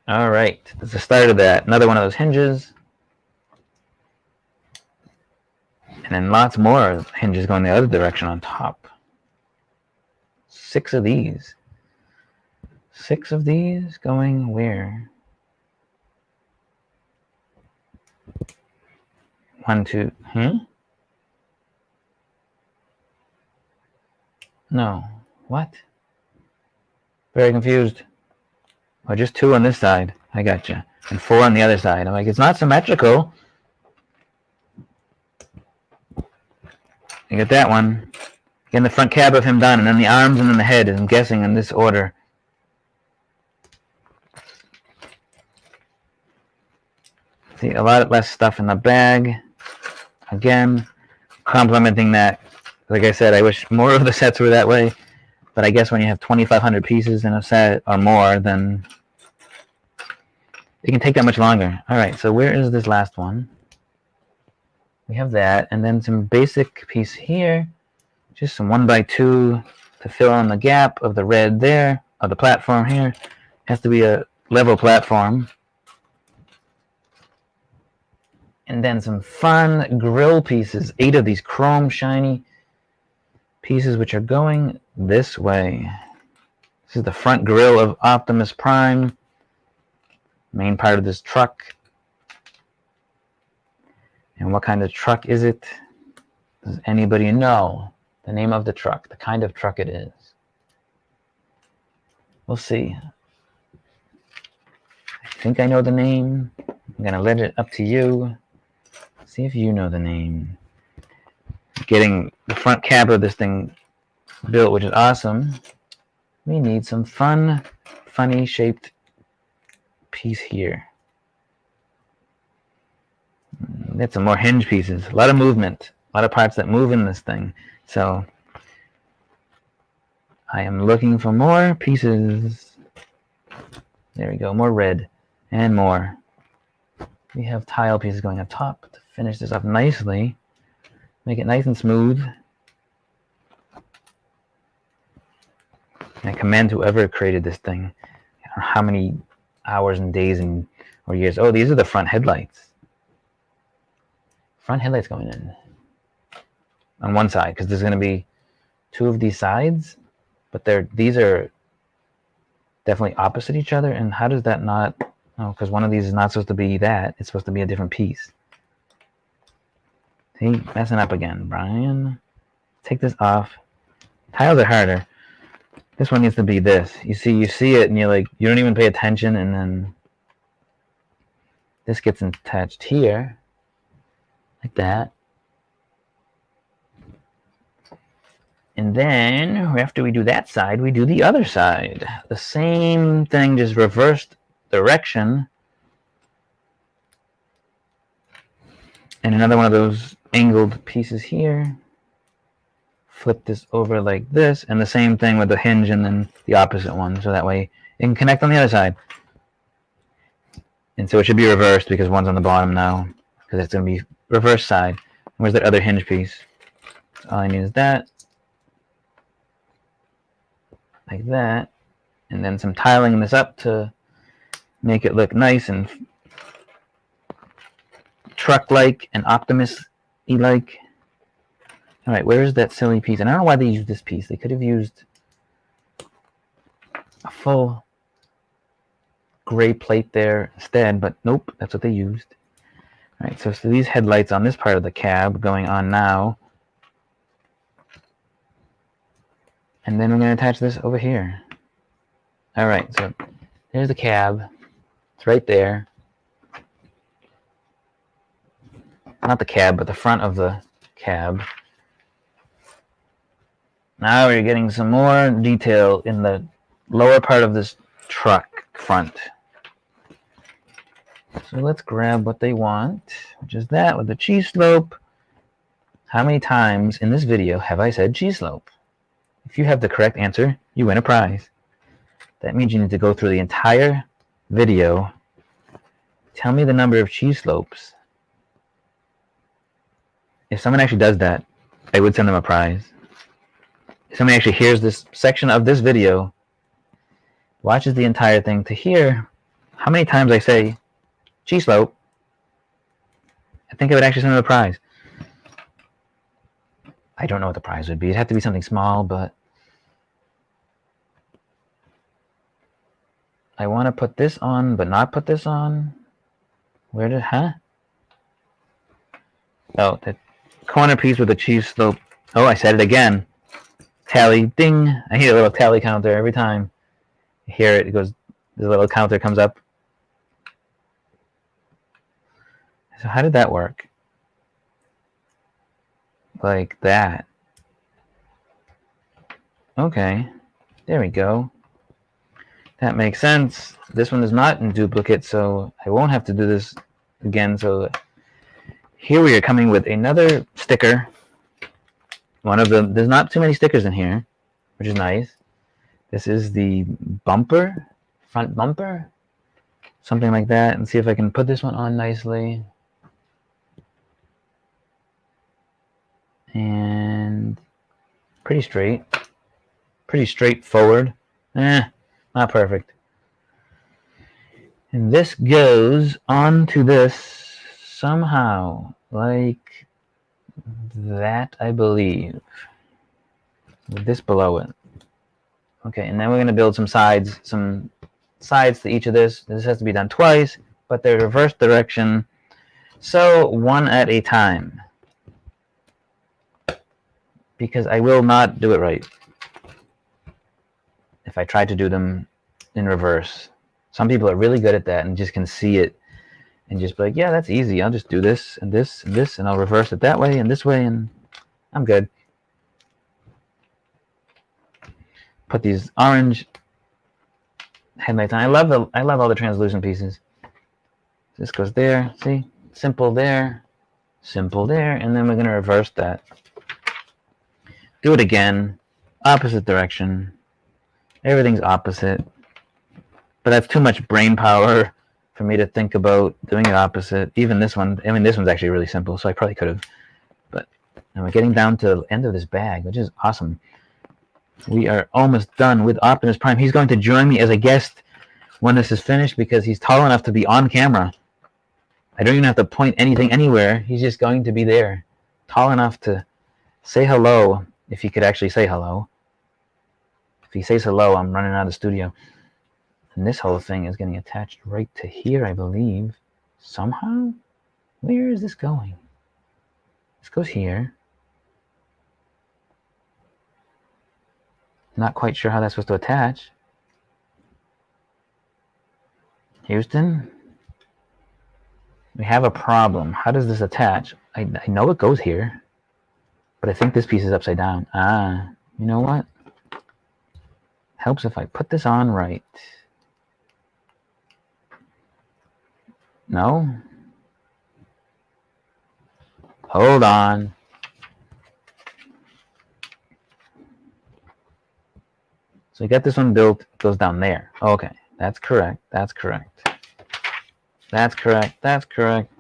Alright, that's the start of that. Another one of those hinges. And then lots more hinges going the other direction on top. 6 of these. 6 of these going where? 1, 2, No. What? Very confused. Oh, just 2 on this side. I gotcha. And 4 on the other side. I'm like, it's not symmetrical. You get that one. Getting the front cab of him done, and then the arms, and then the head, I'm guessing in this order. See, a lot less stuff in the bag. Again, complimenting that. Like I said, I wish more of the sets were that way. But I guess when you have 2,500 pieces in a set or more, then it can take that much longer. Alright, so where is this last one? We have that, and then some basic piece here. Just some 1x2 to fill in the gap of the red there, of the platform here. Has to be a level platform. And then some fun grill pieces. 8 of these chrome shiny pieces which are going this way. This is the front grill of Optimus Prime. Main part of this truck. And what kind of truck is it? Does anybody know the name of the truck? The kind of truck it is? We'll see. I think I know the name. I'm going to let it up to you. See if you know the name. Getting the front cab of this thing built, which is awesome. We need some fun, funny shaped piece here. That's some more hinge pieces. A lot of movement. A lot of parts that move in this thing. So I am looking for more pieces. There we go. More red and more. We have tile pieces going up top to finish this up nicely. Make it nice and smooth. And I commend whoever created this thing. I don't know how many hours and days and or years. Oh, these are the front headlights. Front headlights going in on one side because there's going to be 2 of these sides, but these are definitely opposite each other. And how does that not? Oh, because one of these is not supposed to be that. It's supposed to be a different piece. See, messing up again, Brian. Take this off. Tiles are harder. This one needs to be this. You see it, and you're like, you don't even pay attention, and then this gets attached here, like that. And then after we do that side, we do the other side. The same thing, just reversed direction. And another one of those angled pieces here. Flip this over like this, and the same thing with the hinge and then the opposite one, so that way it can connect on the other side. And so it should be reversed because one's on the bottom now, because it's going to be reverse side. Where's that other hinge piece? So all I need is that, like that, and then some tiling this up to make it look nice and truck-like and Optimus-y like. All right, where is that silly piece? And I don't know why they used this piece. They could have used a full gray plate there instead, but nope, that's what they used. All right, so these headlights on this part of the cab going on now. And then we're going to attach this over here. All right, so there's the cab. It's right there. Not the cab, but the front of the cab. Now we're getting some more detail in the lower part of this truck front. So let's grab what they want, which is that with the cheese slope. How many times in this video have I said cheese slope? If you have the correct answer, you win a prize. That means you need to go through the entire video. Tell me the number of cheese slopes. If someone actually does that, I would send them a prize. If somebody actually hears this section of this video, watches the entire thing to hear how many times I say cheese slope, I think I would actually send them a prize. I don't know what the prize would be. It'd have to be something small, but I want to put this on, but not put this on. Where did, huh? Oh, the corner piece with the cheese slope. Oh, I said it again. Tally, ding. I hear a little tally counter every time. You hear it, it goes, the little counter comes up. So how did that work? Like that. Okay, there we go. That makes sense. This one is not in duplicate, so I won't have to do this again. So here we are coming with another sticker. One of them, there's not too many stickers in here, which is nice. This is the bumper, front bumper, something like that. And see if I can put this one on nicely. And pretty straight, pretty straightforward. Not perfect. And this goes onto this somehow, like that, I believe, with this below it. Okay, and then we're going to build some sides to each of this. This has to be done twice, but they're reverse direction, so one at a time, because I will not do it right if I try to do them in reverse. Some people are really good at that and just can see it and just be like, yeah, that's easy. I'll just do this and this and this, and I'll reverse it that way and this way, and I'm good. Put these orange headlights on. I love all the translucent pieces. This goes there. See? Simple there. Simple there. And then we're going to reverse that. Do it again. Opposite direction. Everything's opposite. But that's too much brain power for me to think about doing it opposite. Even this one, I mean, this one's actually really simple, so I probably could have. But and we're getting down to the end of this bag, which is awesome. We are almost done with Optimus Prime. He's going to join me as a guest when this is finished because he's tall enough to be on camera. I don't even have to point anything anywhere. He's just going to be there. Tall enough to say hello, if he could actually say hello. If he says hello, I'm running out of the studio. And this whole thing is getting attached right to here, I believe. Somehow? Where is this going? This goes here. Not quite sure how that's supposed to attach. Houston? We have a problem. How does this attach? I know it goes here, but I think this piece is upside down. Ah, you know what? Helps if I put this on right. No? Hold on. So we got this one built, it goes down there. Okay, that's correct, that's correct. That's correct, that's correct.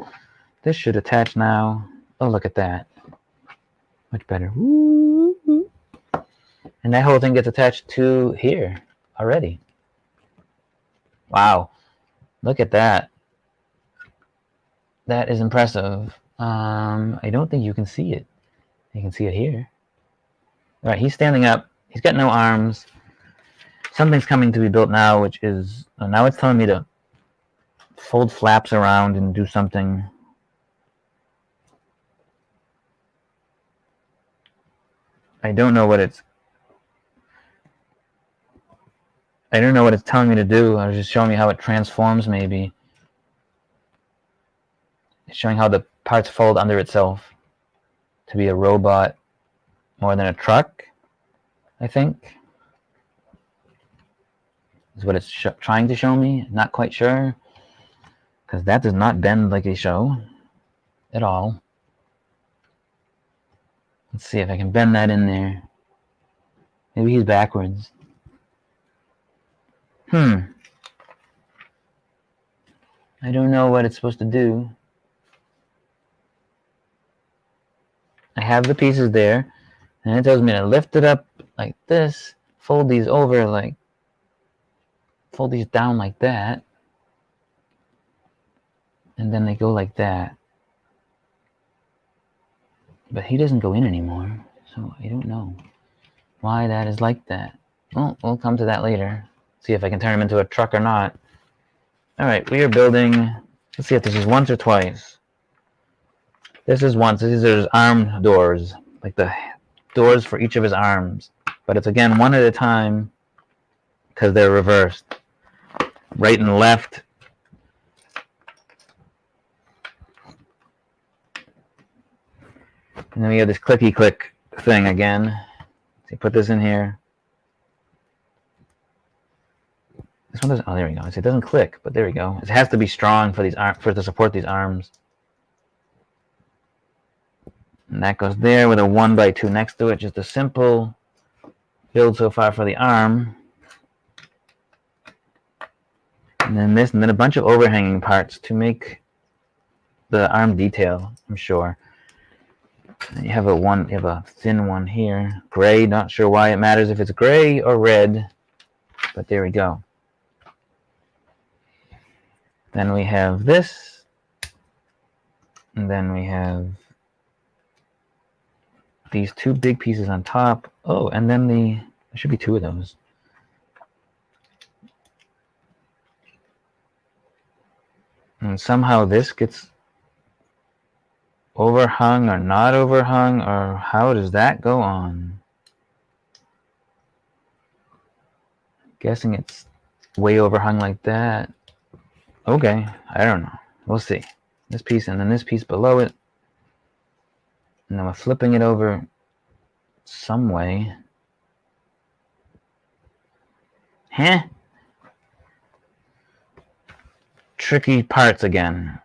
This should attach now. Oh, look at that. Much better. Woo-hoo. And that whole thing gets attached to here already. Wow, look at that. That is impressive. I don't think you can see it. You can see it here. All right, he's standing up. He's got no arms. Something's coming to be built now, which is, now it's telling me to fold flaps around and do something. I don't know what it's telling me to do. I was just showing me how it transforms, maybe. It's showing how the parts fold under itself to be a robot more than a truck, I think. Is what it's trying to show me. Not quite sure, because that does not bend like a show at all. Let's see if I can bend that in there. Maybe he's backwards. I don't know what it's supposed to do. I have the pieces there, and it tells me to lift it up like this, fold these over like, fold these down like that, and then they go like that. But he doesn't go in anymore, so I don't know why that is like that. Well, we'll come to that later. See if I can turn him into a truck or not. Alright, we are building, let's see if this is once or twice. This is once. These are his arm doors, like the doors for each of his arms. But it's again one at a time because they're reversed. Right and left. And then we have this clicky click thing again. So you put this in here. This one doesn't, oh, there we go. It doesn't click, but there we go. It has to be strong for these to support these arms. And that goes there with a 1x2 next to it. Just a simple build so far for the arm. And then this, and then a bunch of overhanging parts to make the arm detail, I'm sure. And you have a thin one here. Gray, not sure why it matters if it's gray or red. But there we go. Then we have this. And then we have these two big pieces on top. Oh, and then there should be two of those. And somehow this gets overhung or not overhung, or how does that go on? Guessing it's way overhung like that. Okay, I don't know. We'll see. This piece and then this piece below it. And then we're flipping it over some way. Huh? Tricky parts again.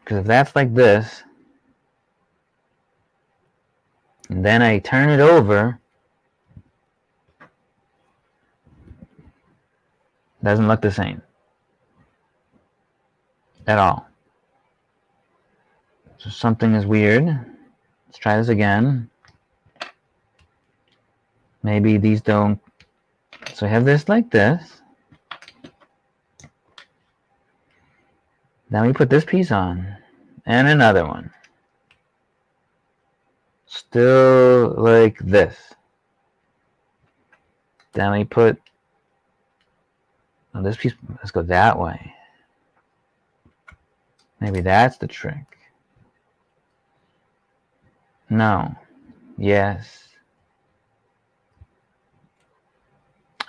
Because if that's like this, and then I turn it over, it doesn't look the same at all. So something is weird. Let's try this again. Maybe these don't. So I have this like this. Then we put this piece on. And another one. Still like this. Then we put this piece. Let's go that way. Maybe that's the trick. No. Yes.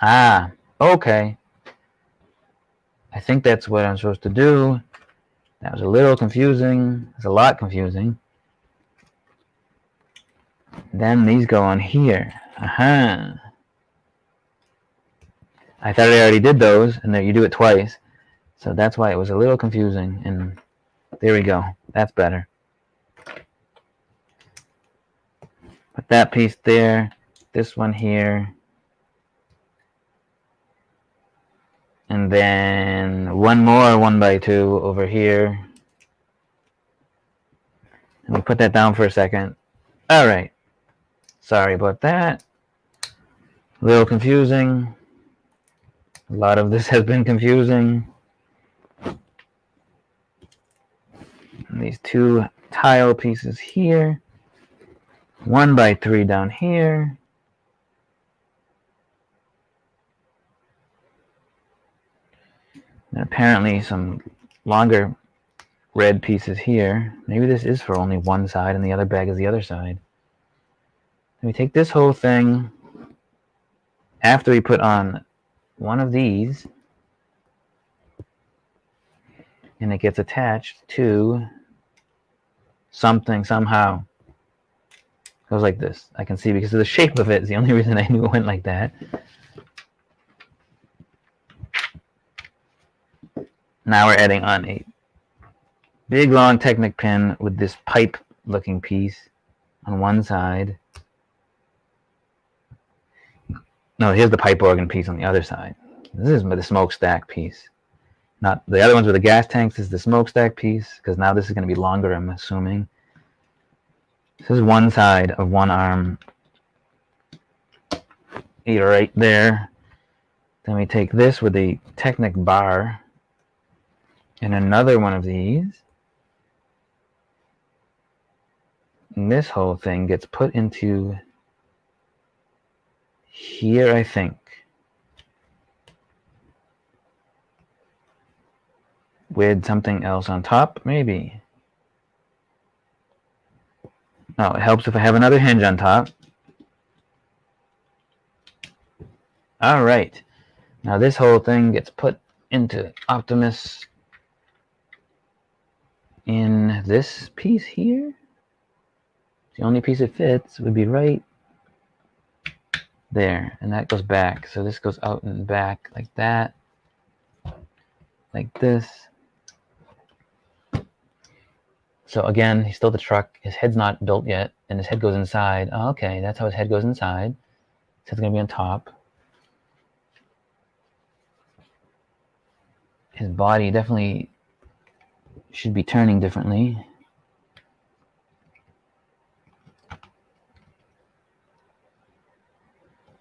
Ah, okay. I think that's what I'm supposed to do. That was a little confusing. It's a lot confusing. Then these go on here. Aha. I thought I already did those, and then you do it twice. So that's why it was a little confusing. And there we go. That's better. Put that piece there. This one here. And then one more 1x2 over here. And we put that down for a second. All right. Sorry about that. A little confusing. A lot of this has been confusing. And these two tile pieces here. 1x3 down here. And apparently some longer red pieces here. Maybe this is for only one side and the other bag is the other side. And we take this whole thing after we put on one of these, and it gets attached to something somehow. It goes like this. I can see because of the shape of it is the only reason I knew it went like that. Now we're adding on a big long Technic pin with this pipe looking piece on one side. No, here's the pipe organ piece on the other side. This is the smokestack piece. Not the other ones with the gas tanks. This is the smokestack piece, because now this is going to be longer, I'm assuming. This is one side of one arm. Right there. Then we take this with a Technic bar and another one of these. And this whole thing gets put into here, I think. With something else on top, maybe. Oh, it helps if I have another hinge on top. All right. Now this whole thing gets put into Optimus in this piece here. The only piece it fits would be right there, and that goes back. So this goes out and back like that, like this. So again, he's still the truck. His head's not built yet, and his head goes inside. Oh, okay, that's how his head goes inside. His head's gonna be on top. His body definitely should be turning differently.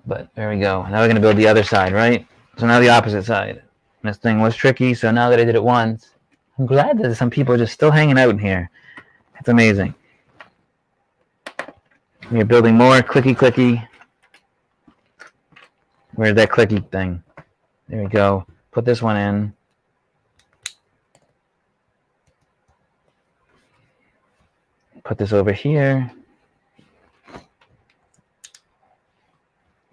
But there we go. Now we're going to build the other side, right? So now the opposite side. This thing was tricky, so now that I did it once, I'm glad that some people are just still hanging out in here. It's amazing. We're building more clicky clicky. Where's that clicky thing? There we go. Put this one in. Put this over here.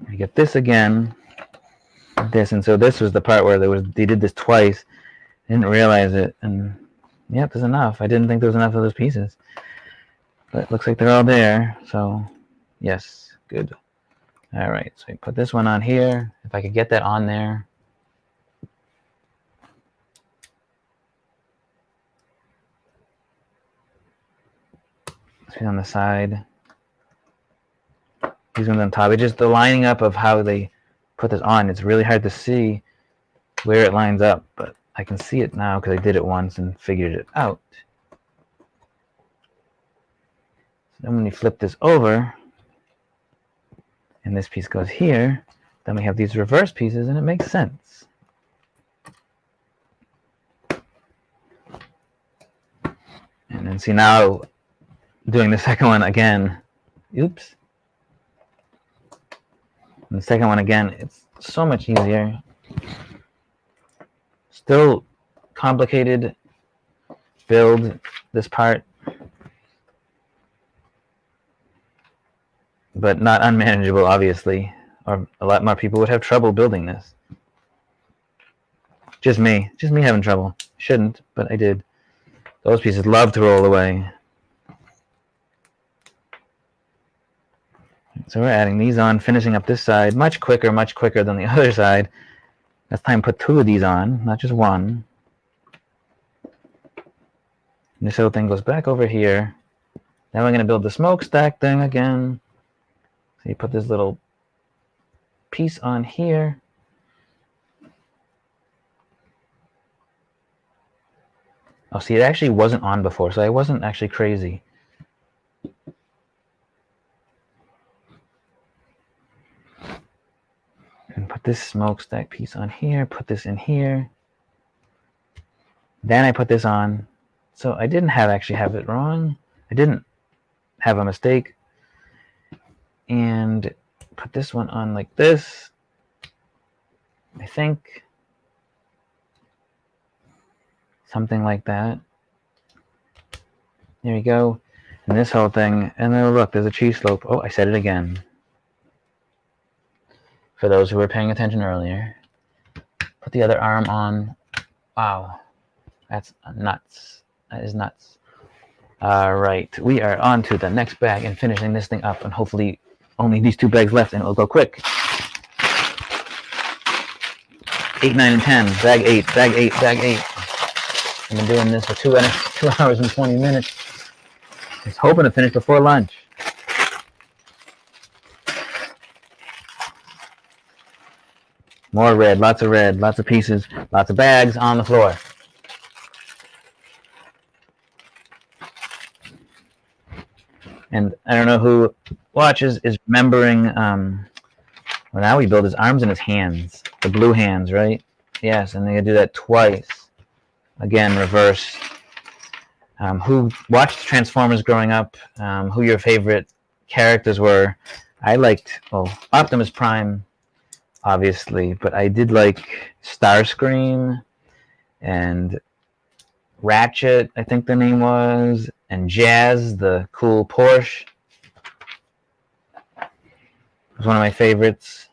We get this again. This, and so this was the part where they did this twice. Didn't realize it, and yep, there's enough. I didn't think there was enough of those pieces, but it looks like they're all there. So yes, good. All right, so we put this one on here. If I could get that on there. On the side, these ones on top. It's just the lining up of how they put this on. It's really hard to see where it lines up, but I can see it now because I did it once and figured it out. So then when you flip this over, and this piece goes here, then we have these reverse pieces, and it makes sense. And then see now, doing the second one again. Oops. And the second one again, it's so much easier. Still complicated build, this part, but not unmanageable, obviously, or a lot more people would have trouble building this. Just me having trouble. Shouldn't, but I did. Those pieces love to roll away. So we're adding these on, finishing up this side much quicker than the other side. This time put 2 of these on, not just one. And this whole thing goes back over here. Now we're going to build the smokestack thing again. So you put this little piece on here. Oh, see, it actually wasn't on before, so I wasn't actually crazy. And put this smokestack piece on here, put this in here. Then I put this on. So I didn't actually have it wrong. I didn't have a mistake. And put this one on like this, I think. Something like that. There we go. And this whole thing. And then look, there's a cheese slope. Oh, I said it again. For those who were paying attention earlier. Put the other arm on. Wow. That's nuts. That is nuts. All right. We are on to the next bag and finishing this thing up. And hopefully only these 2 bags left and it'll go quick. 8, 9, and 10. Bag 8, bag 8, bag 8. I've been doing this for 2 hours and 20 minutes. Just hoping to finish before lunch. More red, lots of pieces, lots of bags on the floor. And I don't know who watches is remembering, well, now we build his arms and his hands. The blue hands, right? Yes, and they do that twice. Again, reverse. Who watched Transformers growing up? Who your favorite characters were? I liked, well, Optimus Prime, obviously, but I did like Starscream and Ratchet, I think the name was, and Jazz, the cool Porsche. It was one of my favorites.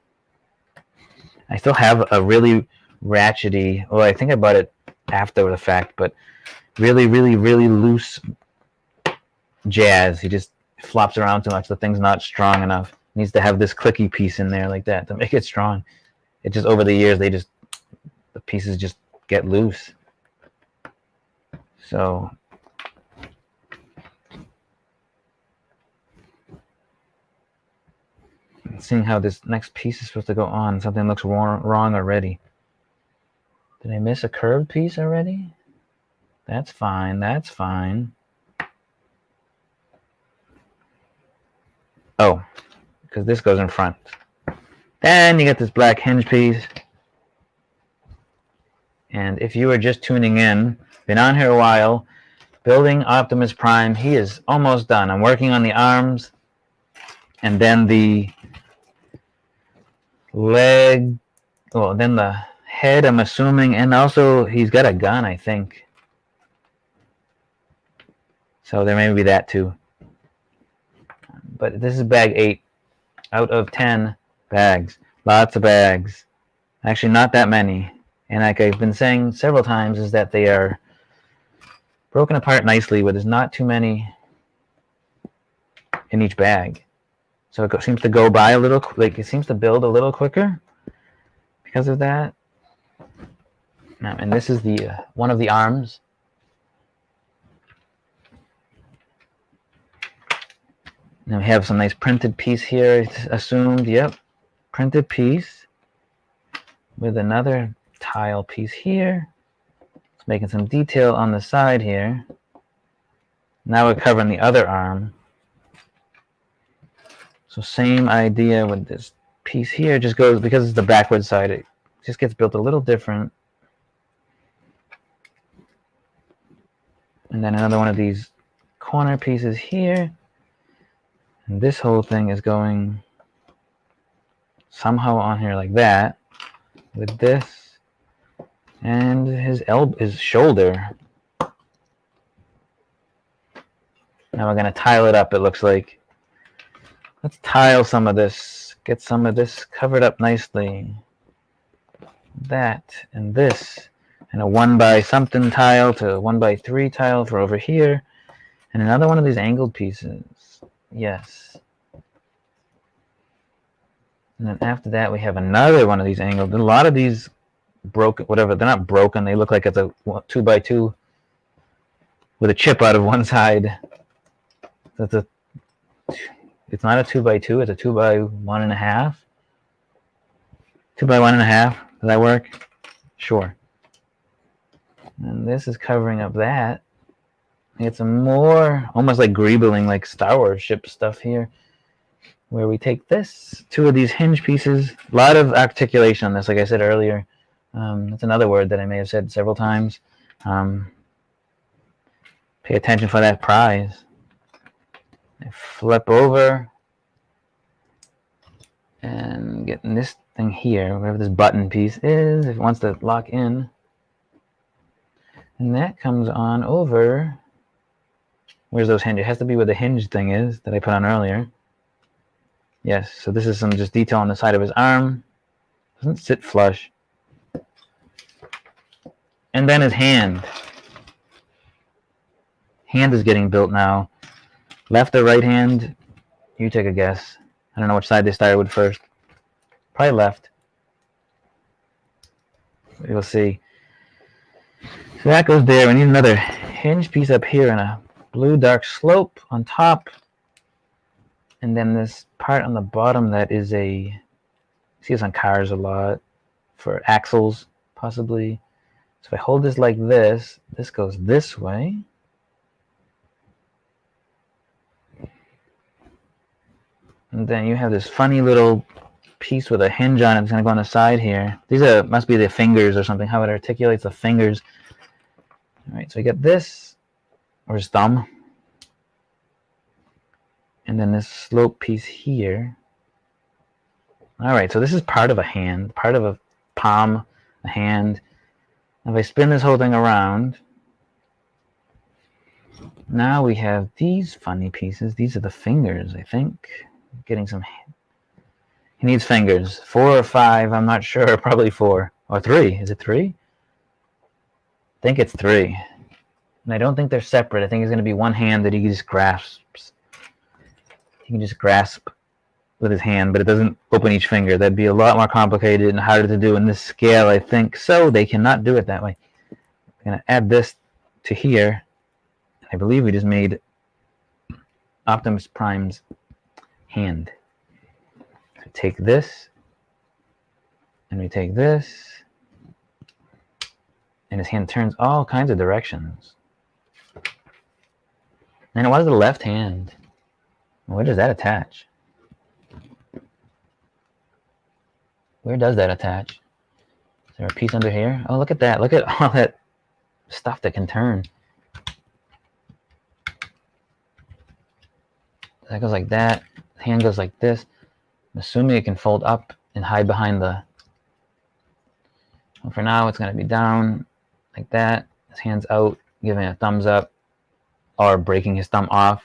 I still have a really ratchety, well, I think I bought it after the fact, but really loose Jazz. He just flops around too much. The thing's not strong enough. It needs to have this clicky piece in there like that to make it strong. It just, over the years, the pieces just get loose. So seeing how this next piece is supposed to go on, something looks wrong already. Did I miss a curved piece already? That's fine, that's fine. Oh, because this goes in front. Then you get this black hinge piece. And if you are just tuning in, been on here a while, building Optimus Prime, he is almost done. I'm working on the arms, and then the leg, well, then the head, I'm assuming, and also he's got a gun, I think. So there may be that too. But this is bag 8 out of 10 bags. Lots of bags. Actually, not that many. And like I've been saying several times, is that they are broken apart nicely, but there's not too many in each bag. So it seems to go by a little, like it seems to build a little quicker because of that. Now, and this is the one of the arms. Now we have some nice printed piece here, it's assumed, yep. Printed piece with another tile piece here. It's making some detail on the side here. Now we're covering the other arm. So same idea with this piece here, just goes, because it's the backward side, it just gets built a little different. And then another one of these corner pieces here. And this whole thing is going somehow on here like that, with this, and his shoulder. Now we're gonna tile it up, it looks like. Let's tile some of this, get some of this covered up nicely. That and this, and a 1 by something tile to a 1 by 3 tile for over here, and another one of these angled pieces. Yes. And then after that, we have another one of these angled. A lot of these broken, whatever, they're not broken. They look like it's a 2 by 2 with a chip out of one side. That's it's not a 2 by 2. It's a 2 by 1.5. 2 by 1.5. Does that work? Sure. And this is covering up that. Get some more, almost like greebling, like Star Wars ship stuff here, where we take this, 2 of these hinge pieces. A lot of articulation on this, like I said earlier. That's another word that I may have said several times. Pay attention for that prize. I flip over and getting this thing here, wherever this button piece is, if it wants to lock in. And that comes on over. Where's those hinges? It has to be where the hinge thing is that I put on earlier. Yes, so this is some just detail on the side of his arm. Doesn't sit flush. And then his hand. Hand is getting built now. Left or right hand? You take a guess. I don't know which side they started with first. Probably left. You'll see. So that goes there. We need another hinge piece up here and a blue dark slope on top, and then this part on the bottom that is a, see this on cars a lot, for axles, possibly. So if I hold this like this, this goes this way. And then you have this funny little piece with a hinge on it. It's going to go on the side here. These are must be the fingers or something, how it articulates the fingers. All right, so I get this, or his thumb. And then this slope piece here. All right, so this is part of a hand, part of a palm, a hand. If I spin this whole thing around, now we have these funny pieces. These are the fingers, I think. Getting some. He needs fingers. 4 or 5, I'm not sure. Probably 4 or 3. Is it 3? I think it's 3. And I don't think they're separate. I think it's going to be one hand that he just grasps. He can just grasp with his hand, but it doesn't open each finger. That'd be a lot more complicated and harder to do in this scale, I think. So they cannot do it that way. I'm going to add this to here. I believe we just made Optimus Prime's hand. So take this, and we take this, and his hand turns all kinds of directions. And what is the left hand? Where does that attach? Where does that attach? Is there a piece under here? Oh, look at that. Look at all that stuff that can turn. That goes like that. The hand goes like this. I'm assuming it can fold up and hide behind the... Well, for now, it's going to be down like that. His hand's out, giving a thumbs up, or breaking his thumb off.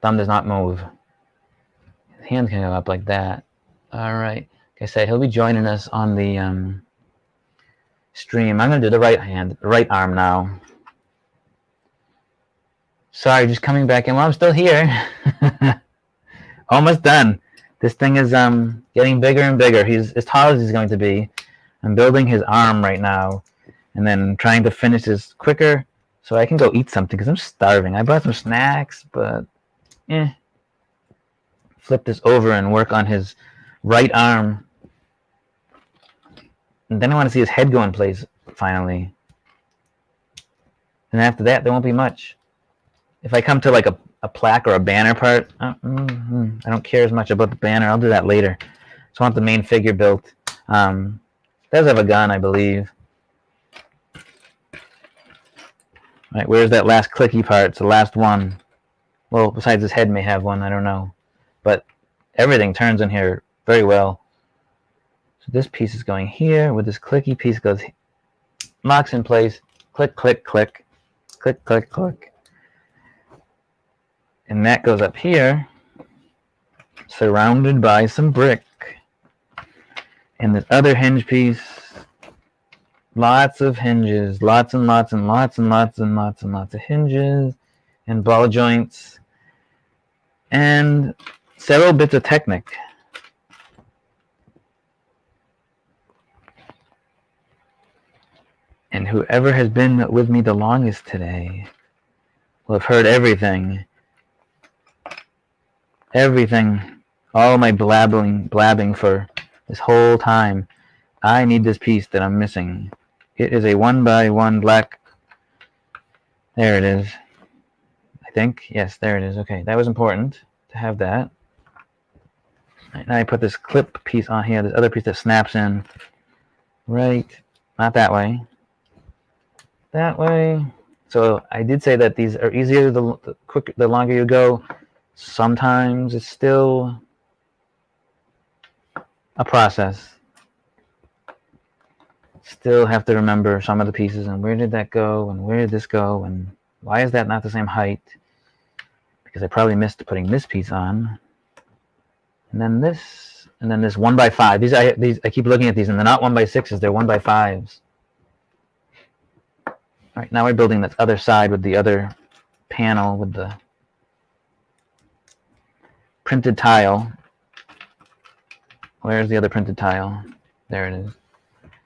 Thumb does not move. His hand can go up like that. All right. Like I said, he'll be joining us on the stream. I'm going to do the right hand, the right arm now. Sorry, just coming back in. Well, I'm still here. Almost done. This thing is getting bigger and bigger. He's as tall as he's going to be. I'm building his arm right now, and then trying to finish this quicker so I can go eat something because I'm starving. I bought some snacks, but flip this over and work on his right arm. And then I want to see his head go in place finally. And after that, there won't be much. If I come to like a plaque or a banner part, I don't care as much about the banner. I'll do that later. Just want the main figure built. Does have a gun, I believe. All right, where's that last clicky part? It's the last one. Well, besides his head may have one, I don't know. But everything turns in here very well. So this piece is going here, where this clicky piece goes, locks in place, click, click, click, click, click, click. And that goes up here, surrounded by some brick. And this other hinge piece, lots of hinges, lots and lots and lots and lots and lots and lots of hinges and ball joints and several bits of Technic. And whoever has been with me the longest today will have heard everything. Everything, all my blabbing for this whole time. I need this piece that I'm missing. It is a 1x1 black. There it is. I think. Yes, there it is. Okay, that was important to have that. Right, now I put this clip piece on here, this other piece that snaps in. Right, not that way. That way. So I did say that these are easier the quicker, the longer you go. Sometimes it's still a process. Still have to remember some of the pieces and where did that go and where did this go and why is that not the same height? Because I probably missed putting this piece on. And then this 1x5. I keep looking at these and they're not 1x6s, they're 1x5s. All right, now we're building this other side with the other panel with the printed tile. Where's the other printed tile? There it is.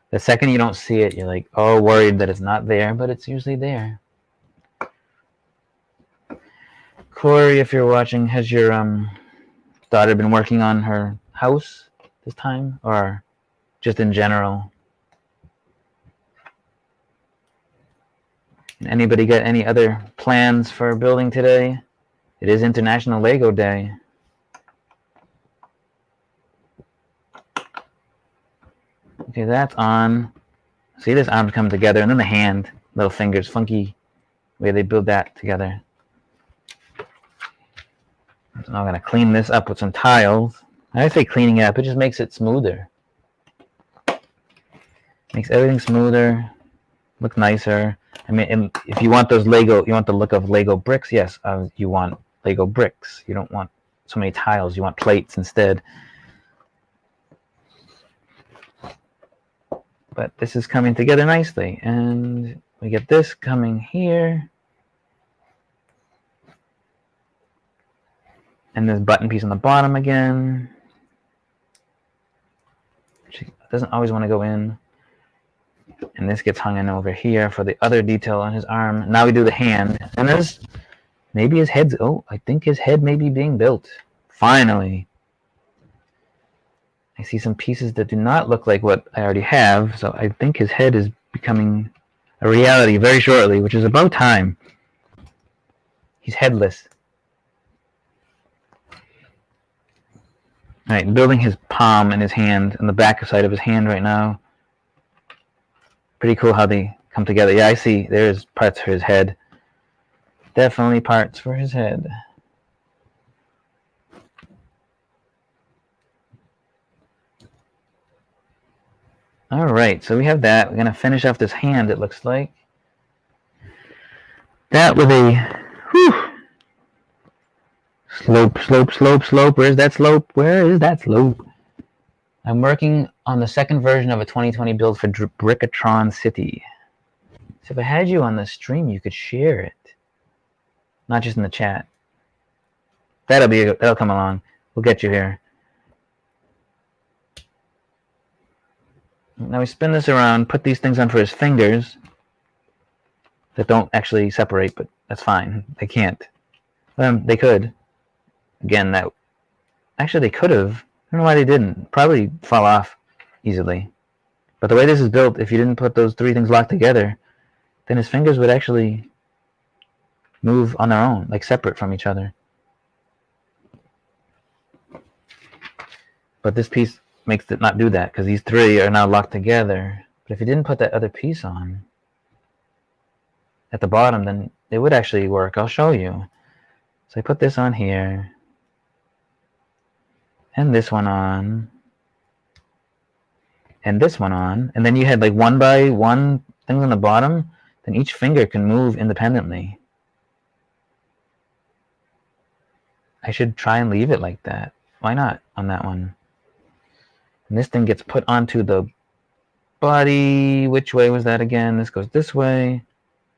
The second you don't see it, you're like, oh, worried that it's not there, but it's usually there. Corey, if you're watching, has your daughter been working on her house? this time, or just in general? Anybody got any other plans for building today? It is International Lego Day. Okay, that's on. See, this arms come together, and then the hand, little fingers, funky way they build that together. So now I'm going to clean this up with some tiles. I say cleaning it up, it just makes it smoother. Makes everything smoother, look nicer. I mean, if you want those Lego, you want the look of Lego bricks, yes, you want Lego bricks. You don't want so many tiles, you want plates instead. But this is coming together nicely, and we get this coming here. And this button piece on the bottom again. She doesn't always want to go in. And this gets hung in over here for the other detail on his arm. Now we do the hand. And there's maybe his head's... Oh, I think his head may be being built. Finally. I see some pieces that do not look like what I already have. So I think his head is becoming a reality very shortly, which is about time. He's headless. All right, building his palm and his hand and the back side of his hand right now. Pretty cool how they come together. Yeah, I see. There's parts for his head. Definitely parts for his head. All right, so we have that. We're going to finish off this hand, it looks like. That with a... Whew, slope, slope, slope, slope. Where's that slope? Where is that slope? I'm working on the second version of a 2020 build for Brickatron City. So if I had you on the stream, you could share it. Not just in the chat. That'll come along. We'll get you here. Now we spin this around, put these things on for his fingers that don't actually separate, but that's fine. They can't. They could. Again, that actually they could have. I don't know why they didn't. Probably fall off easily. But the way this is built, if you didn't put those three things locked together, then his fingers would actually move on their own, like separate from each other. But this piece makes it not do that, because these three are now locked together. But if you didn't put that other piece on at the bottom, then it would actually work. I'll show you. So I put this on here. And this one on. And this one on. And then you had like one by one things on the bottom. Then each finger can move independently. I should try and leave it like that. Why not on that one? And this thing gets put onto the body. Which way was that again? This goes this way.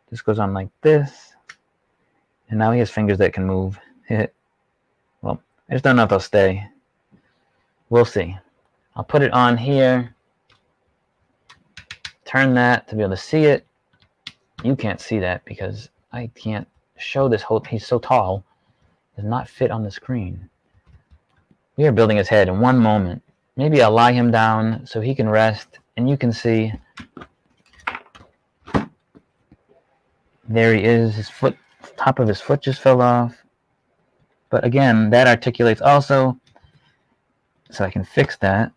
This goes on like this. And now he has fingers that can move. Well, I just don't know if they'll stay. We'll see. I'll put it on here. Turn that to be able to see it. You can't see that because I can't show this whole... He's so tall. Does not fit on the screen. We are building his head in one moment. Maybe I'll lie him down so he can rest and you can see. There he is. His foot, top of his foot just fell off. But again, that articulates also. So I can fix that.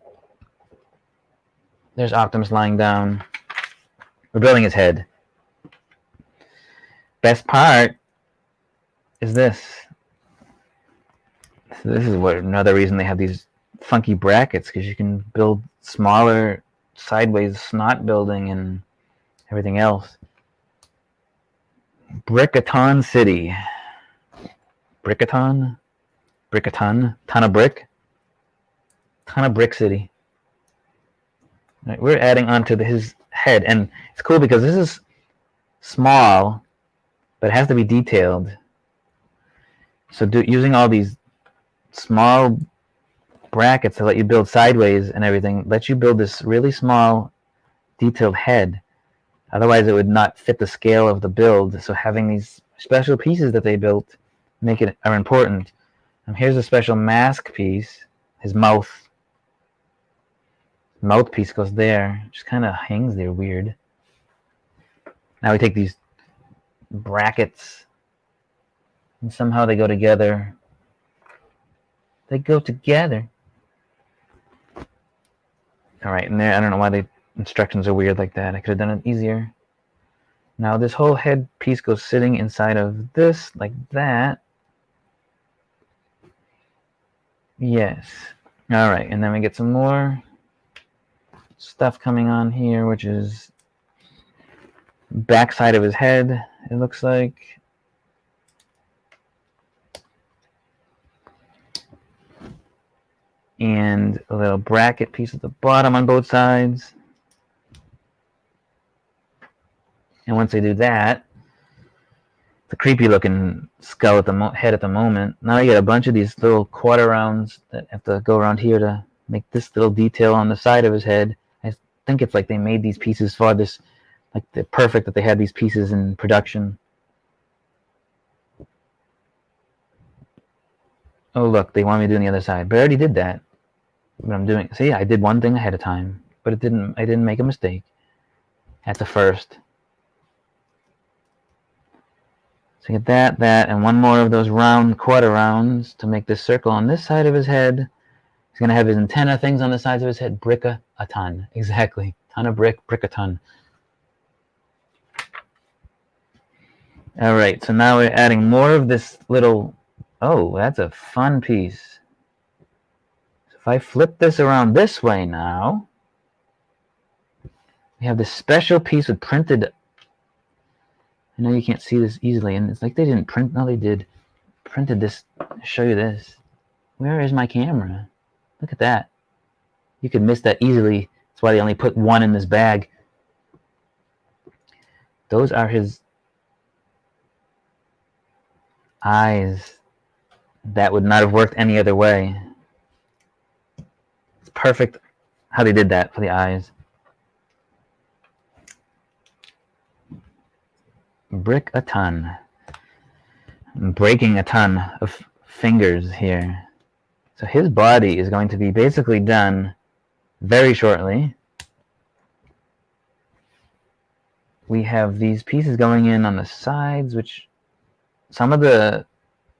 There's Optimus lying down. We're building his head. Best part is this. So this is what another reason they have these funky brackets, because you can build smaller sideways snot building and everything else. Brickaton City. Brickaton? Brickaton? Ton of brick? Ton of brick city. Right, we're adding onto his head, and it's cool because this is small, but it has to be detailed. So using all these small brackets to let you build sideways and everything lets you build this really small, detailed head. Otherwise, it would not fit the scale of the build. So having these special pieces that they built are important. And here's a special mask piece. His mouth. mouthpiece goes there. Just kind of hangs there weird. Now we take these brackets and somehow they go together. They go together. Alright, and there, I don't know why the instructions are weird like that. I could have done it easier. Now this whole head piece goes sitting inside of this, like that. Yes. Alright, and then we get some more stuff coming on here, which is backside of his head, it looks like. And a little bracket piece at the bottom on both sides. And once they do that, the creepy looking skull at the head at the moment. Now you get a bunch of these little quarter rounds that have to go around here to make this little detail on the side of his head. I think it's like they made these pieces for this, like they're perfect that they had these pieces in production. Oh look, they want me to do on the other side, but I already did that. But I'm doing, see, I did one thing ahead of time, but I didn't make a mistake at the first. So get that, and one more of those round quarter rounds to make this circle on this side of his head. He's going to have his antenna things on the sides of his head. Brick a ton. Exactly. Ton of brick a ton. Alright, so now we're adding more of this little... Oh, that's a fun piece. So if I flip this around this way now, we have this special piece with printed... I know you can't see this easily, and it's like they didn't print... No, they did. Printed this. I'll show you this. Where is my camera? Look at that. You could miss that easily. That's why they only put one in this bag. Those are his eyes. That would not have worked any other way. It's perfect how they did that for the eyes. Brick a ton. I'm breaking a ton of fingers here. So his body is going to be basically done very shortly. We have these pieces going in on the sides, which some of the...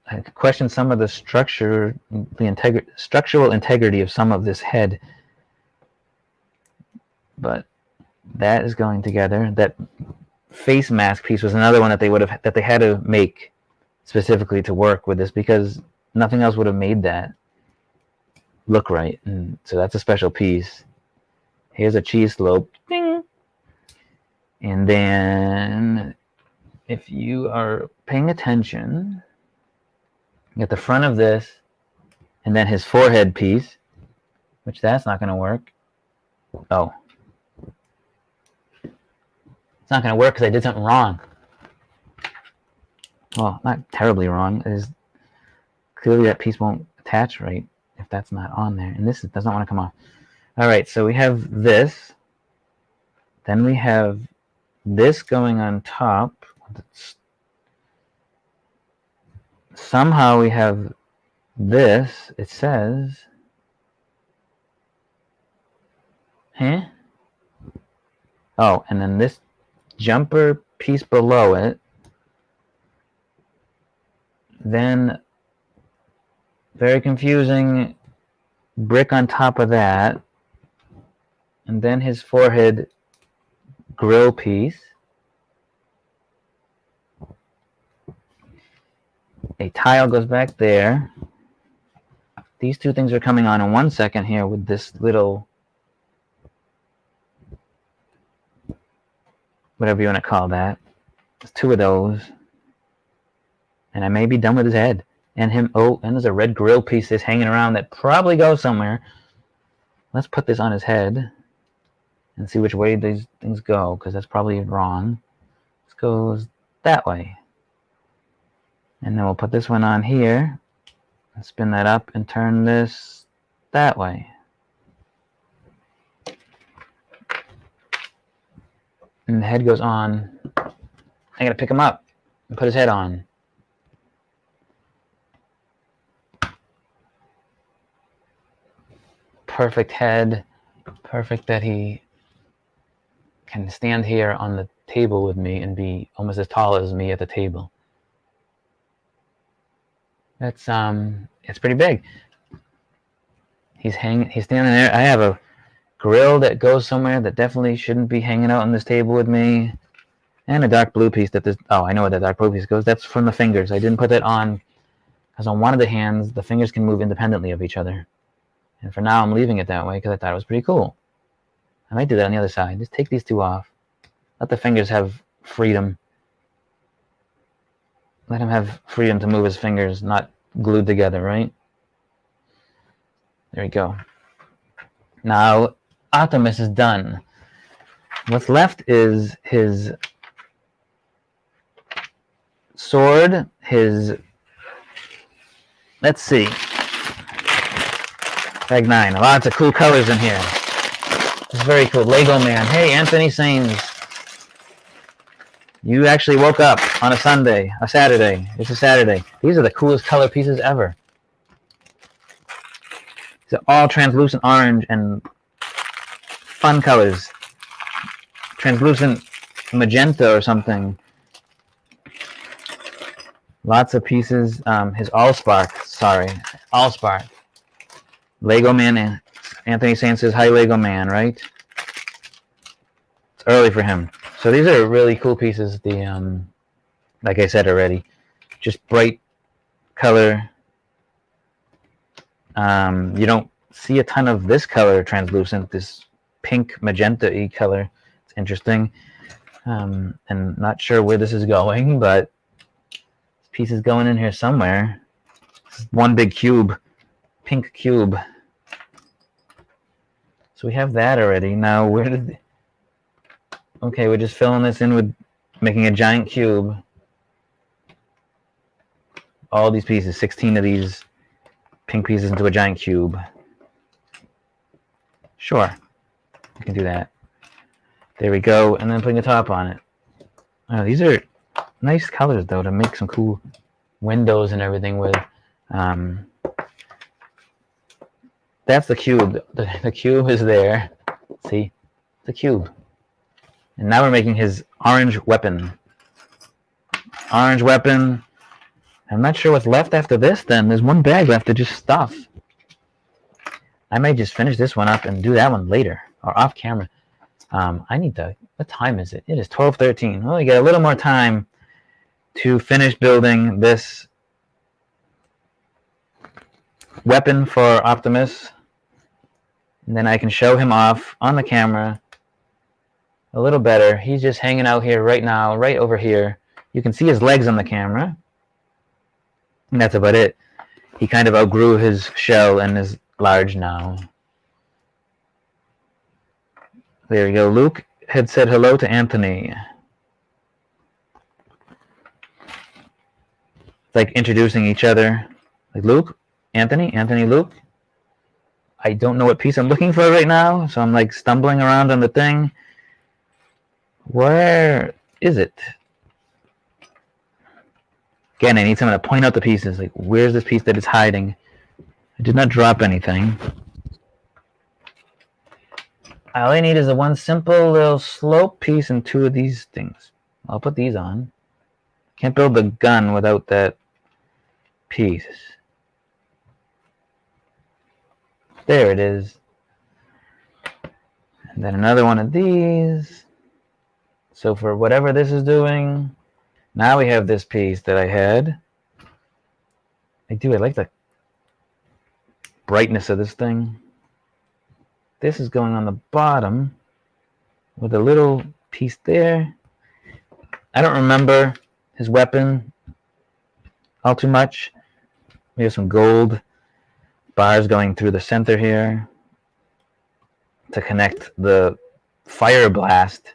I question some of the structural integrity of some of this head. But that is going together. That face mask piece was another one that they had to make specifically to work with this, because nothing else would have made that look right. And so that's a special piece. Here's a cheese slope. Ding. And then if you are paying attention, at the front of this, and then his forehead piece, which that's not going to work. Oh. It's not going to work because I did something wrong. Well, not terribly wrong. It is clearly that piece won't attach right if that's not on there. And this does not want to come off. Alright, so we have this. Then we have this going on top. Somehow we have this. It says... Huh? Oh, and then this jumper piece below it. Then, very confusing, brick on top of that. And then his forehead grill piece. A tile goes back there. These two things are coming on in 1 second here with this little, whatever you want to call that. There's two of those. And I may be done with his head. And him, oh, and there's a red grill piece that's hanging around that probably goes somewhere. Let's put this on his head and see which way these things go, because that's probably wrong. This goes that way. And then we'll put this one on here and spin that up and turn this that way. And the head goes on. I gotta pick him up and put his head on. Perfect head, Perfect that he can stand here on the table with me and be almost as tall as me at the table. That's it's pretty big. He's standing there. I have a grill that goes somewhere that definitely shouldn't be hanging out on this table with me. And a dark blue piece that this, oh, I know where that dark blue piece goes. That's from the fingers. I didn't put that on because on one of the hands, the fingers can move independently of each other. And for now, I'm leaving it that way because I thought it was pretty cool. I might do that on the other side. Just take these two off. Let the fingers have freedom. Let him have freedom to move his fingers, not glued together, right? There we go. Now, Optimus is done. What's left is his sword, his... Let's see. Bag 9. Lots of cool colors in here. It's very cool. Lego Man. Hey, Anthony Sains. You actually woke up on a Sunday, a Saturday. It's a Saturday. These are the coolest color pieces ever. These are all translucent orange and fun colors. Translucent magenta or something. Lots of pieces. His Allspark. Lego Man. Anthony Sainz says, hi, Lego Man, right? It's early for him. So these are really cool pieces. The like I said already, just bright color. You don't see a ton of this color translucent, this pink magenta-y color. It's interesting. And not sure where this is going, but this piece is going in here somewhere. This is one big cube, pink cube. So we have that already. Now, where did... Okay, we're just filling this in with making a giant cube. All these pieces, 16 of these pink pieces into a giant cube. Sure, we can do that. There we go, and then putting a top on it. Oh, these are nice colors, though, to make some cool windows and everything with. That's the cube. The cube is there. See? The cube. And now we're making his orange weapon. Orange weapon. I'm not sure what's left after this then. There's one bag left of just stuff. I may just finish this one up and do that one later. Or off camera. I need to... What time is it? It is 12:13. Well, we got a little more time to finish building this weapon for Optimus. And then I can show him off on the camera a little better. He's just hanging out here right now, right over here. You can see his legs on the camera. And that's about it. He kind of outgrew his shell and is large now. There we go. Luke had said hello to Anthony. It's like introducing each other. Like Luke, Anthony, Anthony, Luke. I don't know what piece I'm looking for right now, so I'm like stumbling around on the thing. Where is it? Again, I need someone to point out the pieces. Like, where's this piece that is hiding? I did not drop anything. All I need is a one simple little slope piece and two of these things. I'll put these on. Can't build the gun without that piece. There it is. And then another one of these. So for whatever this is doing, now we have this piece that I had. I like the brightness of this thing. This is going on the bottom with a little piece there. I don't remember his weapon all too much. We have some gold bars going through the center here to connect the fire blast,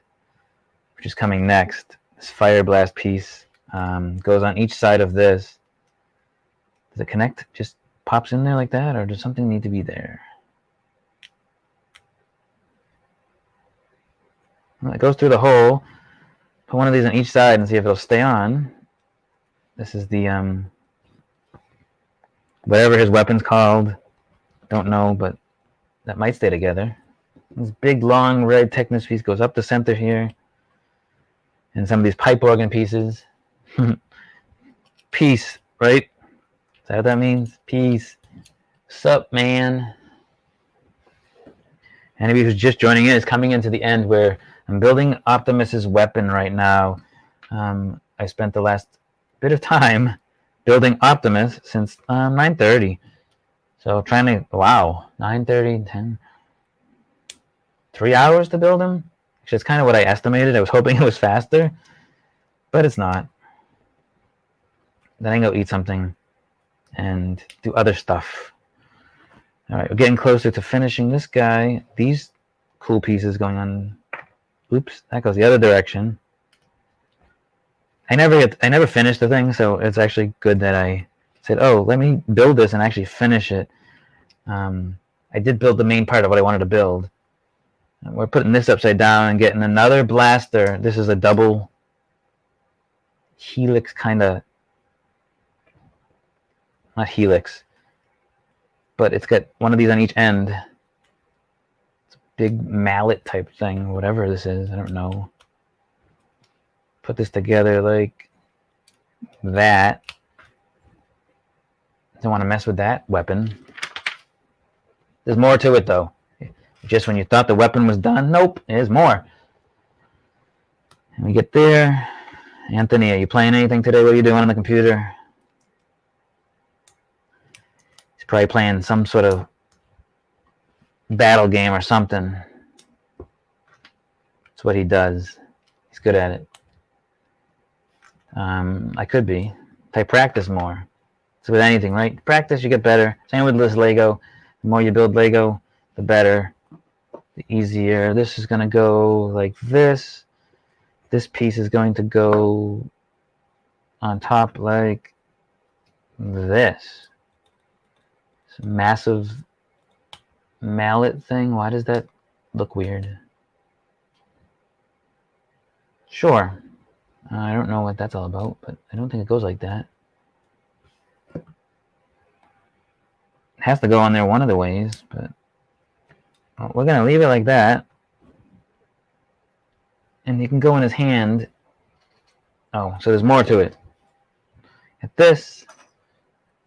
which is coming next. This fire blast piece goes on each side of this. Does it connect? Just pops in there like that, or does something need to be there? Well, it goes through the hole. Put one of these on each side and see if it'll stay on. This is the whatever his weapon's called. Don't know, but that might stay together. This big, long, red Technos piece goes up the center here. And some of these pipe organ pieces. Peace, right? Is that what that means? Peace. Sup, man? Anybody who's just joining in is coming into the end where I'm building Optimus's weapon right now. I spent the last bit of time building Optimus since 9:30. So trying to, wow, 9:30, 10, 3 hours to build him? Actually, it's kind of what I estimated. I was hoping it was faster, but it's not. Then I go eat something and do other stuff. All right, we're getting closer to finishing this guy. These cool pieces going on. Oops, that goes the other direction. I never finished the thing, so it's actually good that I said, oh, let me build this and actually finish it. I did build the main part of what I wanted to build. We're putting this upside down and getting another blaster. This is a double helix kind of, not helix, but it's got one of these on each end. It's a big mallet type thing, whatever this is, I don't know. Put this together like that. Don't want to mess with that weapon. There's more to it though. Just when you thought the weapon was done, nope, there's more. And we get there. Anthony, are you playing anything today? What are you doing on the computer? He's probably playing some sort of battle game or something. That's what he does. He's good at it. I could be. I practice more. It's with anything, right? Practice, you get better. Same with this Lego. The more you build Lego, the better. The easier. This is going to go like this. This piece is going to go on top like this. This massive mallet thing. Why does that look weird? Sure. I don't know what that's all about, but I don't think it goes like that. It has to go on there one of the ways, but we're going to leave it like that. And he can go in his hand. Oh, so there's more to it. At this,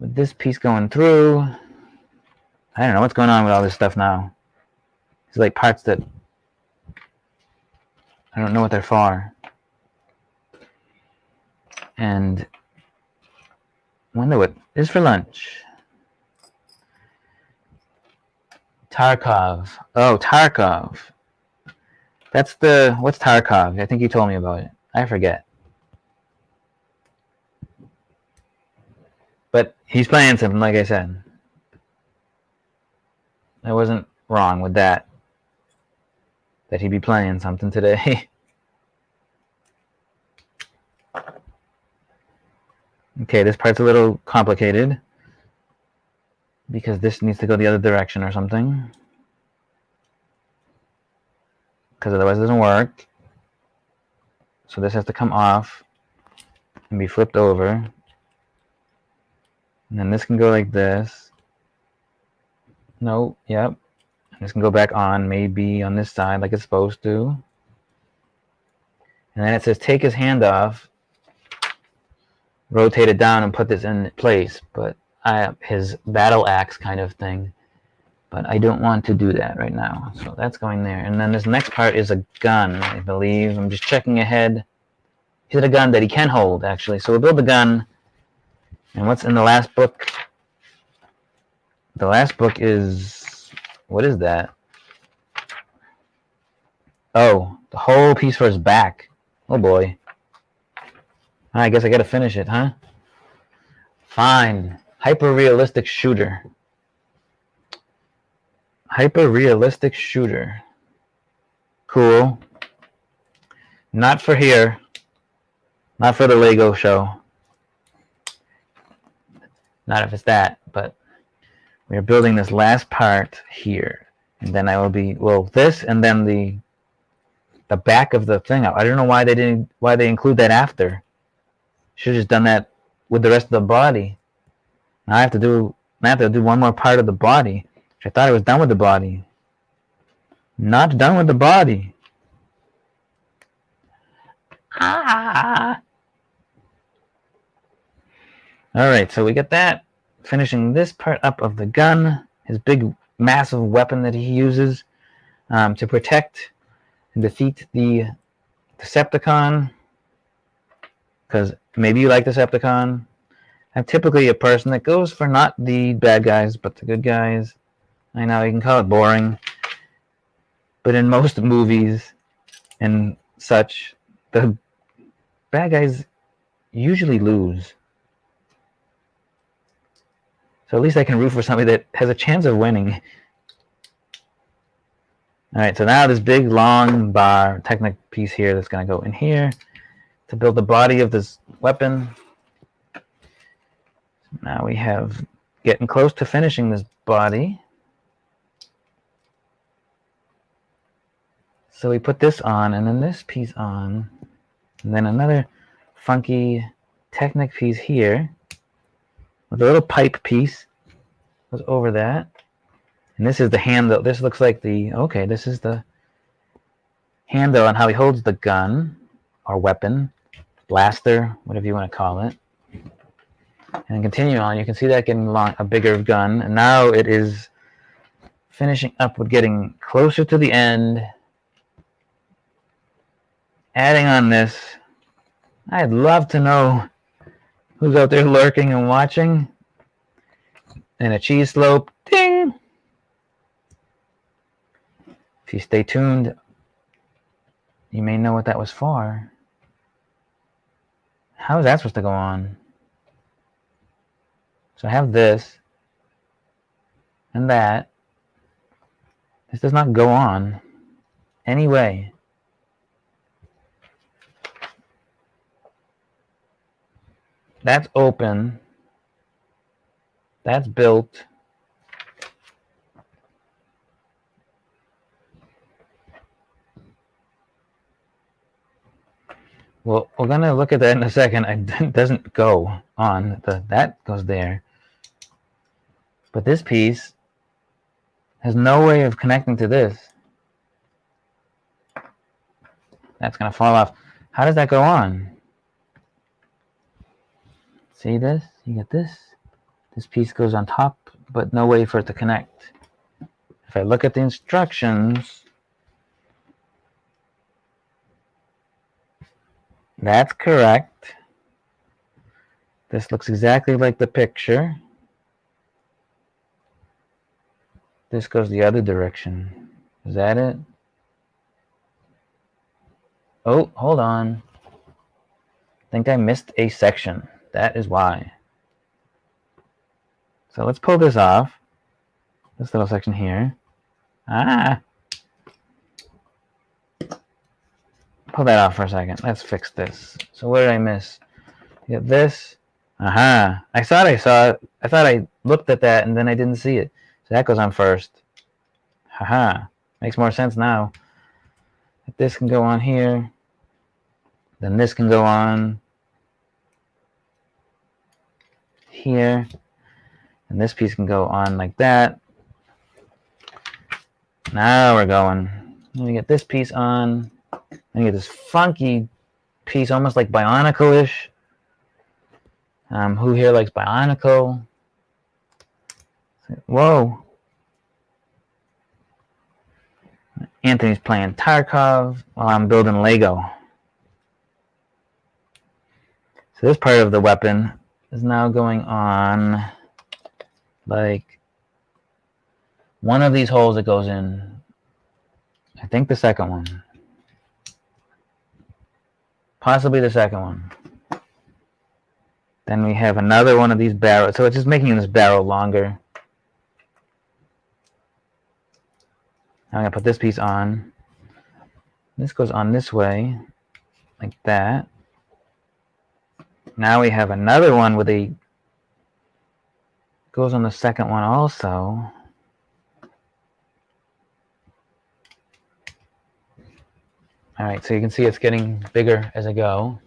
with this piece going through, I don't know what's going on with all this stuff now. It's like parts that I don't know what they're for. And wonder what is for lunch. Tarkov. Oh, Tarkov. That's the, what's Tarkov? I think you told me about it. I forget. But he's playing something, like I said. I wasn't wrong with that. That he'd be playing something today. Okay, this part's a little complicated. Because this needs to go the other direction or something. Because otherwise it doesn't work. So this has to come off and be flipped over. And then this can go like this. No, yep. And this can go back on, maybe on this side like it's supposed to. And then it says take his hand off, rotate it down and put this in place. But his battle axe kind of thing. But I don't want to do that right now. So that's going there. And then this next part is a gun, I believe. I'm just checking ahead. Is it a gun that he can hold, actually? So we'll build the gun. And what's in the last book? The last book is... What is that? Oh, the whole piece for his back. Oh, boy. I guess I gotta finish it, huh? Fine. Hyper-realistic shooter. Hyper-realistic shooter. Cool. Not for here. Not for the Lego show. Not if it's that, but we're building this last part here. And then I will be, well, this and then the back of the thing. I don't know why they include that after. Should have just done that with the rest of the body. Now I have to do one more part of the body. I thought I was done with the body. Not done with the body. Ah. All right, so we get that. Finishing this part up of the gun, his big, massive weapon that he uses to protect and defeat the Decepticon. Because maybe you like Decepticon. I'm typically a person that goes for not the bad guys, but the good guys. I know you can call it boring, but in most movies and such, the bad guys usually lose. So at least I can root for somebody that has a chance of winning. Alright, so now this big long bar Technic piece here that's going to go in here to build the body of this weapon. Now we have getting close to finishing this body. So we put this on, and then this piece on, and then another funky Technic piece here with a little pipe piece goes over that. And this is the handle. This looks like the, okay, this is the handle on how he holds the gun or weapon, blaster, whatever you want to call it. And continue on, you can see that getting a bigger gun, and now it is finishing up with getting closer to the end. Adding on this, I'd love to know who's out there lurking and watching. And a cheese slope, ding! If you stay tuned, you may know what that was for. How is that supposed to go on? So I have this and that. This does not go on any way. That's open. That's built. Well, we're going to look at that in a second. It doesn't go on. That goes there. But this piece has no way of connecting to this. That's going to fall off. How does that go on? See this? You get this? This piece goes on top, but no way for it to connect. If I look at the instructions, that's correct. This looks exactly like the picture. This goes the other direction. Is that it? Oh, hold on. I think I missed a section. That is why. So let's pull this off. This little section here. Ah! Pull that off for a second. Let's fix this. So what did I miss? You get this. Aha! I thought I saw it. I thought I looked at that and then I didn't see it. So that goes on first. Haha. Makes more sense now. If this can go on here, then this can go on here, and this piece can go on like that. Now we're going. Let me get this piece on. Let me get this funky piece, almost like Bionicle-ish. Who here likes Bionicle? Whoa. Anthony's playing Tarkov while I'm building Lego. So this part of the weapon is now going on like one of these holes that goes in. I think the second one. Possibly the second one. Then we have another one of these barrels. So it's just making this barrel longer. Now I'm going to put this piece on. This goes on this way, like that. Now we have another one with a, goes on the second one also. Alright, so you can see it's getting bigger as I go.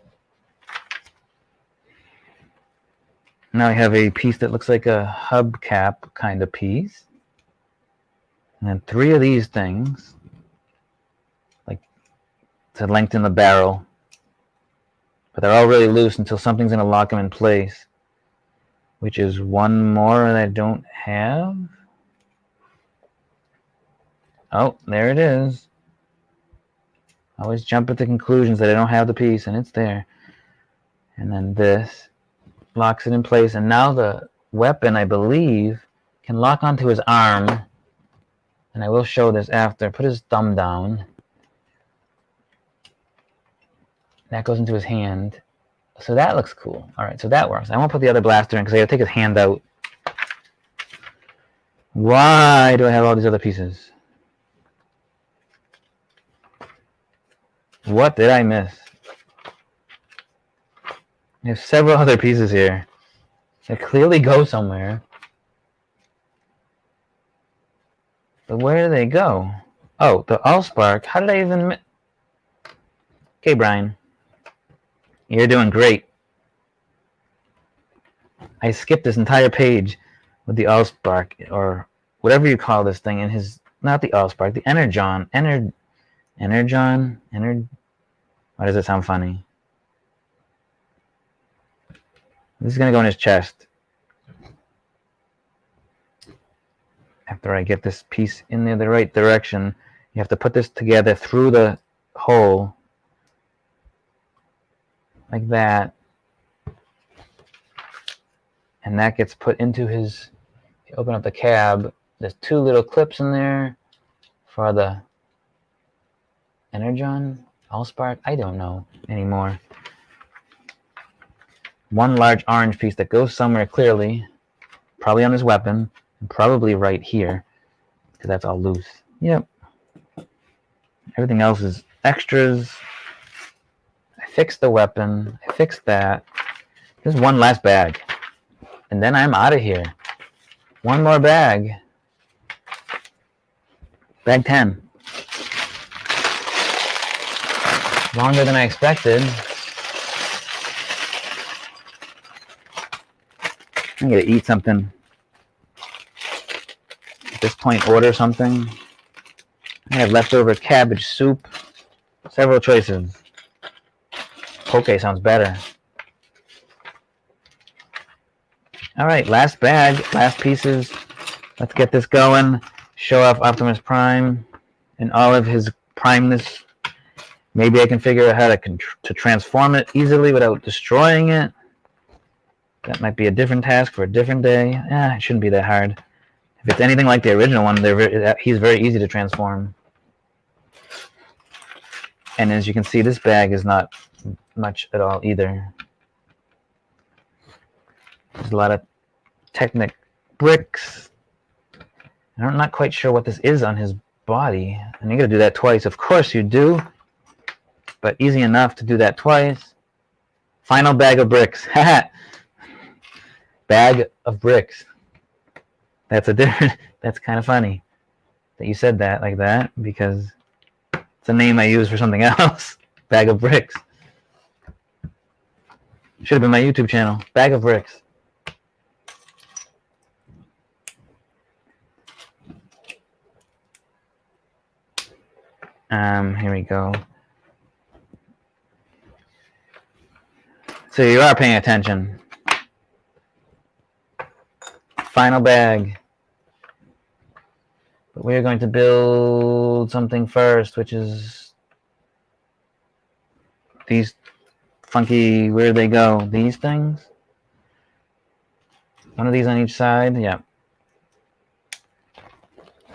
Now we have a piece that looks like a hubcap kind of piece. And then three of these things. to lengthen the barrel. But they're all really loose until something's going to lock them in place. Which is one more that I don't have. Oh, there it is. I always jump at the conclusions that I don't have the piece, and it's there. And then this locks it in place. And now the weapon, I believe, can lock onto his arm. And I will show this after. Put his thumb down. That goes into his hand. So that looks cool. All right, so that works. I won't put the other blaster in because I got to take his hand out. Why do I have all these other pieces? What did I miss? I have several other pieces here that clearly go somewhere. But where do they go? Oh, the Allspark. How did I even... Okay, Brian. You're doing great. I skipped this entire page with the Allspark, or whatever you call this thing, in his... Not the Allspark, the Energon. Energon? Why does it sound funny? This is going to go in his chest. After I get this piece in the right direction, you have to put this together through the hole. Like that. And that gets put into his... You open up the cab. There's two little clips in there for the Energon? Allspark? I don't know anymore. One large orange piece that goes somewhere clearly, probably on his weapon, and probably right here, because that's all loose. Yep. Everything else is extras. I fixed the weapon. I fixed that. There's one last bag. And then I'm out of here. One more bag. Bag 10. Longer than I expected. I'm going to eat something. At this point, order something. I have leftover cabbage soup. Several choices. Poke sounds better. Alright, last bag, last pieces. Let's get this going. Show off Optimus Prime in all of his primeness. Maybe I can figure out how to transform it easily without destroying it. That might be a different task for a different day. It shouldn't be that hard. If it's anything like the original one, he's very easy to transform. And as you can see, this bag is not much at all either. There's a lot of Technic bricks. I'm not quite sure what this is on his body. And you gotta do that twice. Of course you do. But easy enough to do that twice. Final bag of bricks. Bag of bricks. That's a different... That's kind of funny that you said that like that, because it's a name I use for something else. Bag of bricks. Should have been my YouTube channel. Bag of bricks. Here we go. So you are paying attention. Final bag. But we're going to build something first, which is these funky, where they go? These things? One of these on each side? Yeah.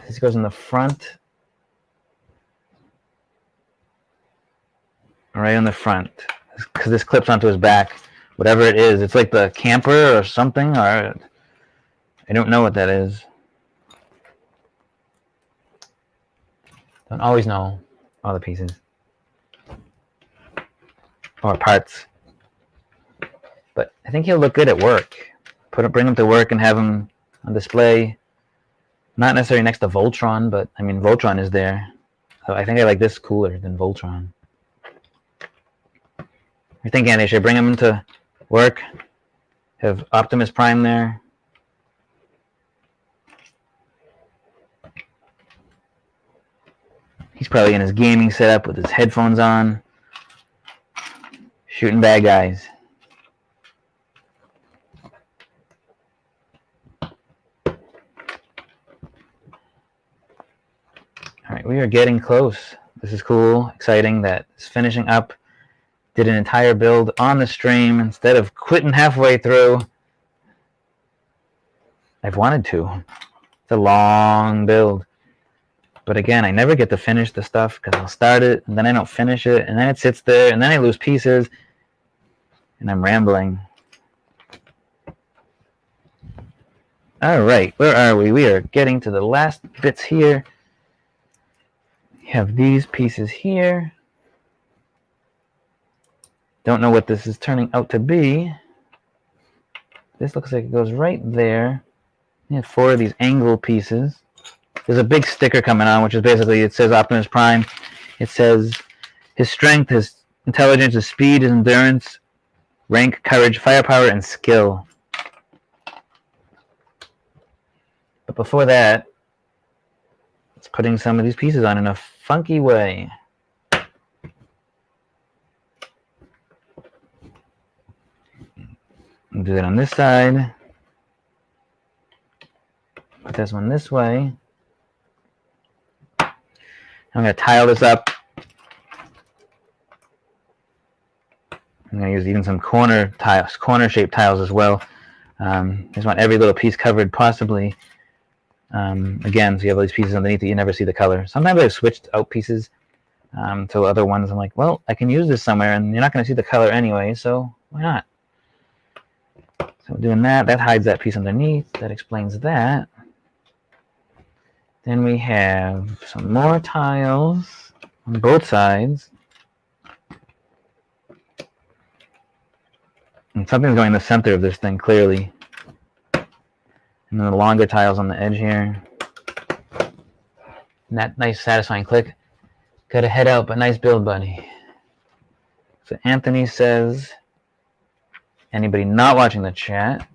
This goes in the front. Right on the front, because this clips onto his back. Whatever it is, it's like the camper or something, or I don't know what that is. Don't always know all the pieces or parts, but I think he'll look good at work. Bring him to work and have him on display. Not necessarily next to Voltron, but I mean Voltron is there, so I think I like this cooler than Voltron. I think they should bring him into work. Have Optimus Prime there. He's probably in his gaming setup with his headphones on, shooting bad guys. Alright, we are getting close. This is cool, exciting that it's finishing up. Did an entire build on the stream instead of quitting halfway through. I've wanted to. It's a long build. But again, I never get to finish the stuff because I'll start it and then I don't finish it and then it sits there and then I lose pieces and I'm rambling. Alright, where are we? We are getting to the last bits here. We have these pieces here. Don't know what this is turning out to be. This looks like it goes right there. We have 4 of these angle pieces. There's a big sticker coming on, which is basically, it says Optimus Prime. It says his strength, his intelligence, his speed, his endurance, rank, courage, firepower, and skill. But before that, it's putting some of these pieces on in a funky way. We'll do that on this side. Put this one this way. I'm going to tile this up. I'm going to use even some corner tiles, corner-shaped tiles as well. I just want every little piece covered, possibly. Again, so you have all these pieces underneath that you never see the color. Sometimes I've switched out pieces to other ones. I'm like, well, I can use this somewhere, and you're not going to see the color anyway, so why not? So doing that, that hides that piece underneath. That explains that. Then we have some more tiles on both sides. And something's going in the center of this thing, clearly. And then the longer tiles on the edge here. And that nice, satisfying click. Gotta head out, but nice build, buddy. So Anthony says, anybody not watching the chat,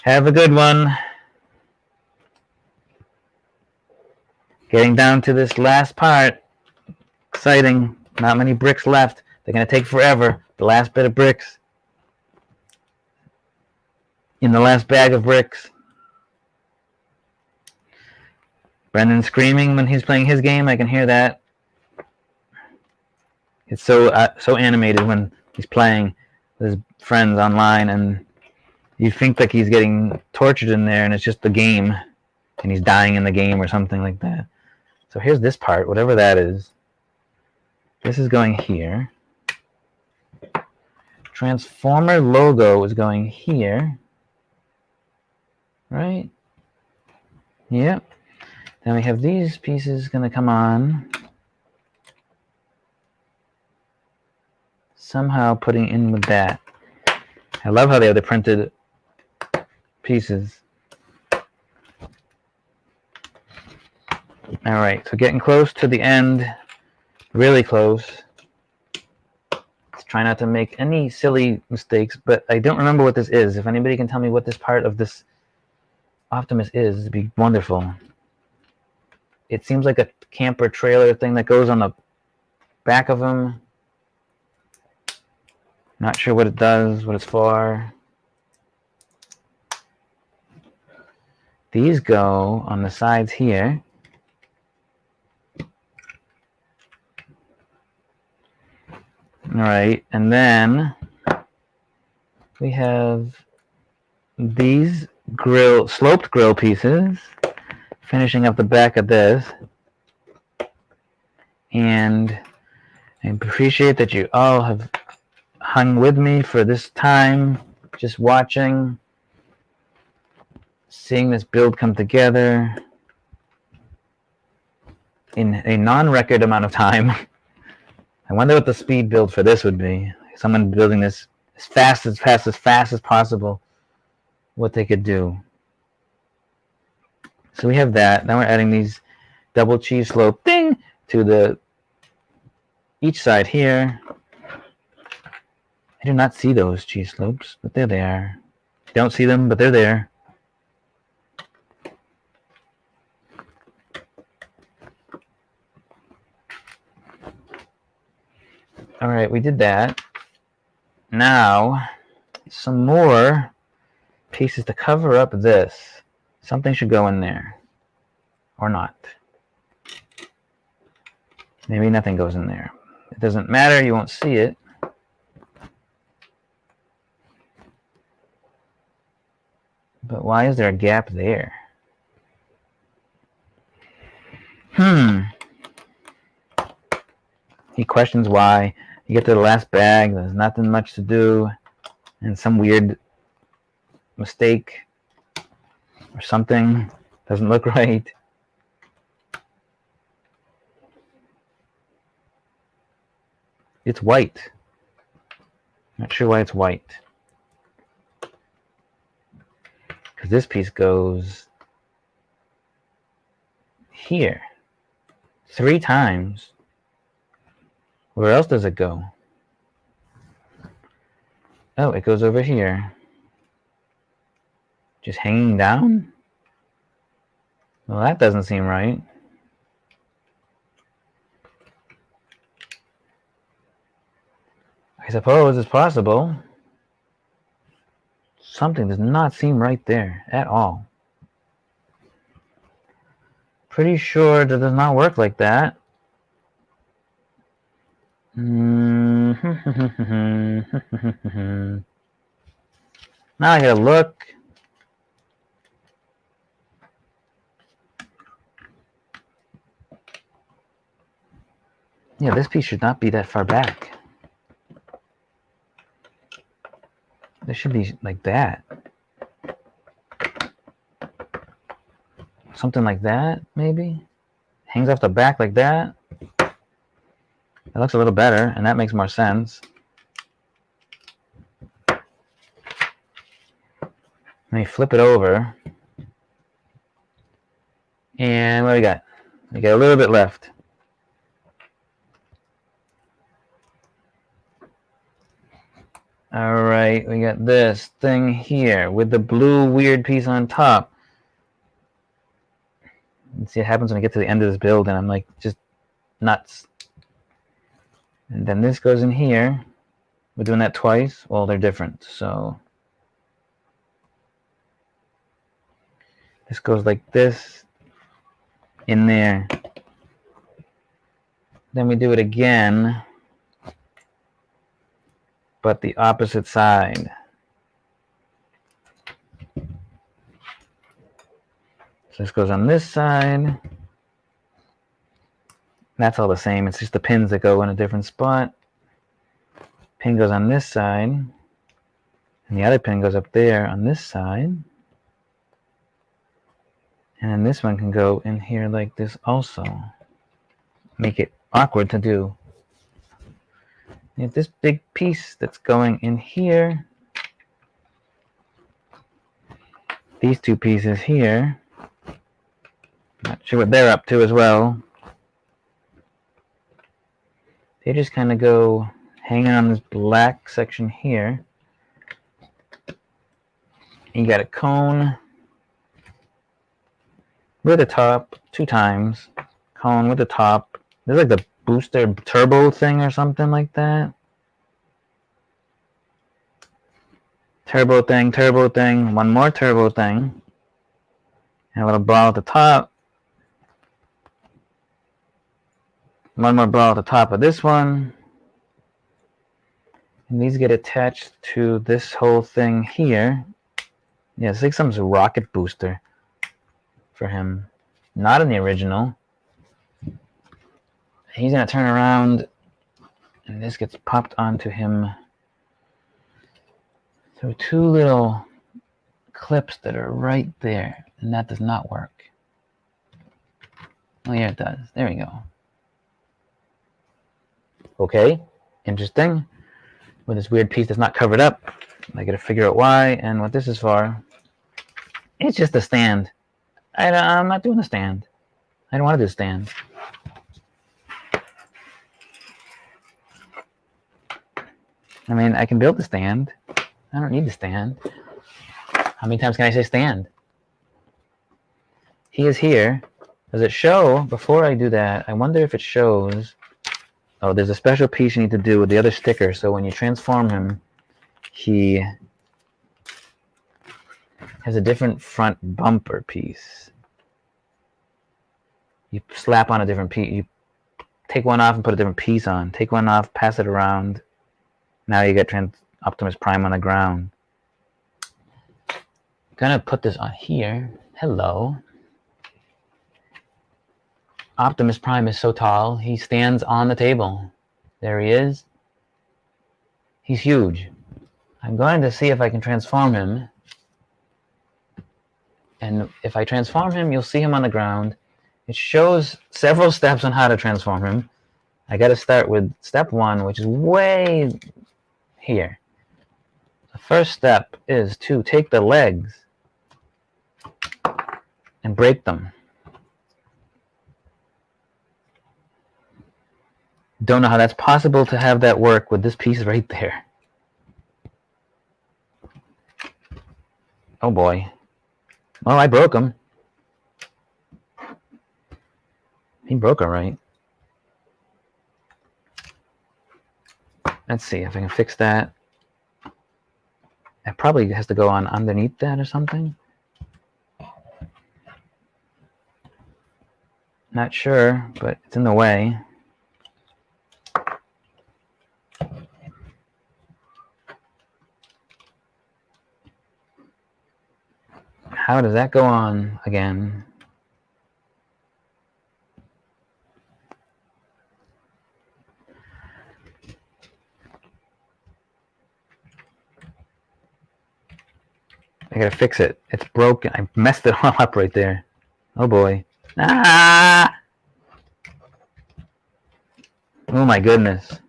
have a good one. Getting down to this last part. Exciting. Not many bricks left. They're going to take forever. The last bit of bricks. In the last bag of bricks. Brendan screaming when he's playing his game. I can hear that. It's so animated when he's playing with his friends online, and you think like he's getting tortured in there, and it's just the game, and he's dying in the game or something like that. So here's this part, whatever that is. This is going here. Transformer logo is going here. Right? Yep. Then we have these pieces going to come on. Somehow putting in with that. I love how they have the printed pieces. All right, so getting close to the end, really close. Let's try not to make any silly mistakes, but I don't remember what this is. If anybody can tell me what this part of this Optimus is, it'd be wonderful. It seems like a camper trailer thing that goes on the back of him. Not sure what it does, what it's for. These go on the sides here. All right, and then we have these sloped grill pieces finishing up the back of this. And I appreciate that you all have hung with me for this time, just watching, seeing this build come together in a non-record amount of time. I wonder what the speed build for this would be. Someone building this as fast as possible, what they could do. So we have that. Now we're adding these double cheese slope thing to each side here. I do not see those cheese slopes, but there they are. Don't see them, but they're there. All right, we did that. Now, some more pieces to cover up this. Something should go in there. Or not. Maybe nothing goes in there. It doesn't matter, you won't see it. But why is there a gap there? He questions why. You get to the last bag, there's nothing much to do, and some weird mistake or something doesn't look right. It's white. Not sure why it's white. Because this piece goes here 3 times. Where else does it go? Oh, it goes over here. Just hanging down? Well, that doesn't seem right. I suppose it's possible. Something does not seem right there at all. Pretty sure that does not work like that. Now I gotta look. Yeah, this piece should not be that far back. This should be like that. Something like that, maybe? Hangs off the back like that. That looks a little better, and that makes more sense. Let me flip it over. And what do we got? We got a little bit left. All right, we got this thing here with the blue weird piece on top. And see what happens when I get to the end of this build, and I'm like just nuts. And then this goes in here. We're doing that twice. Well, they're different, so this goes like this in there. Then we do it again, but the opposite side. So this goes on this side. That's all the same. It's just the pins that go in a different spot. Pin goes on this side, and the other pin goes up there on this side. And then this one can go in here like this also. Make it awkward to do. You have this big piece that's going in here. These 2 pieces here. Not sure what they're up to as well. They just kind of go hanging on this black section here. And you got a cone with the top 2 times. Cone with the top. There's like the booster turbo thing or something like that. Turbo thing, one more turbo thing. And a little ball at the top. One more ball at the top of this one. And these get attached to this whole thing here. Yeah, it's like some rocket booster for him. Not in the original. He's going to turn around and this gets popped onto him through 2 little clips that are right there. And that does not work. Oh yeah, it does. There we go. Okay, interesting. With this weird piece that's not covered up. I gotta figure out why and what this is for. It's just a stand. I'm not doing a stand. I don't want to do a stand. I mean, I can build the stand. I don't need the stand. How many times can I say stand? He is here. Does it show? Before I do that, I wonder if it shows Oh, there's a special piece you need to do with the other sticker. So when you transform him, he has a different front bumper piece. You slap on a different piece. You take one off and put a different piece on. Take one off, pass it around. Now you get Optimus Prime on the ground. I'm gonna put this on here. Hello. Optimus Prime is so tall, he stands on the table. There he is. He's huge. I'm going to see if I can transform him. And if I transform him, you'll see him on the ground. It shows several steps on how to transform him. I got to start with step 1, which is way here. The first step is to take the legs and break them. Don't know how that's possible to have that work with this piece right there. Oh boy. Well, I broke him. He broke all right. Let's see if I can fix that. It probably has to go on underneath that or something. Not sure, but it's in the way. How does that go on again? I gotta fix it. It's broken. I messed it all up right there. Oh boy. Ah! Oh my goodness.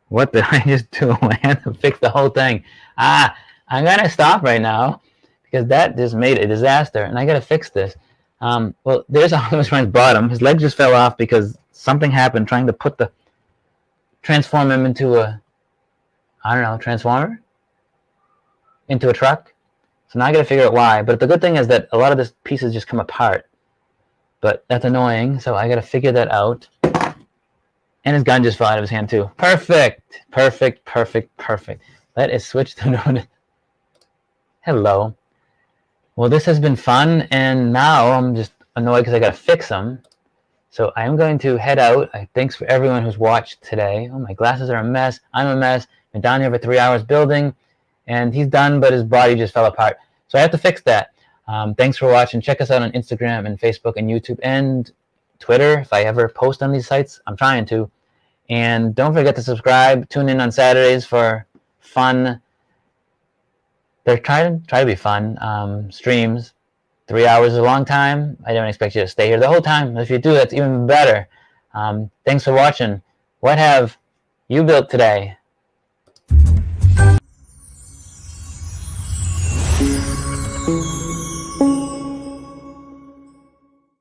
What did I just do? I had to fix the whole thing. I'm gonna stop right now because that just made a disaster, and I gotta fix this. Well, there's Optimus Prime's bottom. His leg just fell off because something happened trying to transform him into a, I don't know, transformer? Into a truck? So now I gotta figure out why. But the good thing is that a lot of this pieces just come apart. But that's annoying, so I gotta figure that out. And his gun just fell out of his hand too. Perfect! Perfect, perfect, perfect. Let us switch to note. Hello. Well, this has been fun, and now I'm just annoyed because I gotta fix them. So I'm going to head out. Thanks for everyone who's watched today. Oh, my glasses are a mess. I'm a mess. Been down here for 3 hours building, and he's done, but his body just fell apart. So I have to fix that. Thanks for watching. Check us out on Instagram and Facebook and YouTube and Twitter. If I ever post on these sites, I'm trying to. And don't forget to subscribe. Tune in on Saturdays for fun. They're try to be fun streams. 3 hours is a long time. I don't expect you to stay here the whole time. If you do, that's even better. Thanks for watching. What have you built today?